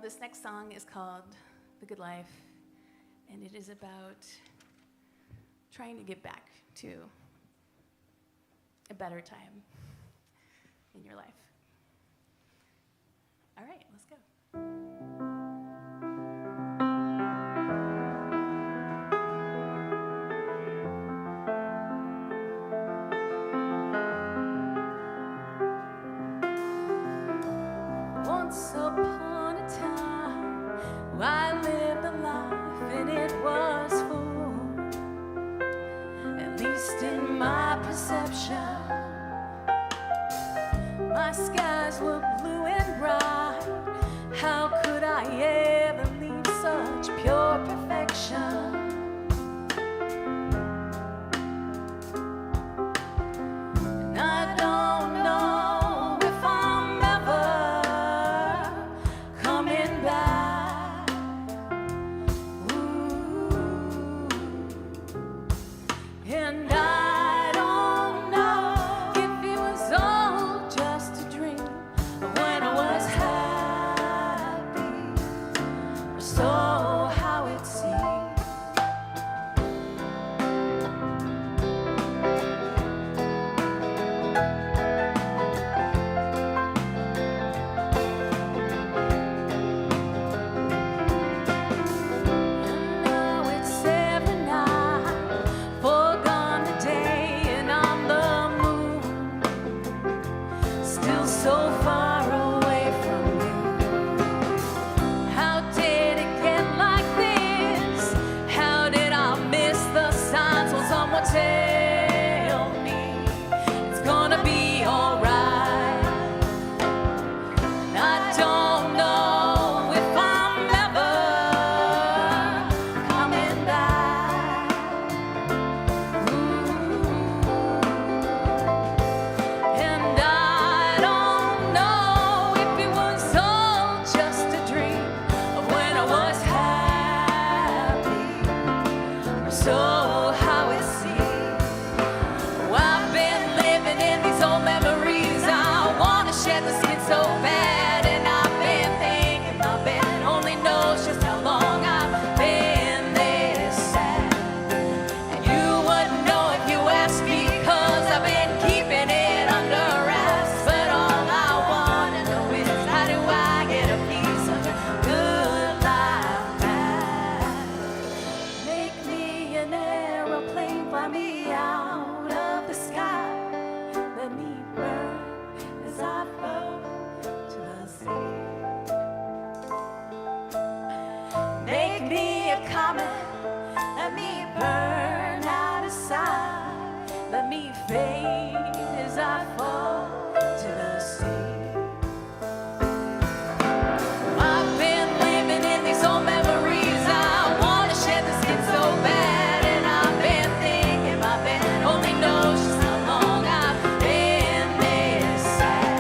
This next song is called The Good Life, and it is about trying to get back to a better time in your life. All right, let's go. Once upon a time, I lived a life and it was full, at least in my perception. My skies were blue and bright. How could I ever leave such pure perfection? And I don't know if I'm ever coming back. Ooh. And I don't know if it was all just a dream of when I was happy, or so how it seemed. And now it's every night, foregone the day, and I'm the moon, still so far away from you. How did it get like this? How did I miss the signs? Will someone tell me it's gonna be alright? I don't know if I'm ever coming back. And I don't know if it was all just a dream of when I was happy, or so how it seemed. Oh, I've been living in these old memories. I wanna shed the skin so bad, and I've been thinking my bed only knows just how long I've been this sad. And you wouldn't know if you asked me, 'cause I've been keeping it under wraps. But all I wanna know is, how do I get a piece of your good life back? Make me an aeroplane, fly me out of the sky. Let me burn as I float to the sea. Make me a comet, let me burn out of sight. Let me fade as I fall to the sea. I've been living in these old memories. I wanna shed the skin so bad, and I've been thinking my bed only knows just how long I've been this sad.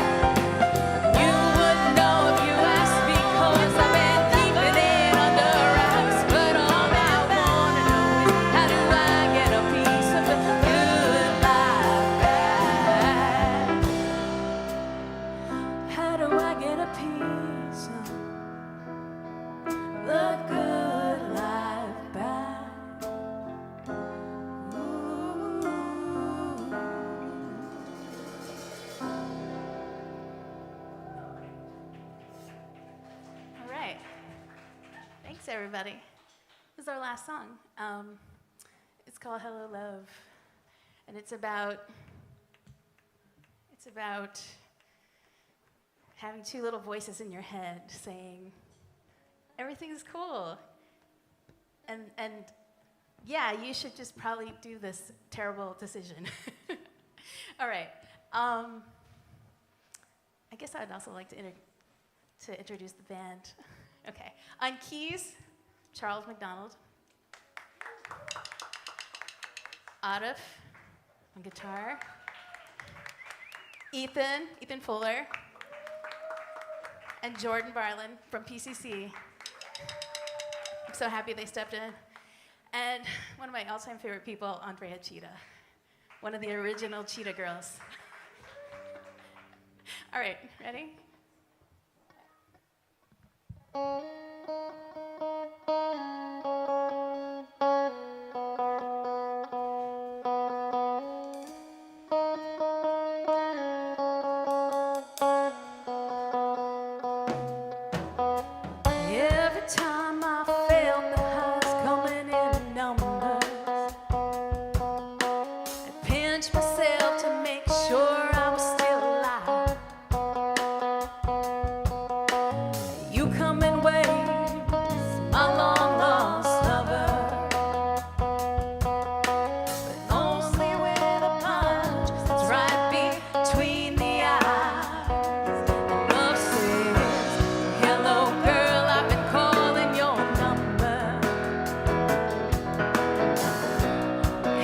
You wouldn't know if you asked me, 'cause I've been keeping it under wraps. But all I wanna know is, how do I get a piece of the good life back? How do I get a piece of the good life back? Ooh. All right. Thanks, everybody. This is our last song. It's called Hello Love, and it's about having two little voices in your head saying, everything's cool. And yeah, you should just probably do this terrible decision. All right. I guess I'd also like to introduce the band. Okay. On keys, Charles McDonald. Arif on guitar. Ethan Fuller. And Jordan Barlin from PCC. I'm so happy they stepped in. And one of my all-time favorite people, Andrea Cheetah, one of the original Cheetah girls. All right, ready? Every time I felt the highs coming in numbers, I pinched myself to make sure I was still alive. You come in waves, my long lost lover, but only with a punch that's right between the eyes. Love says, hello girl, I've been calling your number.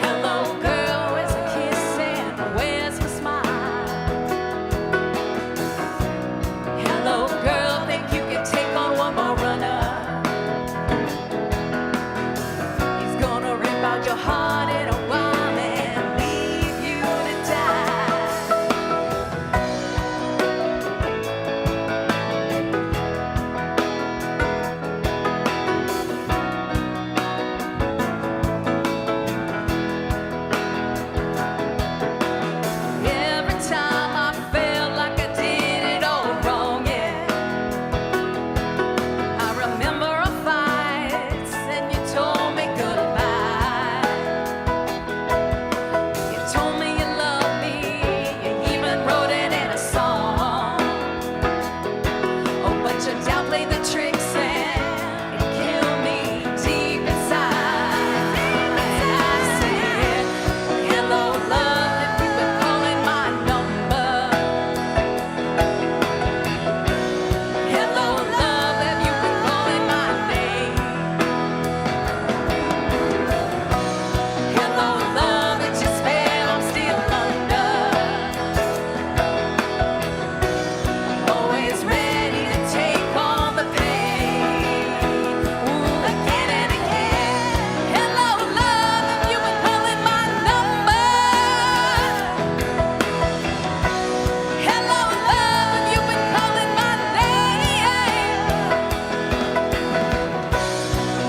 Hello girl, where's the kiss and where's the smile? Hello girl, think you can take on one more runner? He's gonna rip out your heart in a while and leave you to die. Every time I felt like I did it all wrong, yeah. I remember our fights and you told me goodbye. You told me you loved me, you even wrote it in a song. Oh, but your doubt played the tricks and it killed me deep inside. I said, hello love, if you've been calling my number. Hello love, have you been calling my name? Hello love, it's your spell I'm still under. Always ready to take on the pain. Ooh, again and again. Hello love, have you been calling my number? Hello love, have you been calling my name?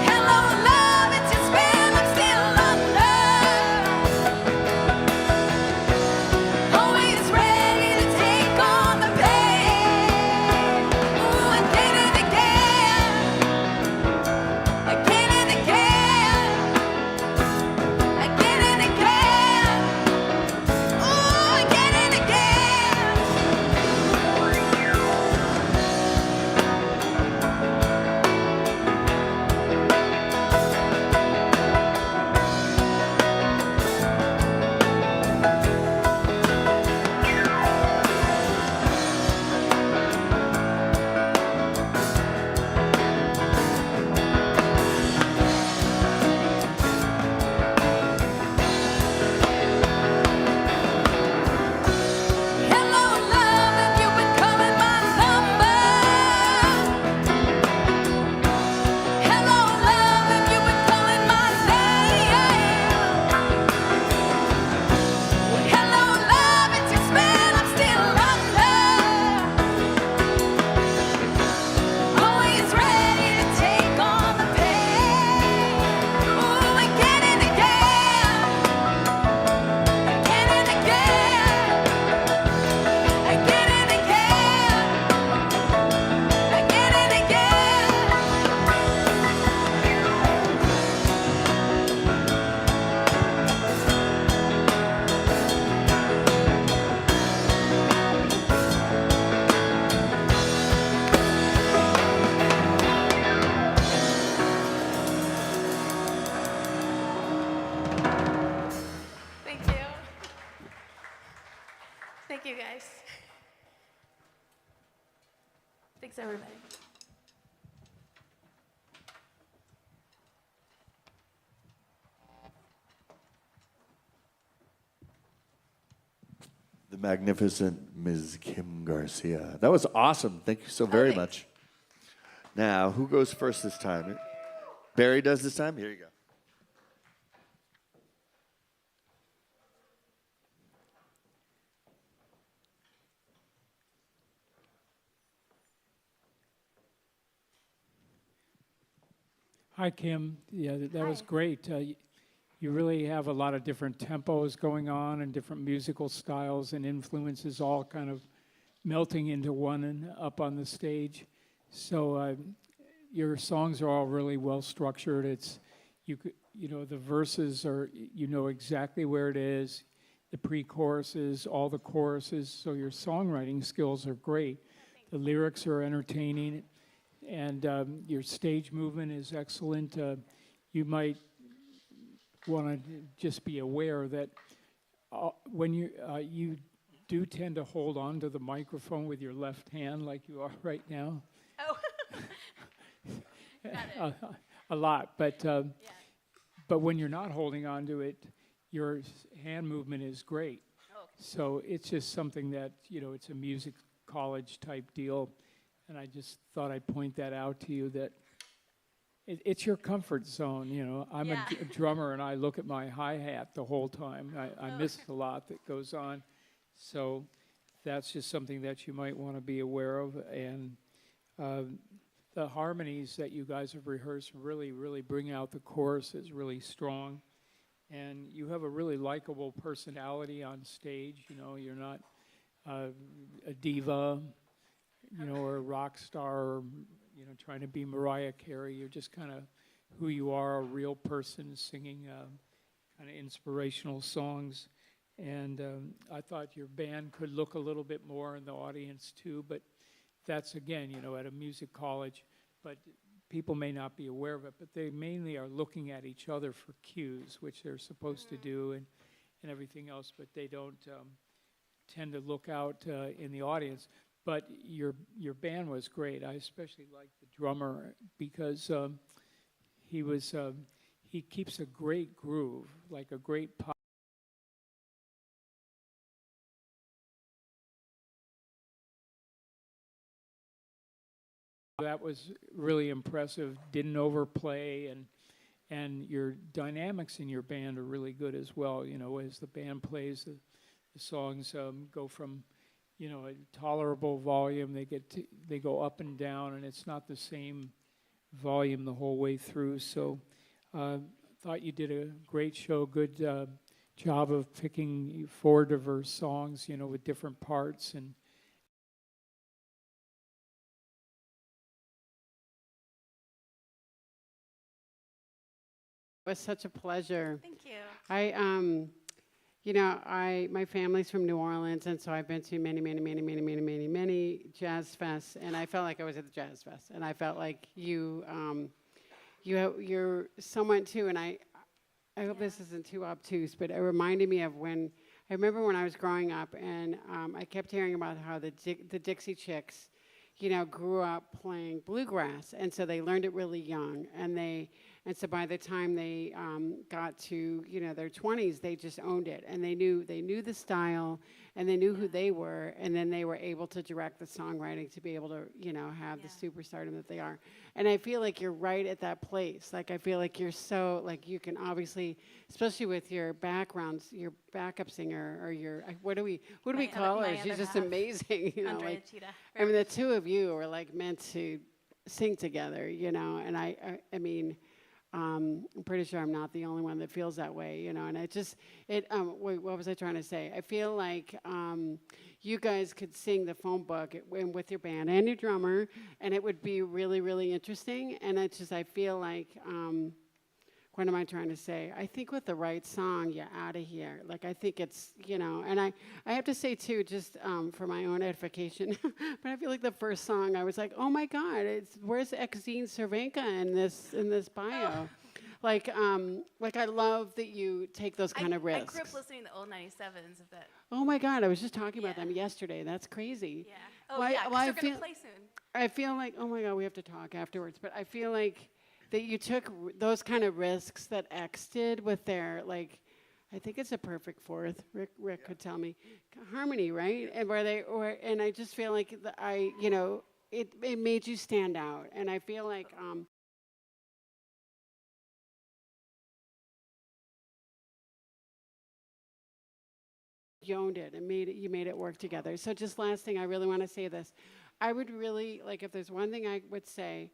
Hello love, it's your spell I'm still under. Always ready to take on the pain. Ooh, again and again. Again and again. Again and again. Ooh, again and again. Hello love, have you been calling my number? Hello love, have you been calling my name? Hello love, it's your spell I'm still under. Always ready to take on the pain. Ooh, again and again. Again and again. Again and again. Again and again. Thank you. Thank you, guys. Thanks, everybody. The magnificent Ms. Kim Garcia. That was awesome. Thank you so very much. Now, who goes first this time? Barry does this time? Here you go. Hi, Kim. Yeah, that was Hi. great. You really have a lot of different tempos going on and different musical styles and influences all kind of melting into one and up on the stage. So your songs are all really well structured. It's you know the verses are you know exactly where it is, the pre-choruses, all the choruses. So your songwriting skills are great. The lyrics are entertaining, and your stage movement is excellent. You might want to just be aware that when you do tend to hold on to the microphone with your left hand like you are right now. Oh. A lot, but when you're not holding on to it, your hand movement is great. Oh, okay. So it's just something that, you know, it's a music college type deal. And I just thought I'd point that out to you that it's your comfort zone, you know. I'm Yeah. a drummer and I look at my hi-hat the whole time. I miss a lot that goes on. So that's just something that you might want to be aware of. And the harmonies that you guys have rehearsed really, really bring out the choruses really strong. And you have a really likable personality on stage. You know, you're not a diva, you know, or a rock star, or, you know, trying to be Mariah Carey. You're just kind of who you are, a real person singing kind of inspirational songs. And I thought your band could look a little bit more in the audience too, but that's, again, you know, at a music college, but people may not be aware of it, but they mainly are looking at each other for cues, which they're supposed to do, and everything else, but they don't tend to look out in the audience. But your band was great. I especially liked the drummer because he keeps a great groove, like a great pop. That was really impressive. Didn't overplay, and your dynamics in your band are really good as well. You know, as the band plays, the songs go from, you know, a tolerable volume. They go up and down, and it's not the same volume the whole way through. So, thought you did a great show. Good job of picking 4 diverse songs, you know, with different parts and. It was such a pleasure. Thank you. You know, my family's from New Orleans, and so I've been to many jazz fests, and I felt like I was at the jazz fest, and I felt like you're someone too, and I hope this isn't too obtuse, but it reminded me of when I remember when I was growing up, and I kept hearing about how the Dixie Chicks, you know, grew up playing bluegrass, and so they learned it really young, and so by the time they got to, you know, their 20s, they just owned it, and they knew the style, and they knew who they were, and then they were able to direct the songwriting to be able to, you know, have the superstardom that they are. And I feel like you're right at that place. Like, I feel like you're so, like, you can obviously, especially with your backgrounds, your backup singer, or your, what do we call her? She's just amazing. You know, like, I mean, the two of you are like meant to sing together, you know, and I mean, I'm pretty sure I'm not the only one that feels that way, you know, and wait, what was I trying to say? I feel like you guys could sing the phone book with your band and your drummer, and it would be really, really interesting, and I feel like, what am I trying to say? I think with the right song, you're out of here. Like, I think it's, you know, and I have to say, too, just for my own edification, but I feel like the first song, I was like, oh, my God, where's Exene Cervenka in this bio? Like, I love that you take those kind of risks. I grew up listening to old 97s. Of that. Oh, my God, I was just talking about them yesterday. That's crazy. Yeah. Oh, yeah, because they're going to play soon. I feel like, oh, my God, we have to talk afterwards, but I feel like that you took those kind of risks that X did with their, like, I think it's a perfect fourth. Rick could tell me, harmony, right? And and I just feel like you know, it made you stand out, and I feel like you owned it and you made it work together. So just last thing, I really want to say this. I would really, like, if there's one thing I would say,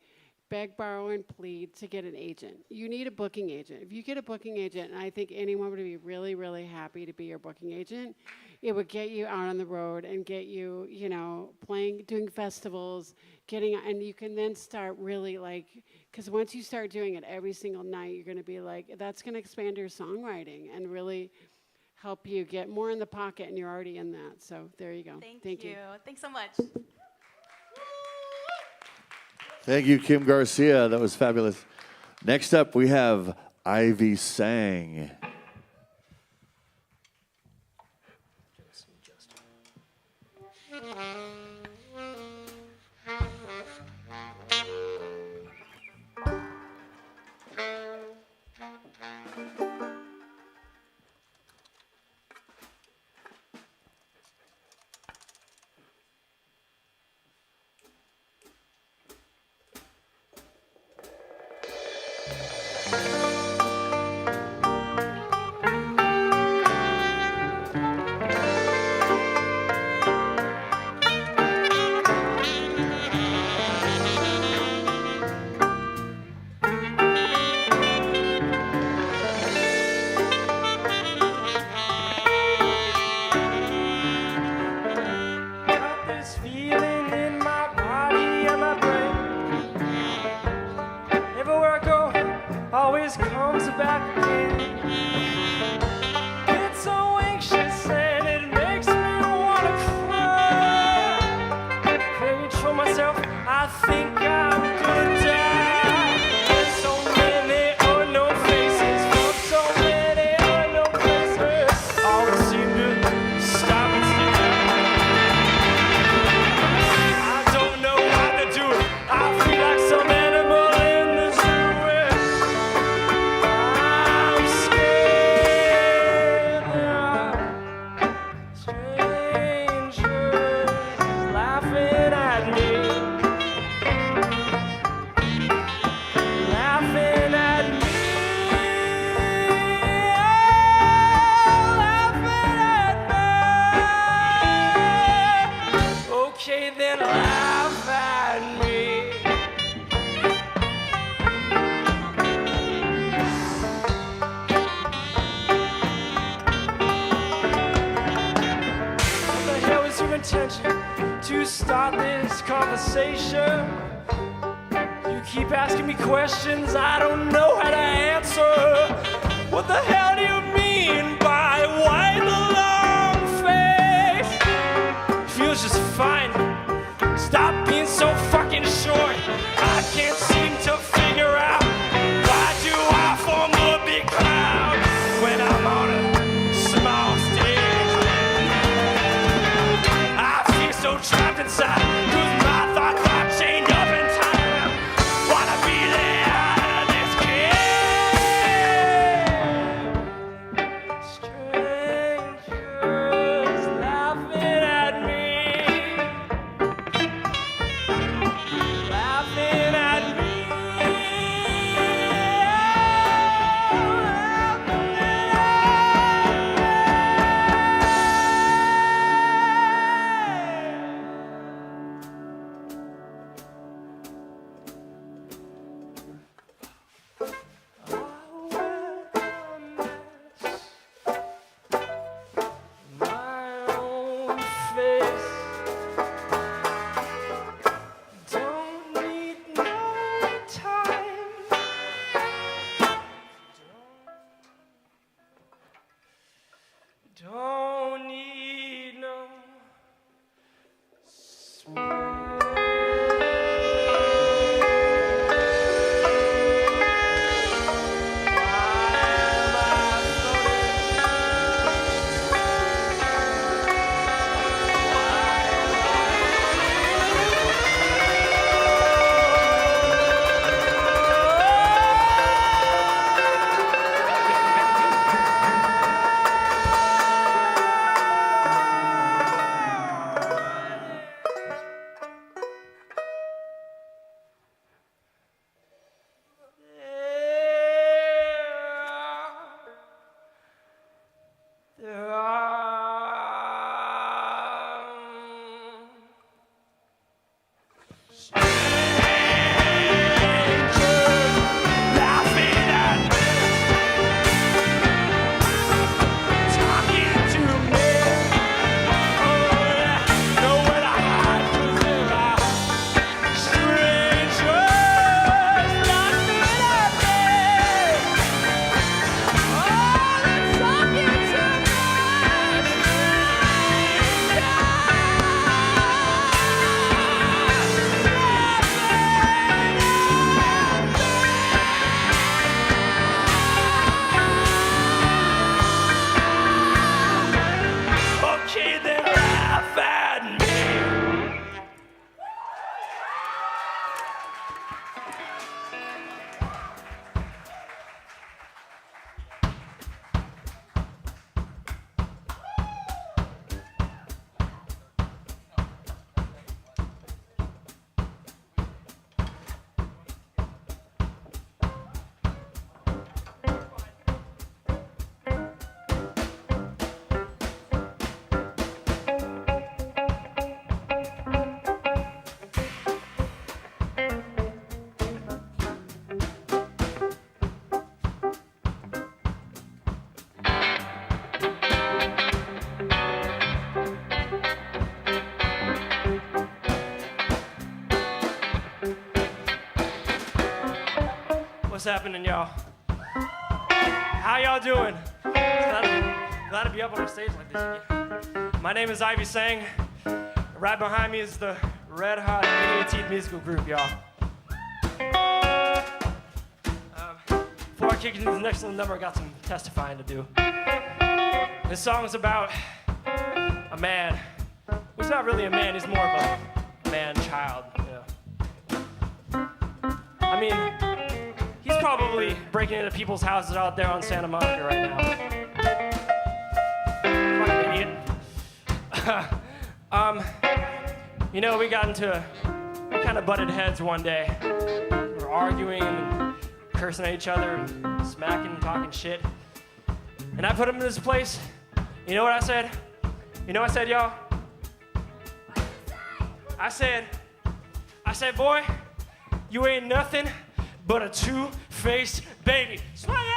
beg, borrow, and plead to get an agent. You need a booking agent. If you get a booking agent, and I think anyone would be really, really happy to be your booking agent, it would get you out on the road and get you, you know, playing, doing festivals, and you can then start really like, because once you start doing it every single night, you're going to be like, that's going to expand your songwriting and really help you get more in the pocket, and you're already in that. So there you go. Thank you. Thanks so much. Thank you, Kim Garcia. That was fabulous. Next up, we have Ivy Sang. Got this feeling in my body and my brain. Everywhere I go, always comes back again. Get so anxious and it makes me wanna cry. Can't control myself, I think I'm gonna die. There's so many unknown faces from so many unknown places. Always seem to stop and stare. I don't know what to do. I feel like some animal in the zoo. I'm scared. Strangers laughing at me. Laughing at me. Laughing at me. Okay, then laugh at me. What the hell is your intention to start this conversation? You keep asking me questions I don't know how to answer. What the hell do you mean by white long face? Feels just fine. Stop being so fucking short. I can't seem to figure out why do I form a big cloud when I'm on a small stage. I feel so trapped inside 'cause my thoughts are chained up in time. Wanna be let out of this cage. Strangers laughing at me. Laughing at me. My own face. Don't need no time. Don't need no What's happening, y'all? How y'all doing? Glad to be up on a stage like this again. My name is Ivy Sang. Right behind me is the Red Hot 18 musical group, y'all. Before I kick into the next little number, I got some testifying to do. This song is about a man. Who's not really a man, he's more of a man-child. I mean, he's probably breaking into people's houses out there on Santa Monica right now. Fucking idiot. We kind of butted heads one day. We were arguing and cursing at each other and smacking and talking shit. And I put him in this place. You know what I said? You know what I said, y'all? I said, boy, you ain't nothing but a two-faced baby. Swing it!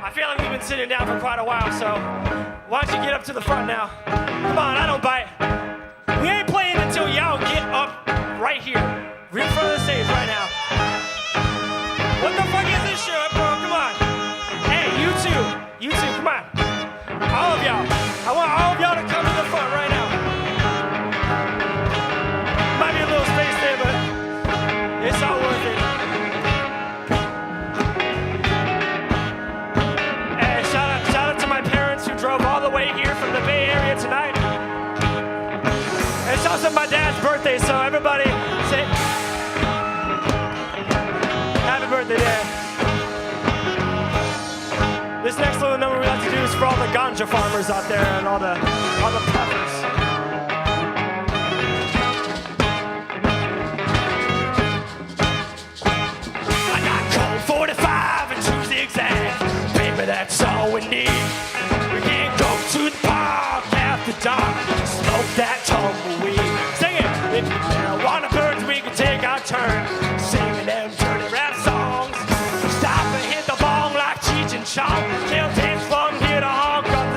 I feel like we've been sitting down for quite a while, so why don't you get up to the front now? Come on, I don't bite. We ain't playing until y'all get up right here, right in front of the stage right now. What the fuck is this shit, bro? Come on. Hey, you two, come on. All of y'all. I want all of y'all to come to the front right now. Might be a little space there, but it's all worth it. Drove all the way here from the Bay Area tonight. It's also my dad's birthday, so everybody say happy birthday, Dad. This next little number we like to do is for all the ganja farmers out there and all the puffers. I got cold 45 and 2 zigzags. Baby, that's all we need. To the park after dark, smoke that tumbleweed. Sing it! If you marijuana burns, we can take our turn. Singing them dirty rap songs. Stop and hit the bong like Cheech and Chong. They'll dance from here to Hong Kong.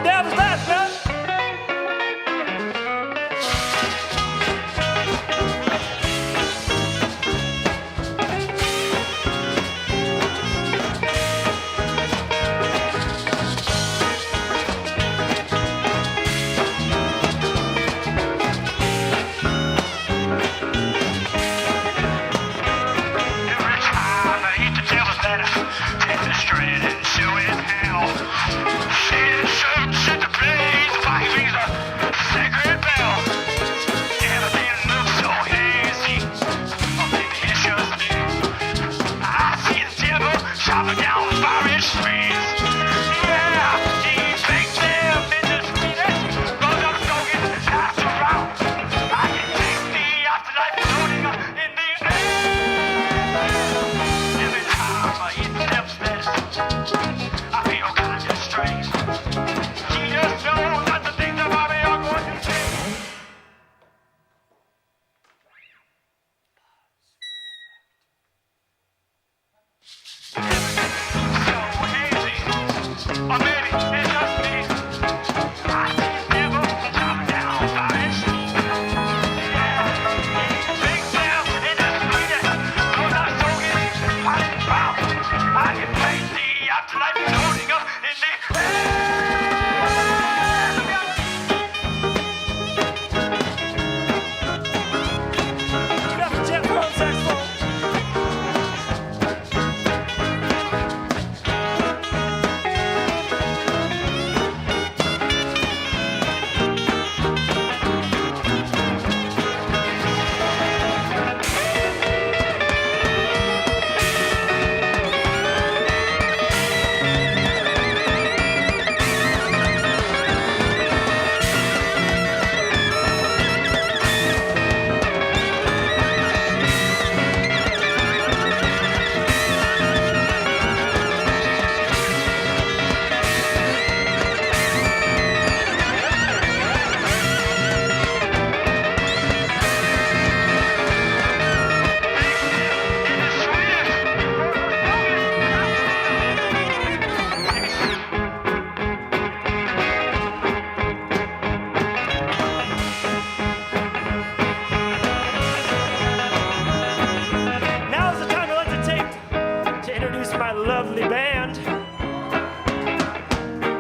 lovely band.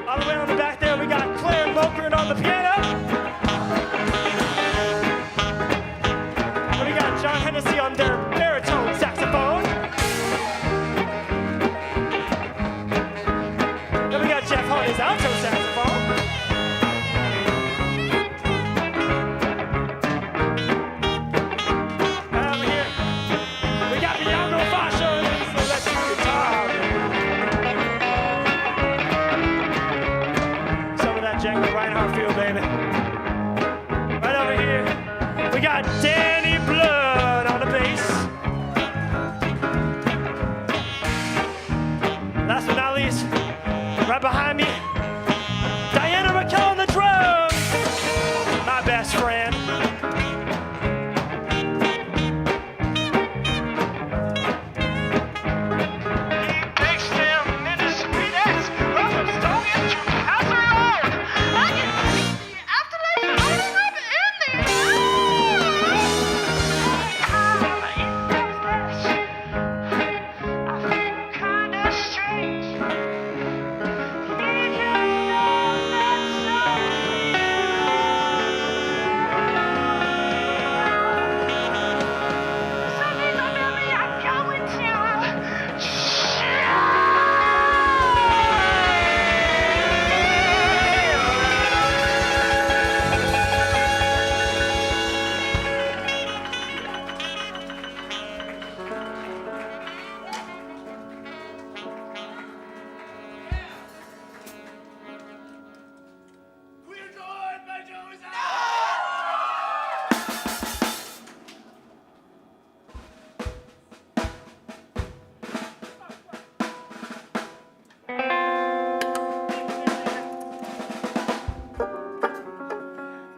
All the way on the back there, we got Claire Mokrin on the piano. And we got John Hennessy on their baritone saxophone. Then we got Jeff on his alto saxophone. And over here, we got Bianco Fascio on his electric guitar. Some of that Django Reinhardt feel, baby. Right over here, we got Danny Blood on the bass. Last but not least, right behind me, Diana Raquel on the drums, my best friend.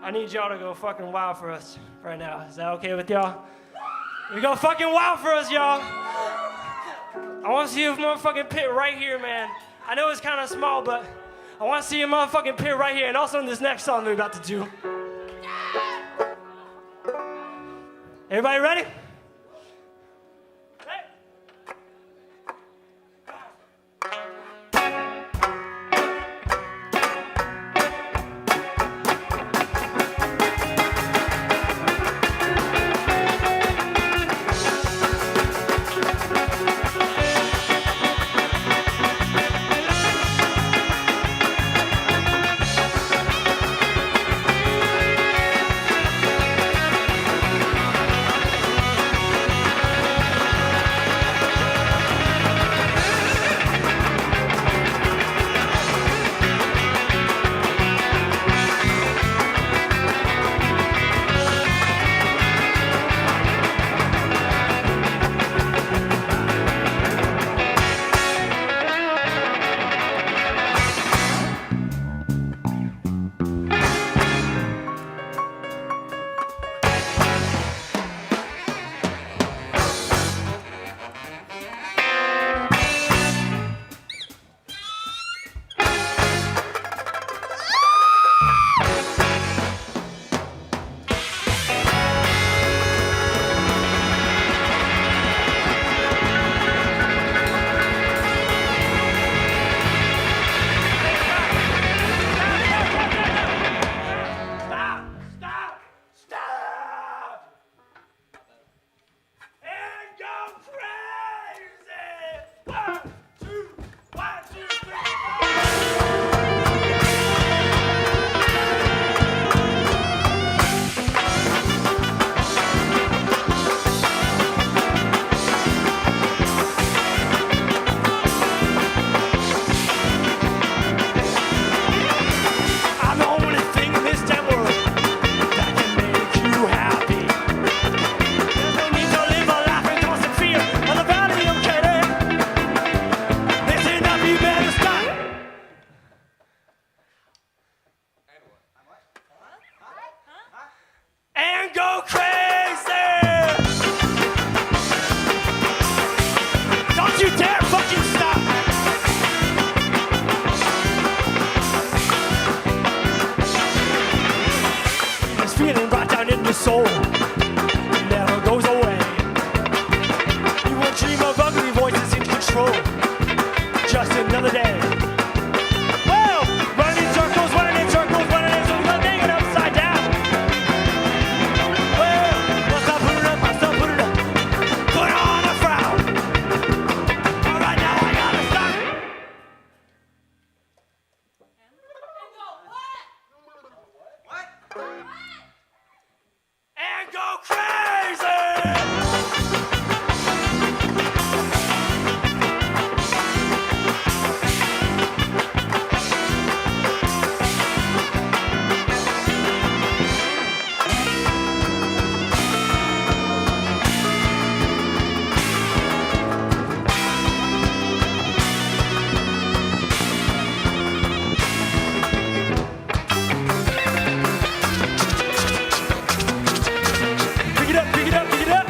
I need y'all to go fucking wild for us right now. Is that okay with y'all? We go fucking wild for us, y'all. I want to see a motherfucking pit right here, man. I know it's kind of small, but I want to see a motherfucking pit right here, and also in this next song we're about to do. Everybody ready? another day. Well, running in circles, living it upside down. Well, once I put it up, I still put it up. Put on a frown. All right, now I gotta stop. And go crazy! Pick it up, pick it up, pick it up.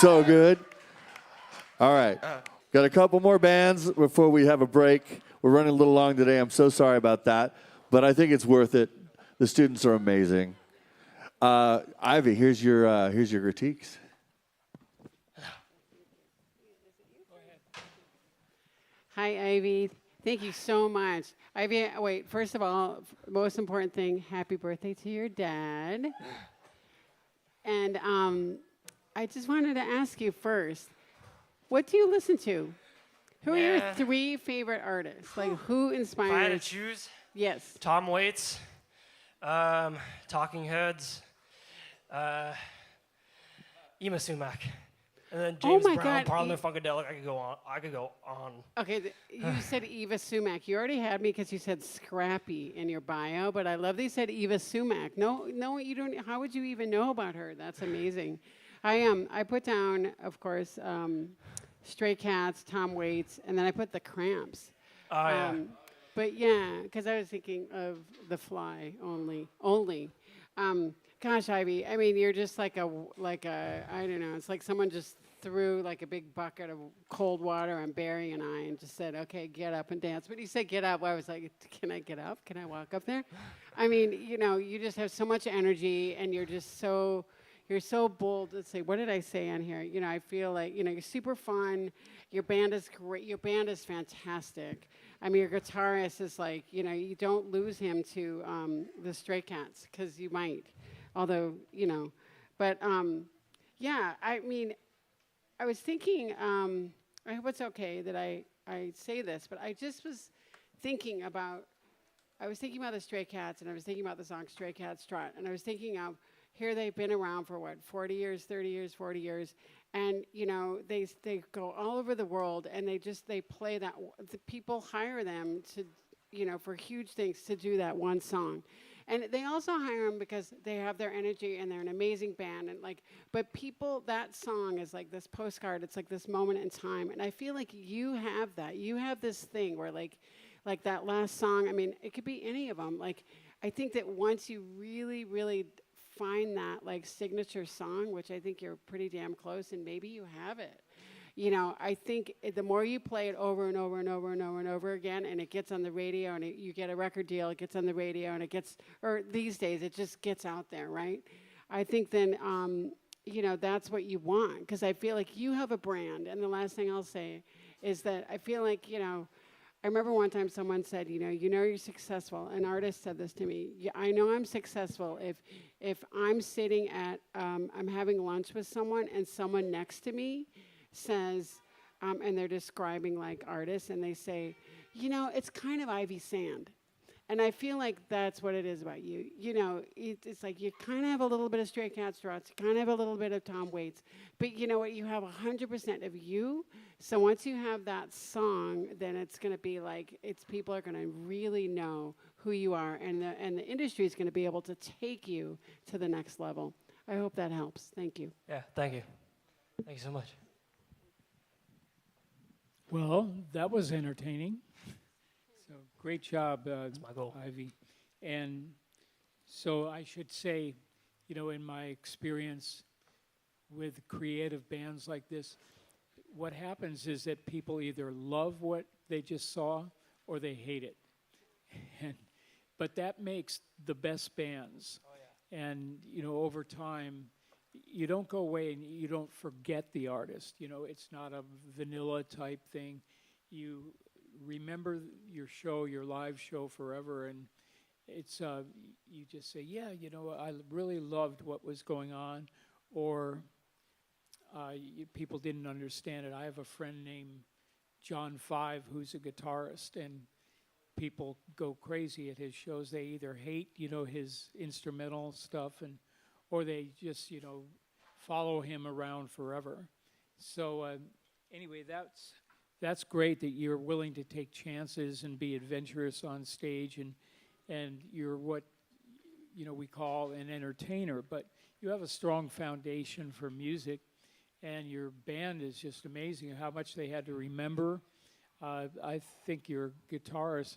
So good. All right. Got a couple more bands before we have a break. We're running a little long today. I'm so sorry about that. But I think it's worth it. The students are amazing. Ivy, here's your critiques. Hi, Ivy. Thank you so much. Ivy, wait, first of all, most important thing, happy birthday to your dad. And I just wanted to ask you first, what do you listen to? Who are your Man. 3 favorite artists? Like, who inspires? If I had to choose, Yes. Tom Waits, Talking Heads, Ema Sumac, and then James my Brown, God, Parliament Funkadelic. I could go on. Okay, you said Eva Sumac. You already had me because you said Scrappy in your bio, but I love that you said Eva Sumac. No, you don't. How would you even know about her? That's amazing. I put down, of course, Stray Cats, Tom Waits, and then I put the Cramps. Oh, yeah. But yeah, because I was thinking of The Fly only. Gosh, Ivy, I mean, you're just like a, I don't know, it's like someone just threw like a big bucket of cold water on Barry and I and just said, okay, get up and dance. But you said get up. I was like, can I get up? Can I walk up there? I mean, you just have so much energy and you're so bold to say, what did I say on here? I feel like, you're super fun. Your band is great. Your band is fantastic. I mean, your guitarist is like, you don't lose him to the Stray Cats because you might. Although, but yeah, I mean, I was thinking, I hope it's okay that I say this, but I just was thinking about the Stray Cats, and I was thinking about the song Stray Cats Trot, and I was thinking of, here they've been around for 40 years, 30 years, 40 years, and they go all over the world, and they play that. The people hire them to, for huge things to do that one song, and they also hire them because they have their energy and they're an amazing band, and but that song is like this postcard. It's like this moment in time, and I feel like you have that. You have this thing where like that last song. I mean, it could be any of them. I think that once you really, really find that signature song, which I think you're pretty damn close, and maybe you have it. I think the more you play it over and over and over and over and over again, and it gets on the radio, and you get a record deal, it gets on the radio, and or these days it just gets out there, right? I think then, that's what you want. Because I feel like you have a brand. And the last thing I'll say is that I feel like, I remember one time someone said, you're successful. An artist said this to me. Yeah, I know I'm successful if I'm sitting at, I'm having lunch with someone and someone next to me says, and they're describing like artists, and they say, it's kind of Ivy Sand. And I feel like that's what it is about you. It's like you kind of have a little bit of Stray Cat Strutts, you kind of have a little bit of Tom Waits, but you know what? You have 100% of you. So once you have that song, then it's going to be like people are going to really know who you are, and the industry is going to be able to take you to the next level. I hope that helps. Thank you. Yeah, thank you. Thank you so much. Well, that was entertaining. So great job, That's my goal. Ivy. And so I should say, in my experience with creative bands like this, what happens is that people either love what they just saw or they hate it. But that makes the best bands. Oh, yeah. And, over time, you don't go away and you don't forget the artist. It's not a vanilla type thing. You remember your live show forever, and it's you just say, yeah, I really loved what was going on, or people didn't understand it. I have a friend named John Five who's a guitarist, and people go crazy at his shows. They either hate, his instrumental stuff, or they just, follow him around forever. So anyway, that's great that you're willing to take chances and be adventurous on stage, and you're what we call an entertainer, but you have a strong foundation for music, and your band is just amazing how much they had to remember. I think your guitarist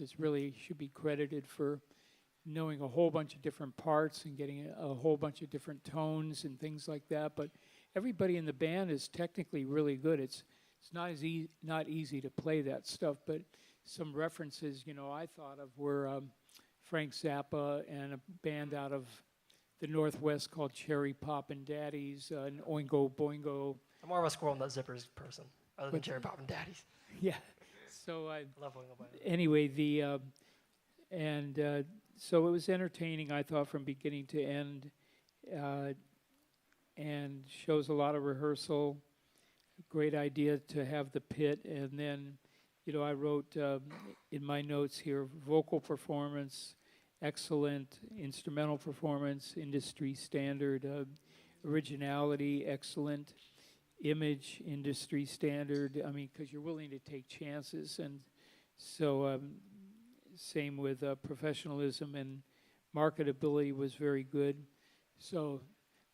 should be credited for knowing a whole bunch of different parts and getting a whole bunch of different tones and things like that. But everybody in the band is technically really good. It's not not easy to play that stuff. But some references, I thought of were Frank Zappa and a band out of the Northwest called Cherry Poppin' Daddies, and Oingo Boingo. I'm more of a Squirrel Nut Zippers person, other than What's Cherry Poppin' Daddies. Yeah. So I love Oingo Boingo. anyway, so it was entertaining, I thought, from beginning to end, and shows a lot of rehearsal. Great idea to have the pit, and then, I wrote in my notes here, vocal performance, excellent, instrumental performance, industry standard, originality, excellent, image, industry standard. I mean, because you're willing to take chances, and so same with professionalism, and marketability was very good. So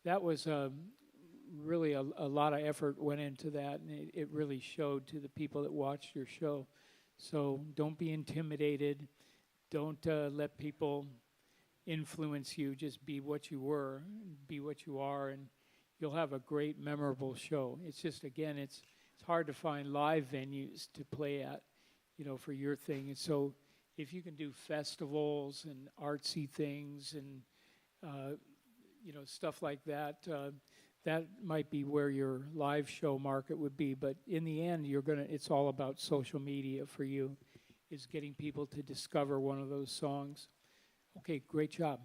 that was really a lot of effort went into that, and it really showed to the people that watched your show. So don't be intimidated. Don't let people influence you. Just be what you were, be what you are, and you'll have a great, memorable show. It's just, again, it's hard to find live venues to play at, for your thing. And so if you can do festivals and artsy things and, stuff like that, that might be where your live show market would be. But in the end, it's all about social media for you, is getting people to discover one of those songs. Okay, great job.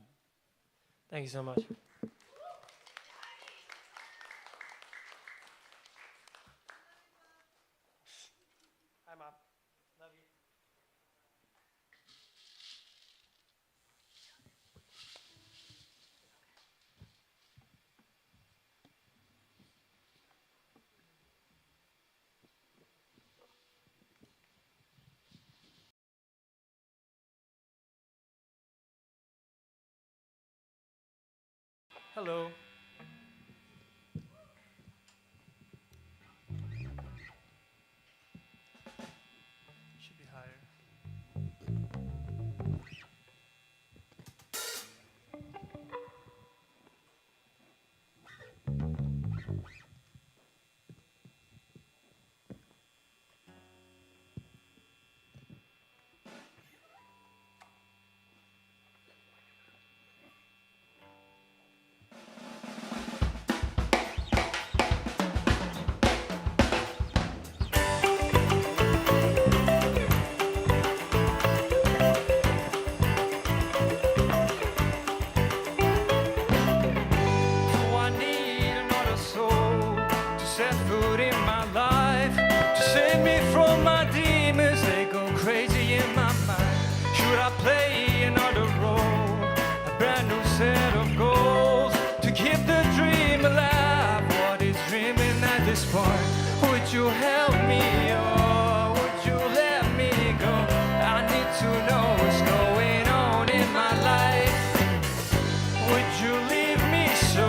Thank you so much. Hi, Mom. Love you. Hello. Should be higher. set of goals to keep the dream alive. What is dreaming at this point? Would you help me or would you let me go? I need to know what's going on in my life. Would you leave me so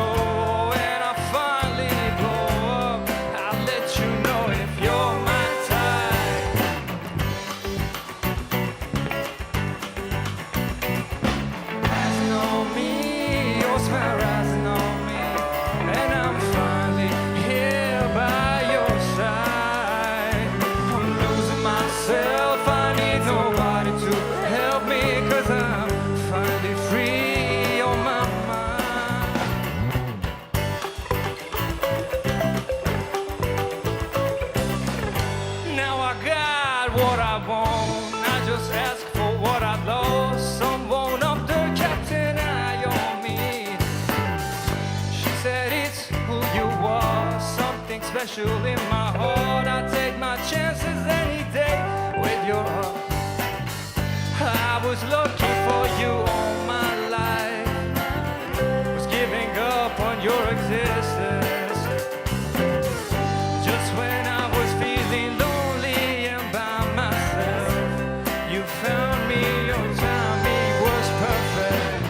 when I finally blow up? I'll let you know if you're my type. Rising on me, your smile rising on me, and I'm finally here by your side. I'm losing myself, I need nobody to help me, 'cause I'm finally free on my mind. Now I got what I want, I just ask for what I lost. Someone up the captain eye on me. She said it's who you are, something special in my heart. I take my chances any day with your heart. I was looking for you all my life, was giving up on your existence. Just when I was feeling lonely and by myself, you found me, your timing was perfect.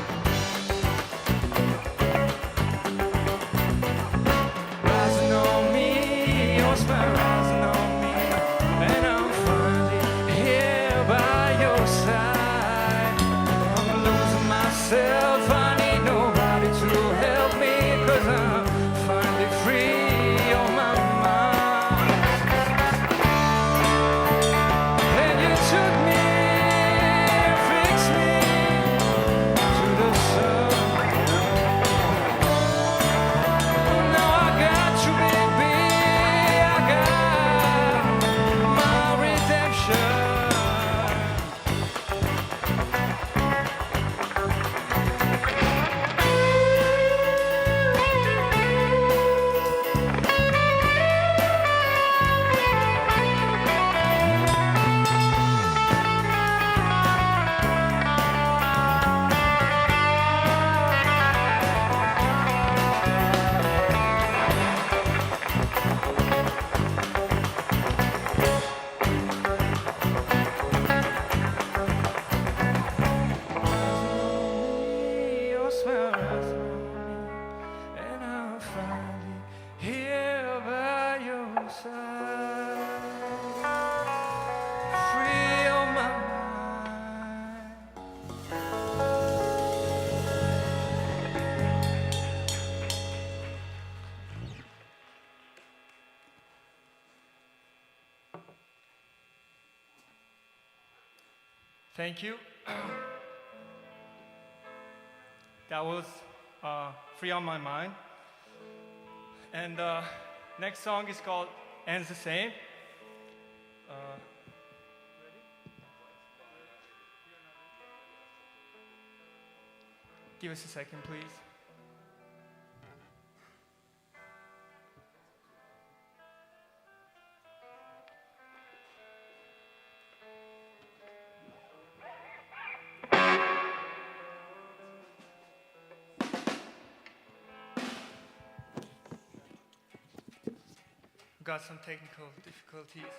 Rising on me, your smile rising on me, and I'm finally here by your side. I'm losing myself, I need nobody to help me, 'cause I'm finally free on my mind. And you took me, fixed me to the sun. Now I got you, baby, I got my redemption. Your smile rising on me, and I'm finally here by your side, free on my mind. Thank you. That was Free on My Mind. And next song is called Ends the Same. Give us a second, please. Got some technical difficulties.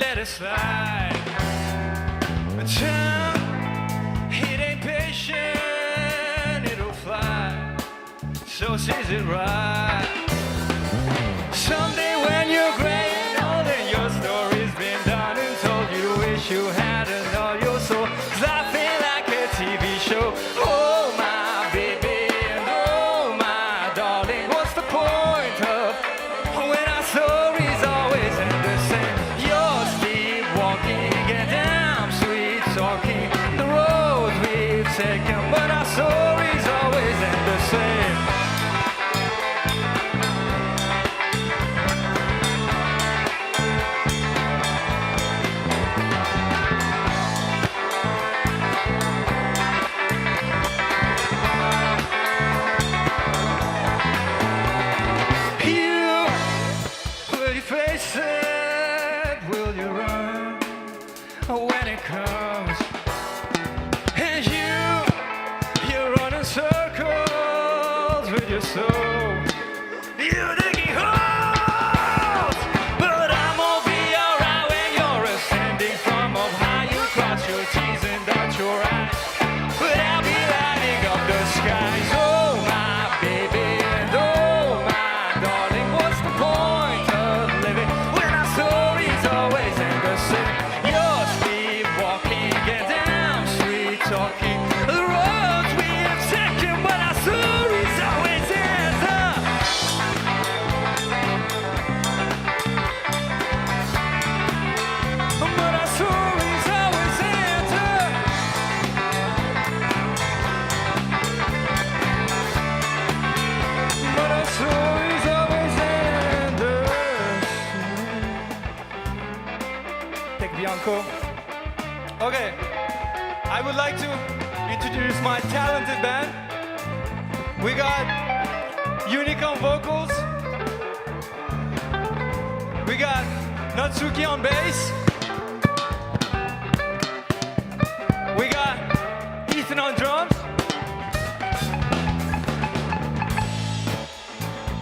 let it slide. Time, it ain't patient, it'll fly. So says it right. Someday when you're gray and old and your story's been done and told, you wish you hadn't all your soul. Laughing like a TV show. Oh my baby and oh my darling, what's the point of when our stories always end the same? You're sleepwalking and I'm sweet talking. The roads we've taken, but our stories always end the same. Will you face it? Will you run when it comes? And you run in circles with your soul. You're digging holes, but I'm gonna be alright when you're ascending from up high. You cross your T's and dot your I's, but I'll be lighting up the skies. Oh my baby and oh my darling, what's the point of living when our stories always end the same? You're sleepwalking and I'm sweet talking. The roads we have taken, but our stories always end up. But our stories always end up. But our stories always end the same. Thank you, Bianco. Okay, I would like to introduce my talented band. We got Unique on vocals. We got Natsuki on bass. We got Ethan on drums.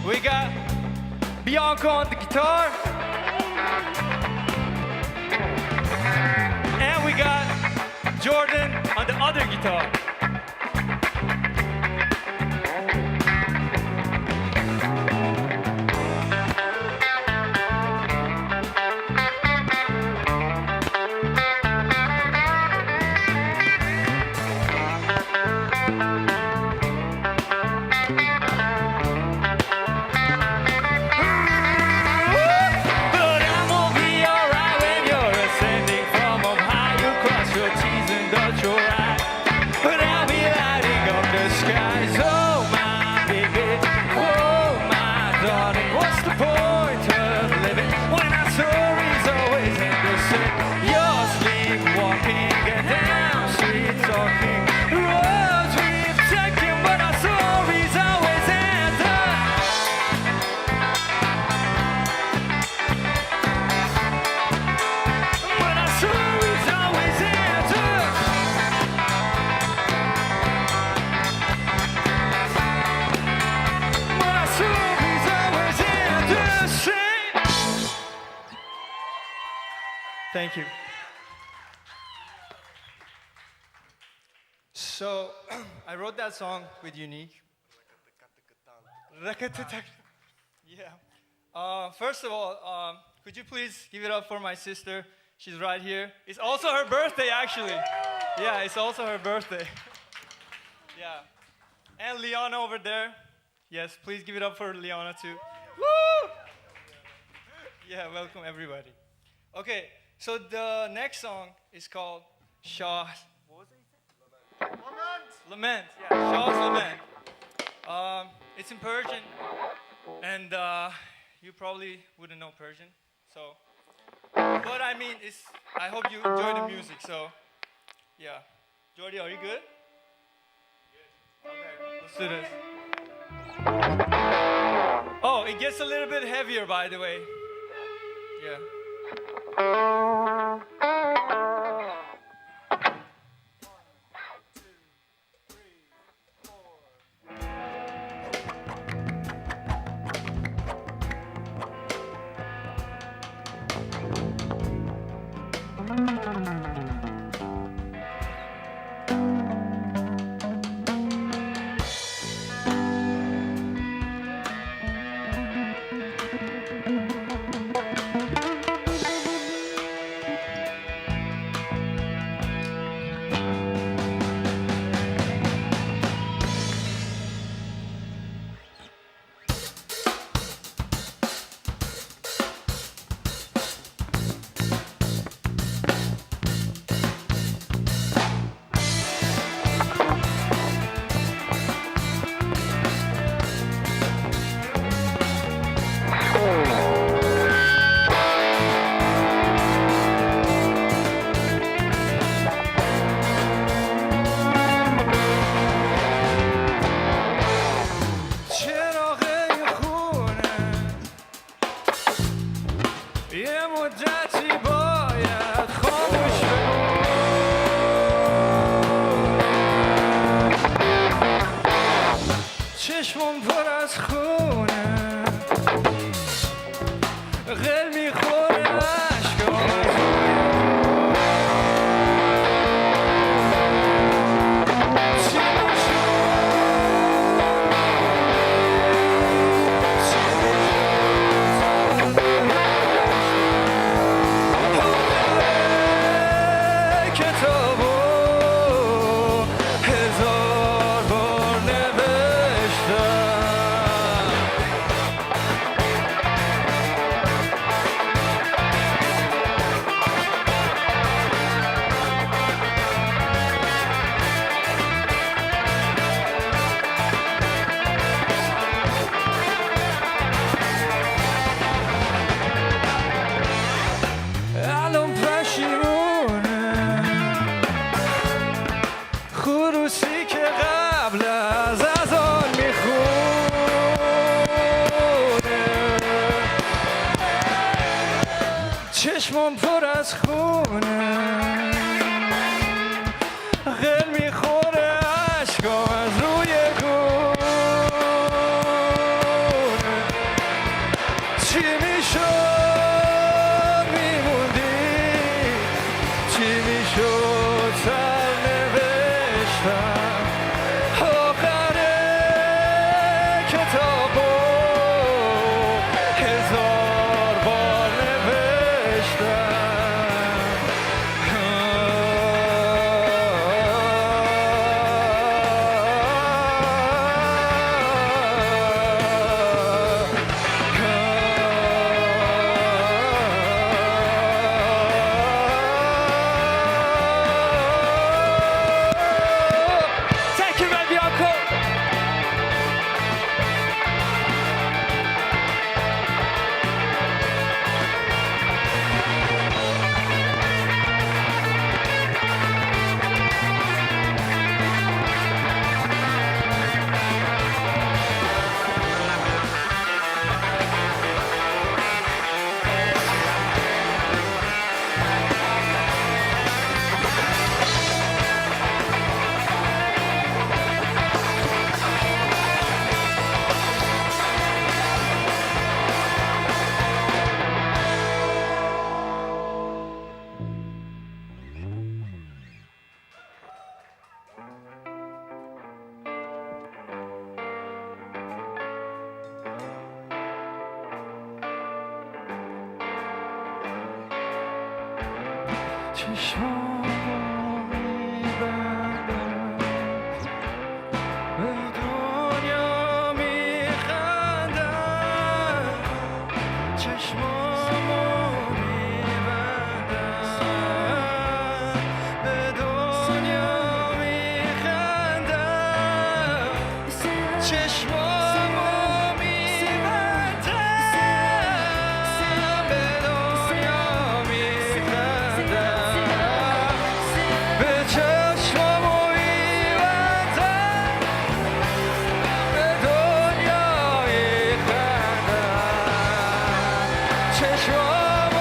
We got Bianca on the guitar. And we got Jordan on the other guitar. But I'm gonna be alright when you're ascending from up high. You cross your T's and dot your I's, but I'll be lighting up the skies. Oh my baby, oh my darling, what's the point of living when our stories always end the same? You're sleepwalking and I'm sweet talking. The roads we've taken, but our stories always end up. But our stories always end up. But our stories always end the same. Thank you. So, I wrote that song with Unique. Yeah. First of all, could you please give it up for my sister? She's right here. It's also her birthday, actually. Yeah, it's also her birthday. Yeah. And Liana over there. Yes, please give it up for Liana too. Woo! Yeah, welcome everybody. Okay, so the next song is called Shaw. What was it? Lament. Yeah, Shaw's Lament. It's in Persian, and you probably wouldn't know Persian, so. But I mean, I hope you enjoy the music. So, yeah. Jordy, are you good? Okay, let's do this. Oh, it gets a little bit heavier, by the way. Yeah. چشمم پر از خونه غل میخوره عشقام از روی گونه چی میشد میموندی چی میشد سر نوشتم آخر کتابو هزار بار نوشتم Thank you, baby uncle. چشمامو میبندم به دنیا میخندم چشمامو میبندم به دنیا میخندم چشمامو میبندم به دنیا میخندم به چشمامو میبندم به دنیا میخندم چشمامو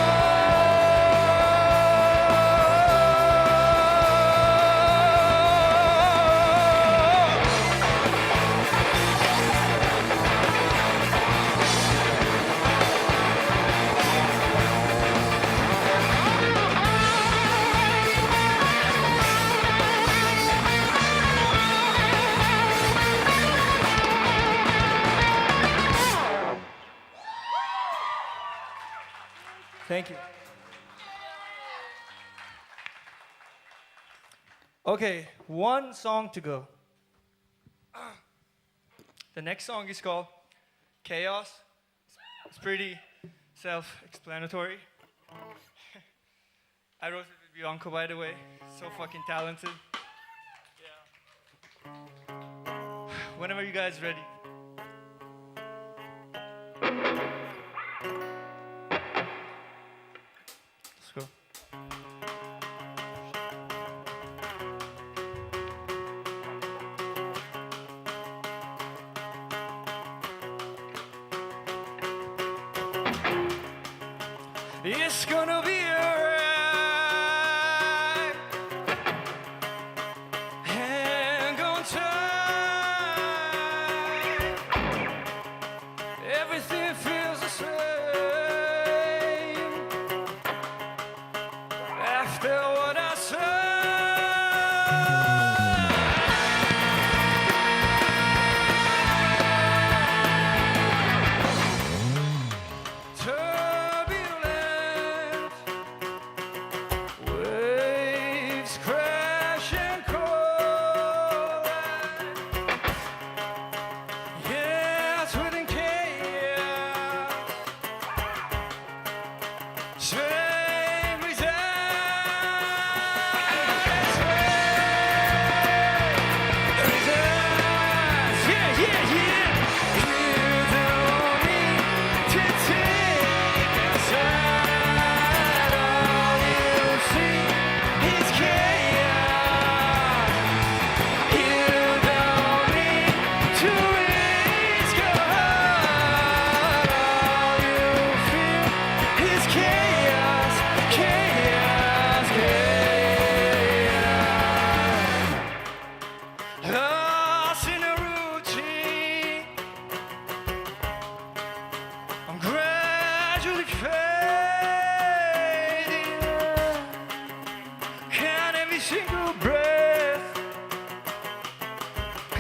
Thank you. Okay, one song to go. The next song is called Chaos. It's pretty self-explanatory. I wrote it with Bianco, by the way. So fucking talented. Yeah. Whenever you guys ready. Let's go. It's gonna be alright. Hang on tight. Everything feels the same after what I said. Turbulent.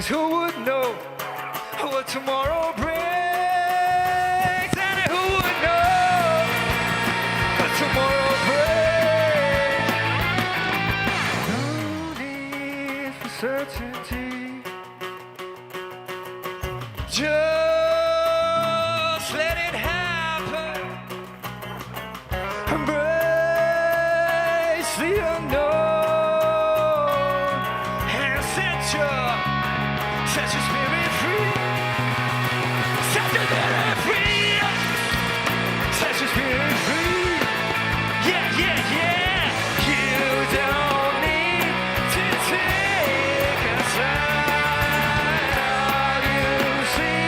'cause who would know what tomorrow brings? And who would know what tomorrow brings? No need for certainty. Just let it happen. Embrace the unknown and set your spirit free. Set your spirit free. Set your spirit free. Yeah, yeah, yeah. You don't need to take a side. All you see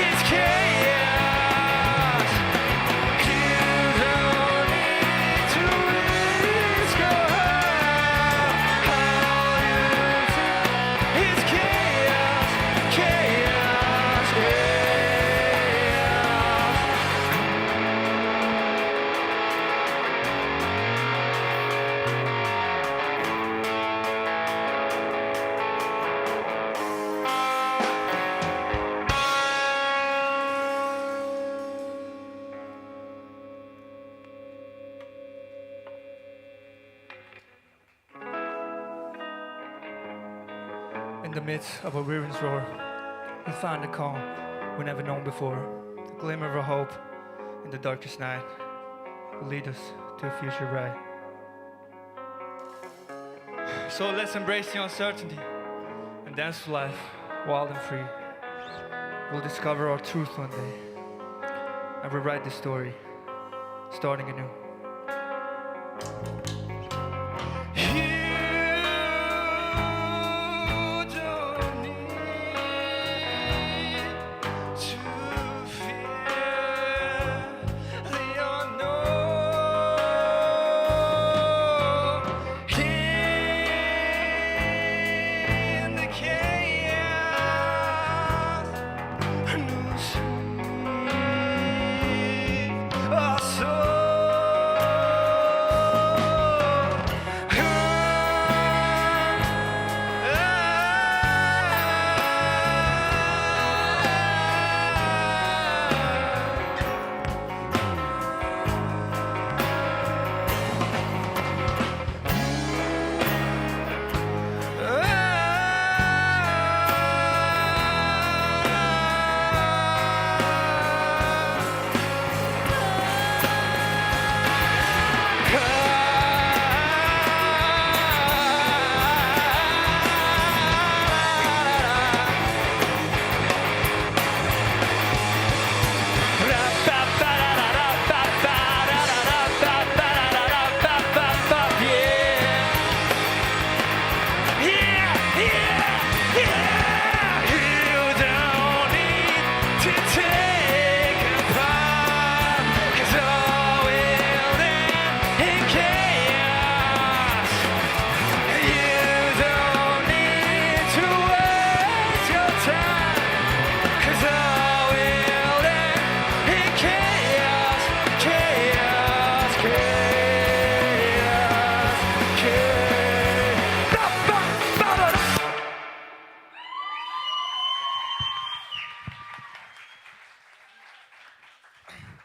is chaos. You don't need to risk your heart. All you see is chaos, chaos, chaos. In the midst of a river's roar, we find a calm we never known before. A glimmer of a hope in the darkest night will lead us to a future bright. So let's embrace the uncertainty and dance for life, wild and free. We'll discover our truth one day and rewrite the story, starting anew.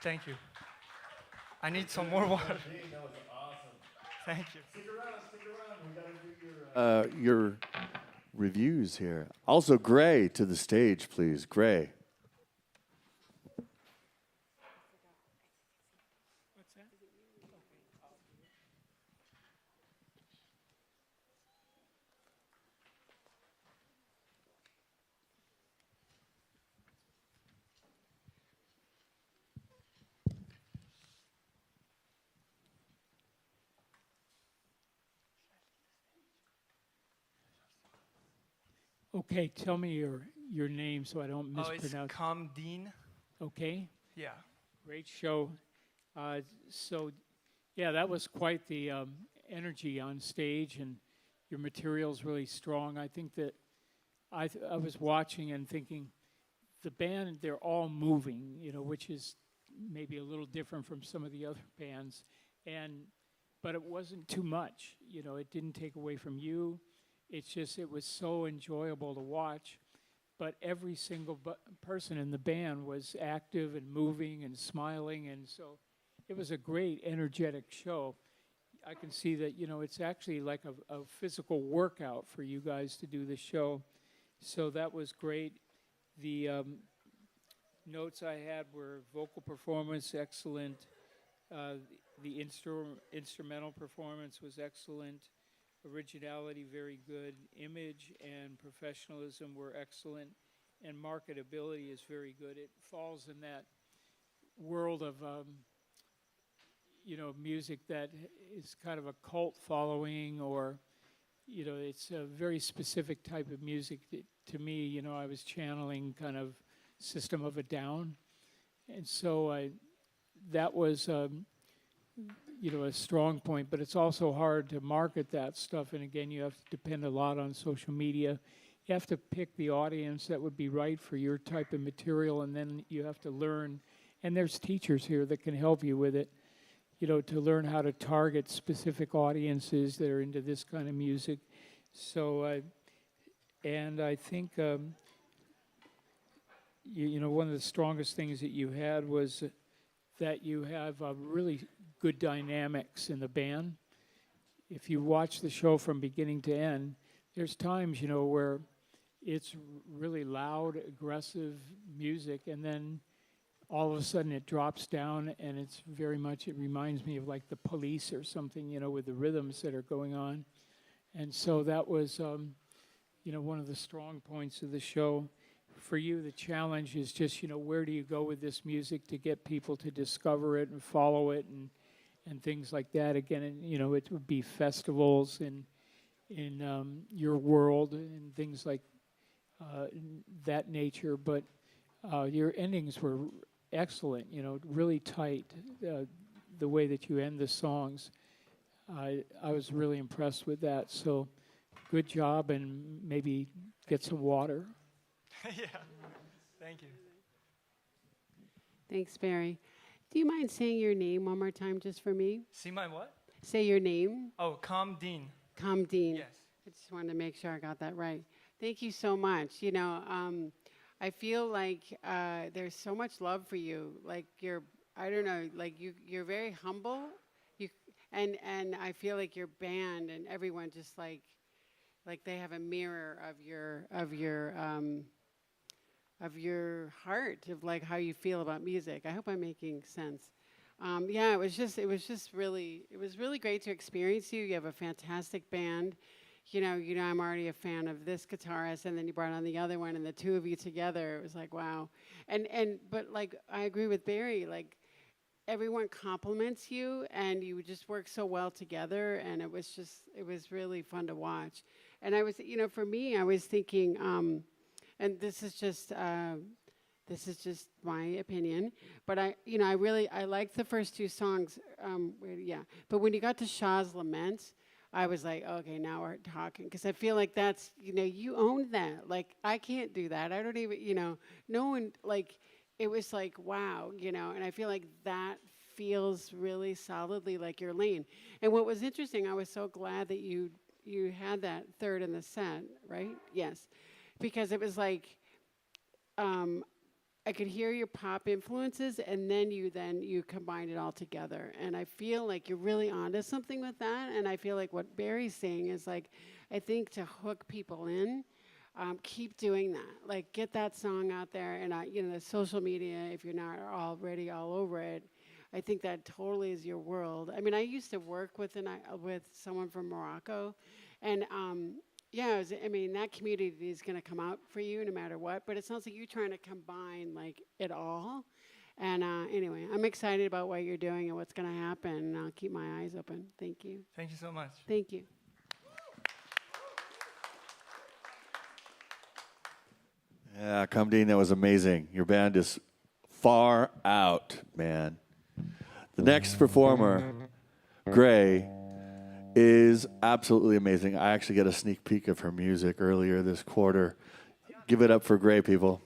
Thank you. I need some more water. That was awesome. Thank you. Stick around. We gotta do your reviews here. Also, Gray to the stage, please. Gray. Okay, tell me your name so I don't Oh, it's mispronounce. Kamdeen. Okay, Yeah. great show. Yeah, that was quite the energy on stage, and your material's really strong. I think that I was watching and thinking, the band, they're all moving, which is maybe a little different from some of the other bands, but it wasn't too much. It didn't take away from you. it's just, it was so enjoyable to watch. But every single person in the band was active and moving and smiling, and so it was a great, energetic show. I can see that, you know, it's actually like a physical workout for you guys to do the show. So that was great. The notes I had were vocal performance, excellent. The instrumental performance was excellent. Originality, very good. Image and professionalism were excellent. And marketability is very good. It falls in that world of, you know, music that is kind of a cult following, or, you know, it's a very specific type of music that, to me, you know, I was channeling kind of System of a Down. And so that was, you know, a strong point, but it's also hard to market that stuff. And again, you have to depend a lot on social media. You have to pick the audience that would be right for your type of material, and then you have to learn. And there's teachers here that can help you with it, you know, to learn how to target specific audiences that are into this kind of music. So, and I think, you know, one of the strongest things that you had was that you have really good dynamics in the band. If you watch the show from beginning to end, there's times, you know, where it's really loud, aggressive music, and then all of a sudden it drops down, and it's very much, it reminds me of like the Police or something, you know, with the rhythms that are going on. And so that was, you know, one of the strong points of the show. For you, the challenge is just, you know, where do you go with this music to get people to discover it and follow it and things like that. Again, and, you know, it would be festivals in your world and things like that nature. But your endings were excellent, you know, really tight, the way that you end the songs. I was really impressed with that. So good job, and maybe get some water. Yeah, thank you. Thanks, Barry. Do you mind saying your name one more time just for me? See my what? Say your name. Oh, Dean. Kamdeen. Yes. I just wanted to make sure I got that right. Thank you so much. You know, I feel like there's so much love for you. Like I don't know, like you're very humble. And I feel like your band and everyone just like they have a mirror of your heart, of like how you feel about music. I hope I'm making sense. Yeah, it was really great to experience you. You have a fantastic band. You know, I'm already a fan of this guitarist, and then you brought on the other one, and the two of you together, it was like, wow. But like, I agree with Barry, like, everyone compliments you, and you just work so well together, and it was really fun to watch. And I was, you know, for me, I was thinking, and this is just my opinion, but I liked the first two songs, yeah. But when you got to Shah's Lament, I was like, okay, now we're talking, because I feel like that's, you know, you owned that. Like, I can't do that. I don't even, you know, no one, like, it was like, wow, you know, and I feel like that feels really solidly like your lane. And what was interesting, I was so glad that you had that third in the set, right? Yes. Because it was like, I could hear your pop influences, and then you combined it all together. And I feel like you're really onto something with that. And I feel like what Barry's saying is, like, I think to hook people in, keep doing that. Like, get that song out there, and you know, the social media, if you're not already all over it, I think that totally is your world. I mean, I used to work with someone from Morocco, and yeah, I mean, that community is going to come out for you no matter what, but it sounds like you're trying to combine, like, it all. And anyway, I'm excited about what you're doing and what's going to happen, and I'll keep my eyes open. Thank you. Thank you so much. Thank you. Yeah, Kamdeen, that was amazing. Your band is far out, man. The next performer, Gray, is absolutely amazing. I actually got a sneak peek of her music earlier this quarter. Give it up for Gray, people.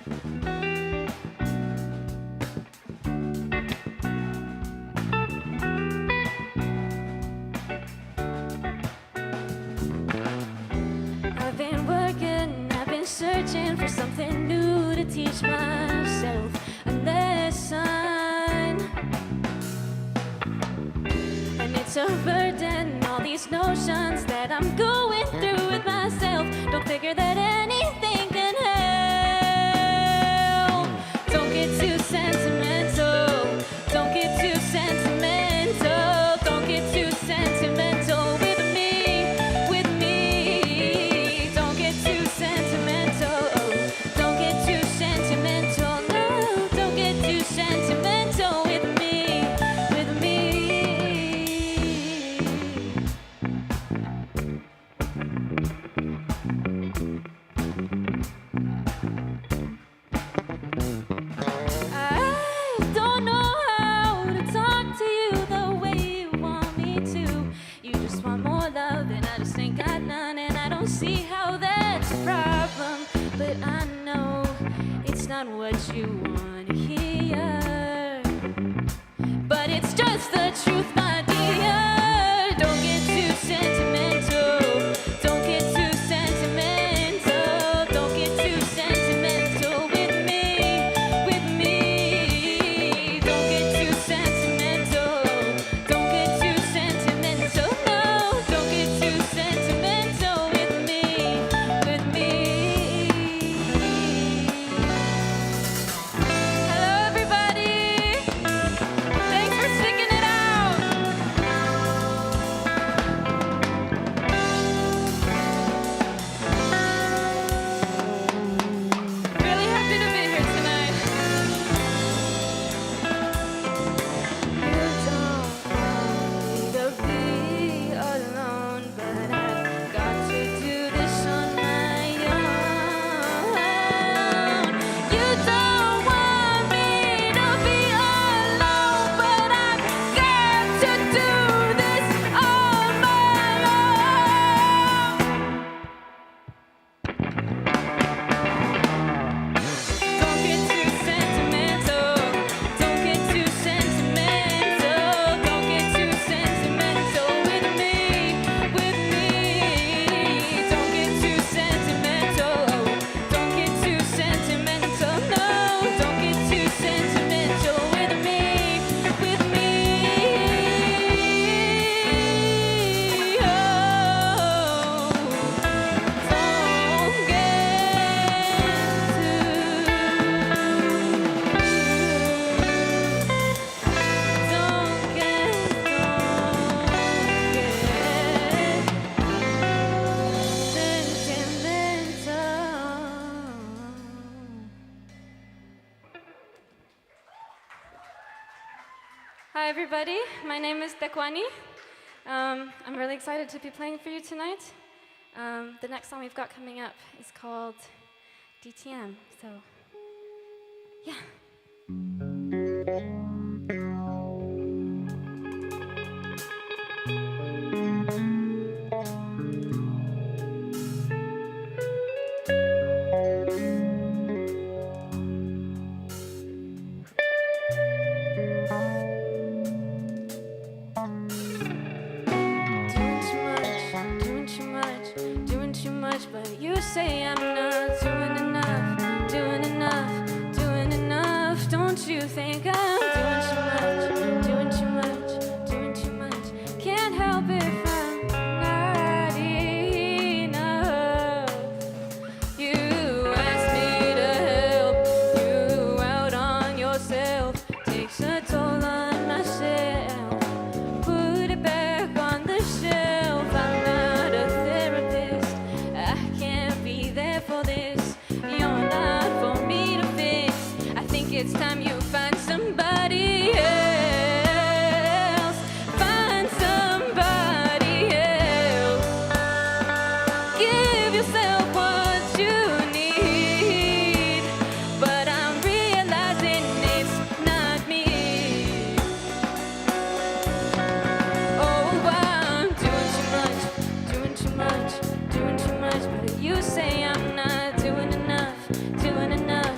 I've been working, I've been searching for something new to teach myself a lesson. And it's a burden, all these notions that I'm going through with myself. Don't figure that anything can help. Don't get too sentimental. Don't get too sentimental. Don't get too sentimental with me, with me. Don't get too sentimental. Don't get too sentimental. No, don't get too sentimental with me, with me. I don't know how to talk to you the way you want me to. You just want more love, and I just ain't got none, and I don't see how that's a problem. But I know it's not what you want to hear. But it's just the truth, my dear. Don't get too sentimental. Don't get too sentimental. Don't get too sentimental with me, with me. Don't get too sentimental. Don't get too sentimental. No, don't get too sentimental with me, with me. Hello, everybody. Thanks for sticking it out. Really happy to be here tonight. You don't want me to be alone, but I've got to do this on my own. You don't want me to be alone, but I've got to do this on my own. Don't get too sentimental. Don't get too sentimental. Don't get too sentimental with me, with me. Don't get too sentimental. Don't get too sentimental. No, don't get too sentimental with me, with me. Oh, Hi everybody, my name is Tekwani. I'm really excited to be playing for you tonight. The next song we've got coming up is called DTM, so yeah. Doing too much, but you say I'm not doing enough, doing enough, doing enough. Don't you think I'm doing too much, doing too much, doing too much? Can't help if I'm not enough. You asked me to help you out on yourself. Takes a toll on myself. Put it back on the shelf. I'm not a therapist. I can't be there for this. You're not for me to fix. I think it's time you find somebody else. Find somebody else. Give yourself what you need. But I'm realizing it's not me. Oh, I'm doing too much, doing too much, doing too much. But you say I'm not doing enough, doing enough,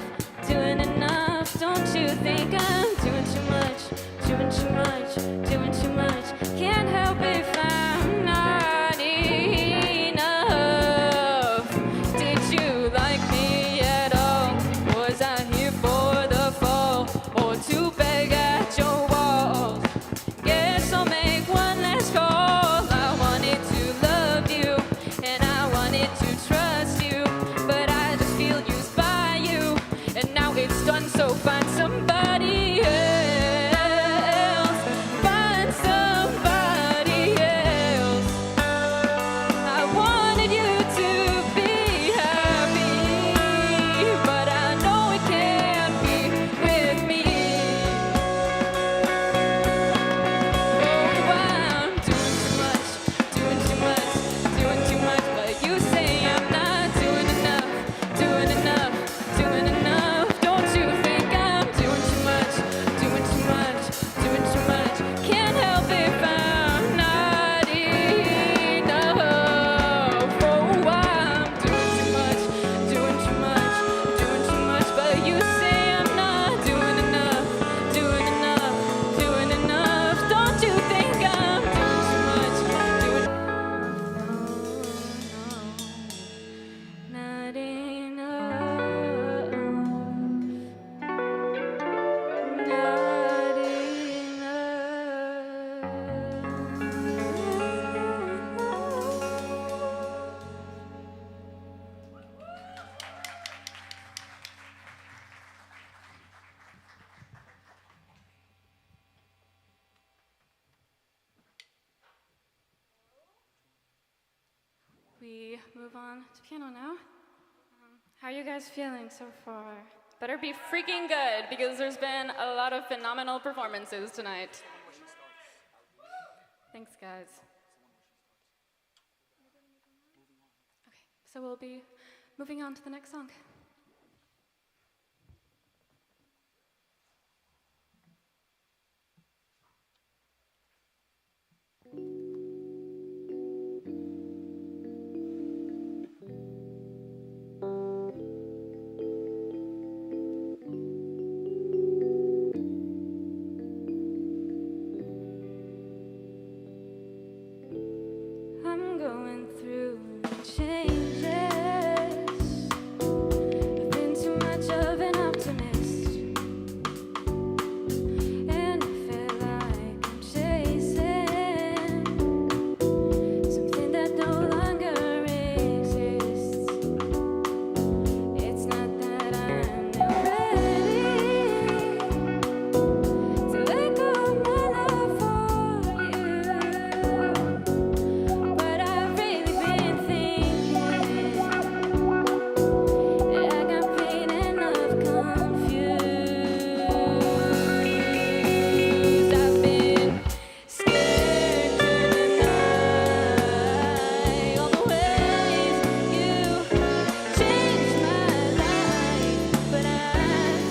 move on to piano now. How are you guys feeling so far? Better be freaking good because there's been a lot of phenomenal performances tonight. Thanks, guys. Okay, so we'll be moving on to the next song. I'm going through changes. I've been too much of an optimist, and I feel like I'm chasing something that no longer exists. It's not that I'm not ready to let go of my love for you. But I've really been thinking that I got pain enough confused. I've been scared to deny all the ways you changed my life, but I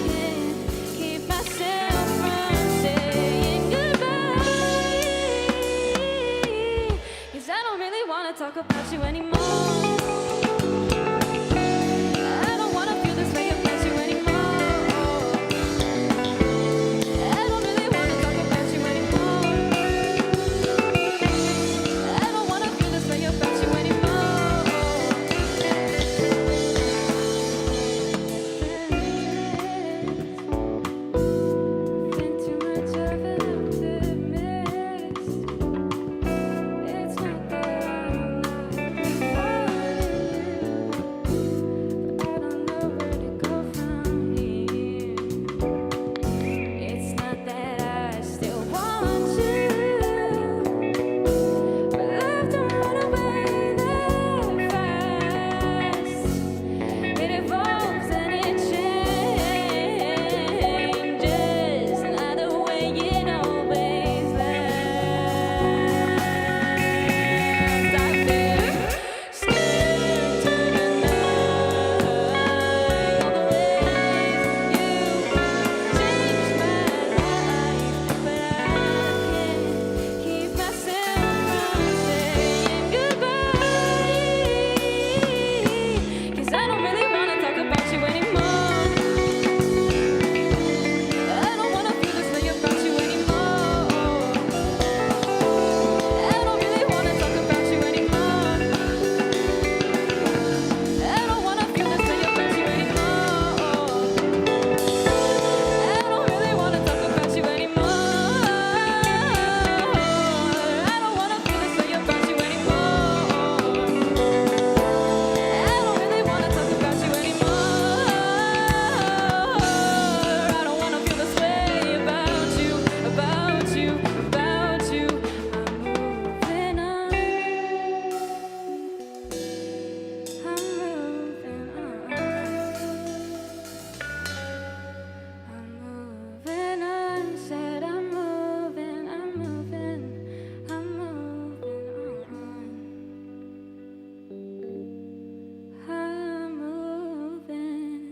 can't keep myself from saying goodbye. 'Cause I don't really wanna talk about you anymore. I don't wanna feel this way about you anymore. I don't really wanna talk about you anymore. I don't wanna feel this way about you anymore. Been too much of an optimist. It's not that I'm not wanting you, but I don't know where to go from here. It's not that I still want you, but love don't run away that fast. It evolves and it changes, not the way it always lasts. I've been scared to deny all the ways you changed my life, but I can't keep myself from saying goodbye. 'Cause I don't really wanna talk about you anymore. I don't wanna feel this way about you anymore. I don't really wanna talk about you anymore. I don't wanna feel this way about you anymore. I don't really wanna talk about you anymore. I don't wanna feel this way about you anymore. I don't really wanna talk about you anymore. I don't wanna feel this way about you, about you, about you. I'm moving on. I'm moving on. I'm moving on. Said I'm moving, I'm moving, I'm moving on. I'm moving.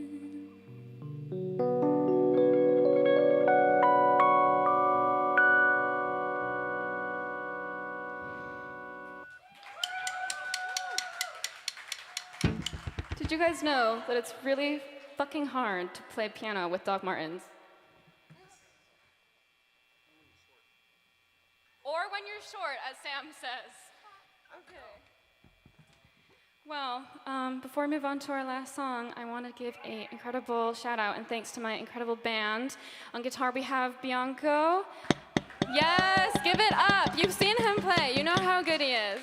Did you guys know that it's really fucking hard to play piano with Doc Martens? Or when you're short, as Sam says. Okay. Well, before we move on to our last song, I want to give an incredible shout out and thanks to my incredible band. On guitar, we have Bianco. Yes, give it up. You've seen him play. You know how good he is.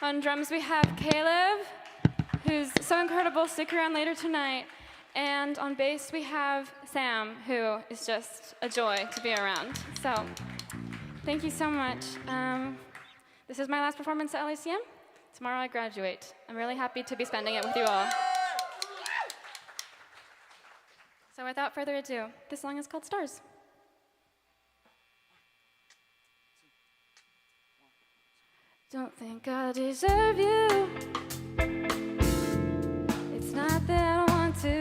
On drums, we have Caleb, who's so incredible. Stick around later tonight. And on bass, we have Sam, who is just a joy to be around. So, thank you so much. This is my last performance at LACM. Tomorrow I graduate. I'm really happy to be spending it with you all. So without further ado, this song is called Stars. Don't think I deserve you. It's not that I don't want to.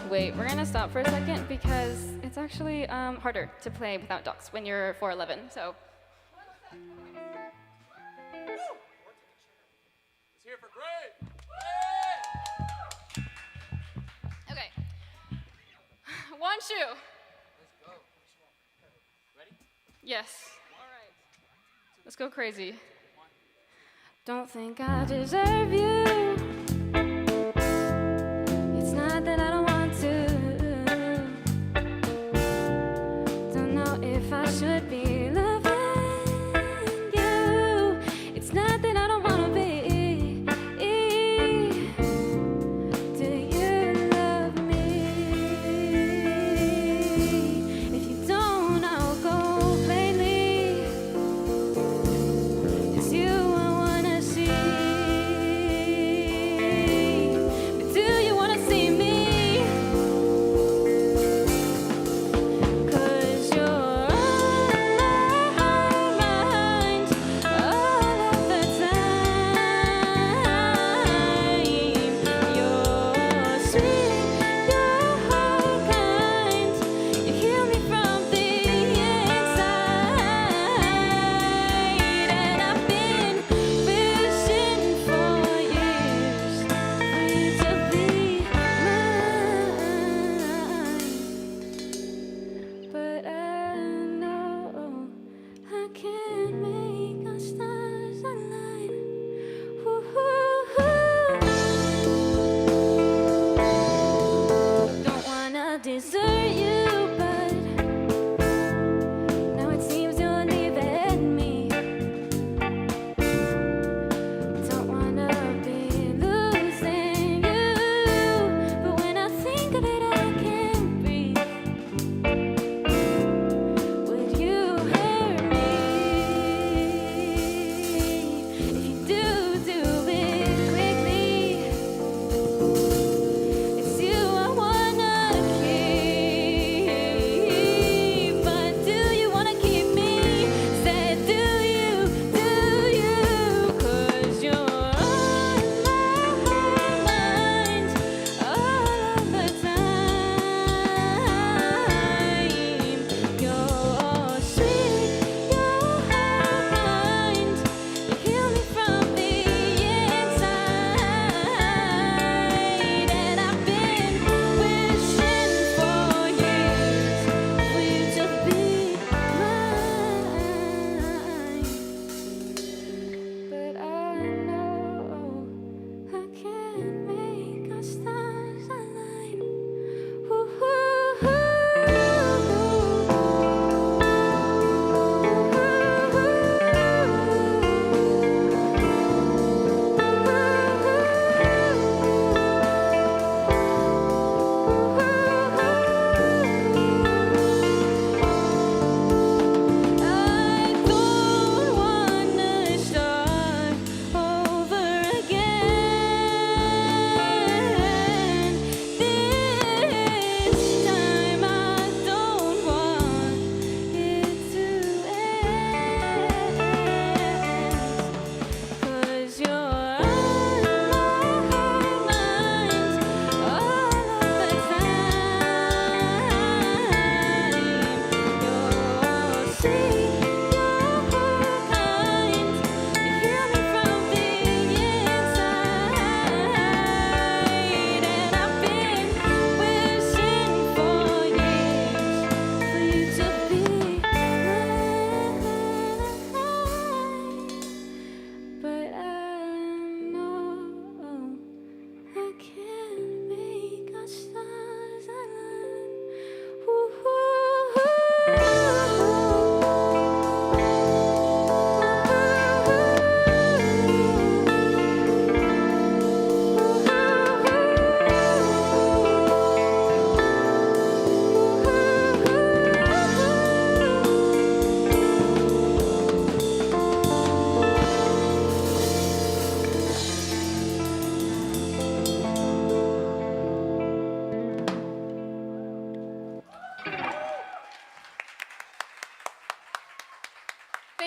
Wait, we're gonna stop for a second because it's actually harder to play without docs when you're 4'11", so. Let's hear for Gray. Okay. One shoe. Let's go. Ready? Yes. All right. Let's go crazy. Don't think I deserve you. It's not that I don't want to. Don't know if I should be loving you. It's not that I don't want to be. Do you love me? If you don't, I'll go plainly. It's you I wanna see.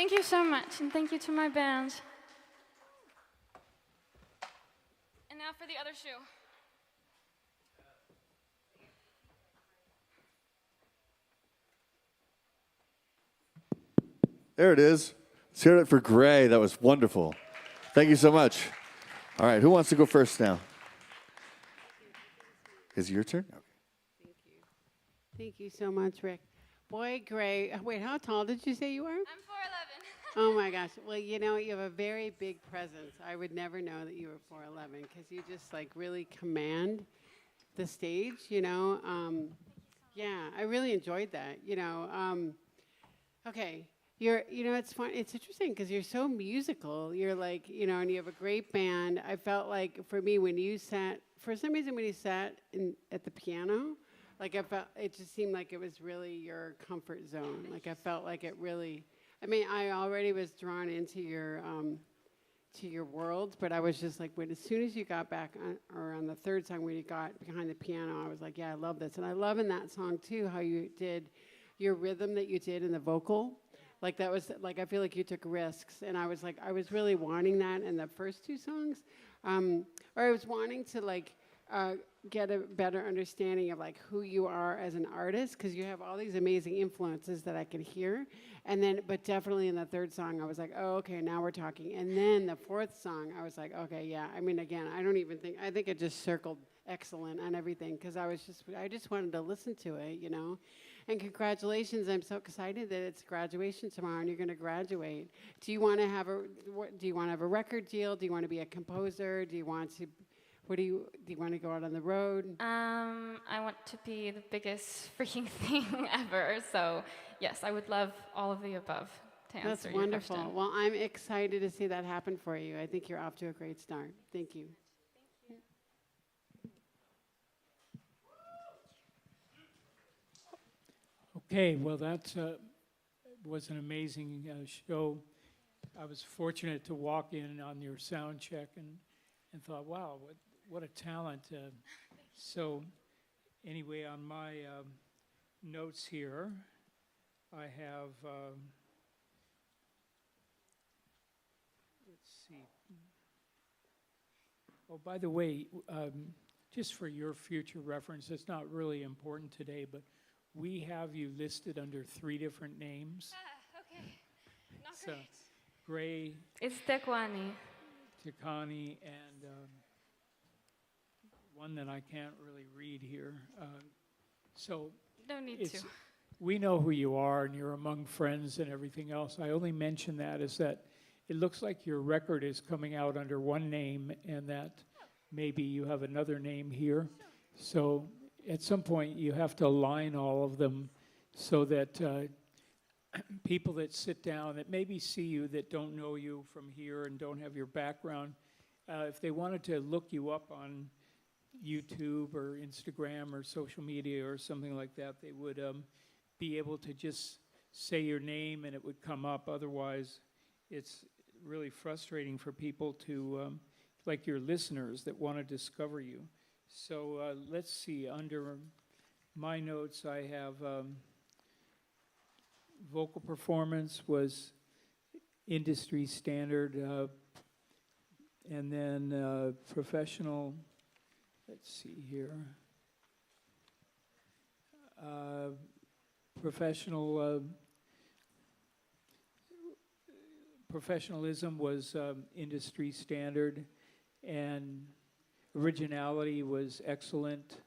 Thank you so much, and thank you to my band. And now for the other shoe. There it is. Let's hear it for Gray. That was wonderful. Thank you so much. All right, who wants to go first now? Is it your turn? Okay. Thank you so much, Rick. Boy, Gray. Wait, how tall did you say you were? I'm 4'11". Oh my gosh. Well, you know, you have a very big presence. I would never know that you were 4'11" because you just like really command the stage, you know. Yeah, I really enjoyed that, you know. Okay. You know, it's fun. It's interesting because you're so musical. You're like, you know, and you have a great band. I felt like for me, when you sat, for some reason, when you sat at the piano, like I felt, it just seemed like it was really your comfort zone. Like I felt like it really, I mean, I already was drawn into your world, but I was just like, when as soon as you got back on the third song when you got behind the piano, I was like, yeah, I love this. And I love in that song too how you did your rhythm that you did in the vocal. Like that was like I feel like you took risks, and I was like I was really wanting that in the first two songs, or I was wanting to like get a better understanding of like who you are as an artist, because you have all these amazing influences that I could hear, and then but definitely in the third song I was like, oh okay, now we're talking, and then the fourth song I was like, okay, yeah, I mean again I think it just circled excellent on everything because I just wanted to listen to it, you know. And congratulations! I'm so excited that it's graduation tomorrow, and you're going to graduate. Do you want to have a record deal? Do you want to be a composer? Do you want to go out on the road? I want to be the biggest freaking thing ever. So yes, I would love all of the above to answer That's your wonderful. question. Well, I'm excited to see that happen for you. I think you're off to a great start. Thank you. Okay, well, that was an amazing show. I was fortunate to walk in on your sound check and thought, wow, what a talent. So anyway, on my notes here, I have, let's see. Oh, by the way, just for your future reference, it's not really important today, but we have you listed under 3 different names. Okay. Not So, great. Gray, It's Tekwani. Tikani, and one that I can't really read here. So Don't need it's, to. we know who you are, and you're among friends and everything else. I only mention that is that it looks like your record is coming out under one name, and that maybe you have another name here. So at some point, you have to align all of them so that people that sit down, that maybe see you, that don't know you from here and don't have your background, if they wanted to look you up on YouTube or Instagram or social media or something like that, they would be able to just say your name and it would come up. Otherwise, it's really frustrating for people to, like your listeners that want to discover you. So let's see, under my notes I have vocal performance was industry standard, and then professional, let's see here, professionalism was industry standard, and originality was excellent,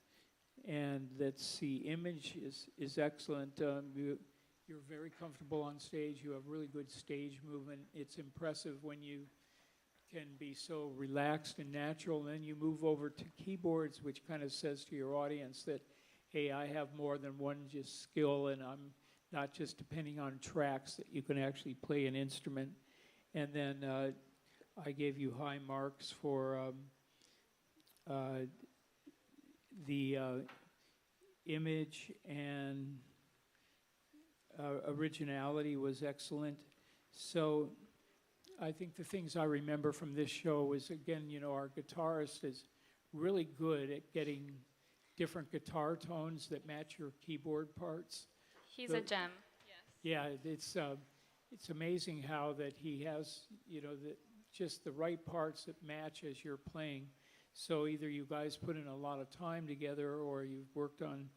and let's see, image is excellent. You're very comfortable on stage. You have really good stage movement. It's impressive when you can be so relaxed and natural. And then you move over to keyboards, which kind of says to your audience that, hey, I have more than one just skill, and I'm not just depending on tracks, that you can actually play an instrument. And then I gave you high marks for the image, and originality was excellent. So I think the things I remember from this show is, again, you know, our guitarist is really good at getting different guitar tones that match your keyboard parts. He's a gem. Yes. Yeah, it's it's amazing how that he has, just the right parts that match as you're playing. So either you guys put in a lot of time together, or you've worked on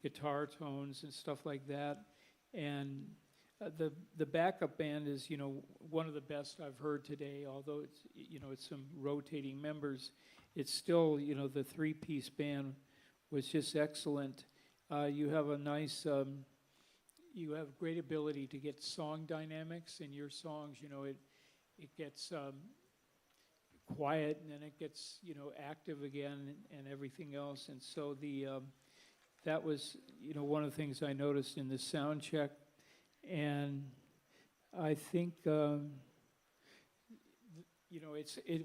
guitar tones and stuff like that. And the backup band is, one of the best I've heard today. Although it's some rotating members, it's still, the three-piece band was just excellent. You have a nice, you have great ability to get song dynamics in your songs. It gets quiet, and then it gets, active again, and everything else. And so that was, one of the things I noticed in the sound check. And I think, it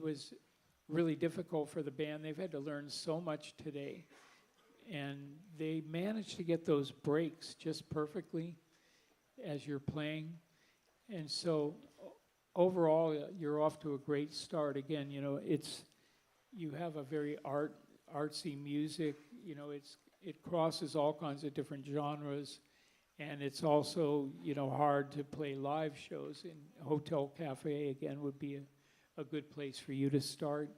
was really difficult for the band. They've had to learn so much today. And they managed to get those breaks just perfectly as you're playing. And so overall, you're off to a great start. Again, you have a very artsy music. It crosses all kinds of different genres. And it's also, hard to play live shows. In Hotel Cafe, again, would be a good place for you to start,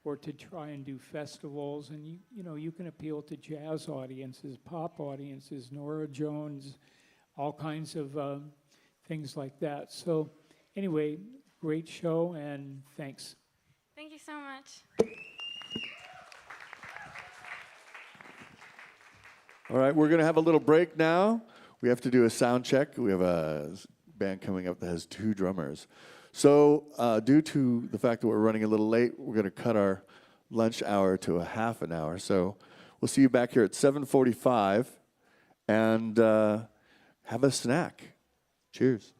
or to try and do festivals. And you can appeal to jazz audiences, pop audiences, Nora Jones, all kinds of things like that. So anyway, great show, and thanks. Thank you so much. All right, we're going to have a little break now. We have to do a sound check. We have a band coming up that has 2 drummers. So due to the fact that we're running a little late, we're going to cut our lunch hour to a half an hour. So we'll see you back here at 7:45, and have a snack. Cheers.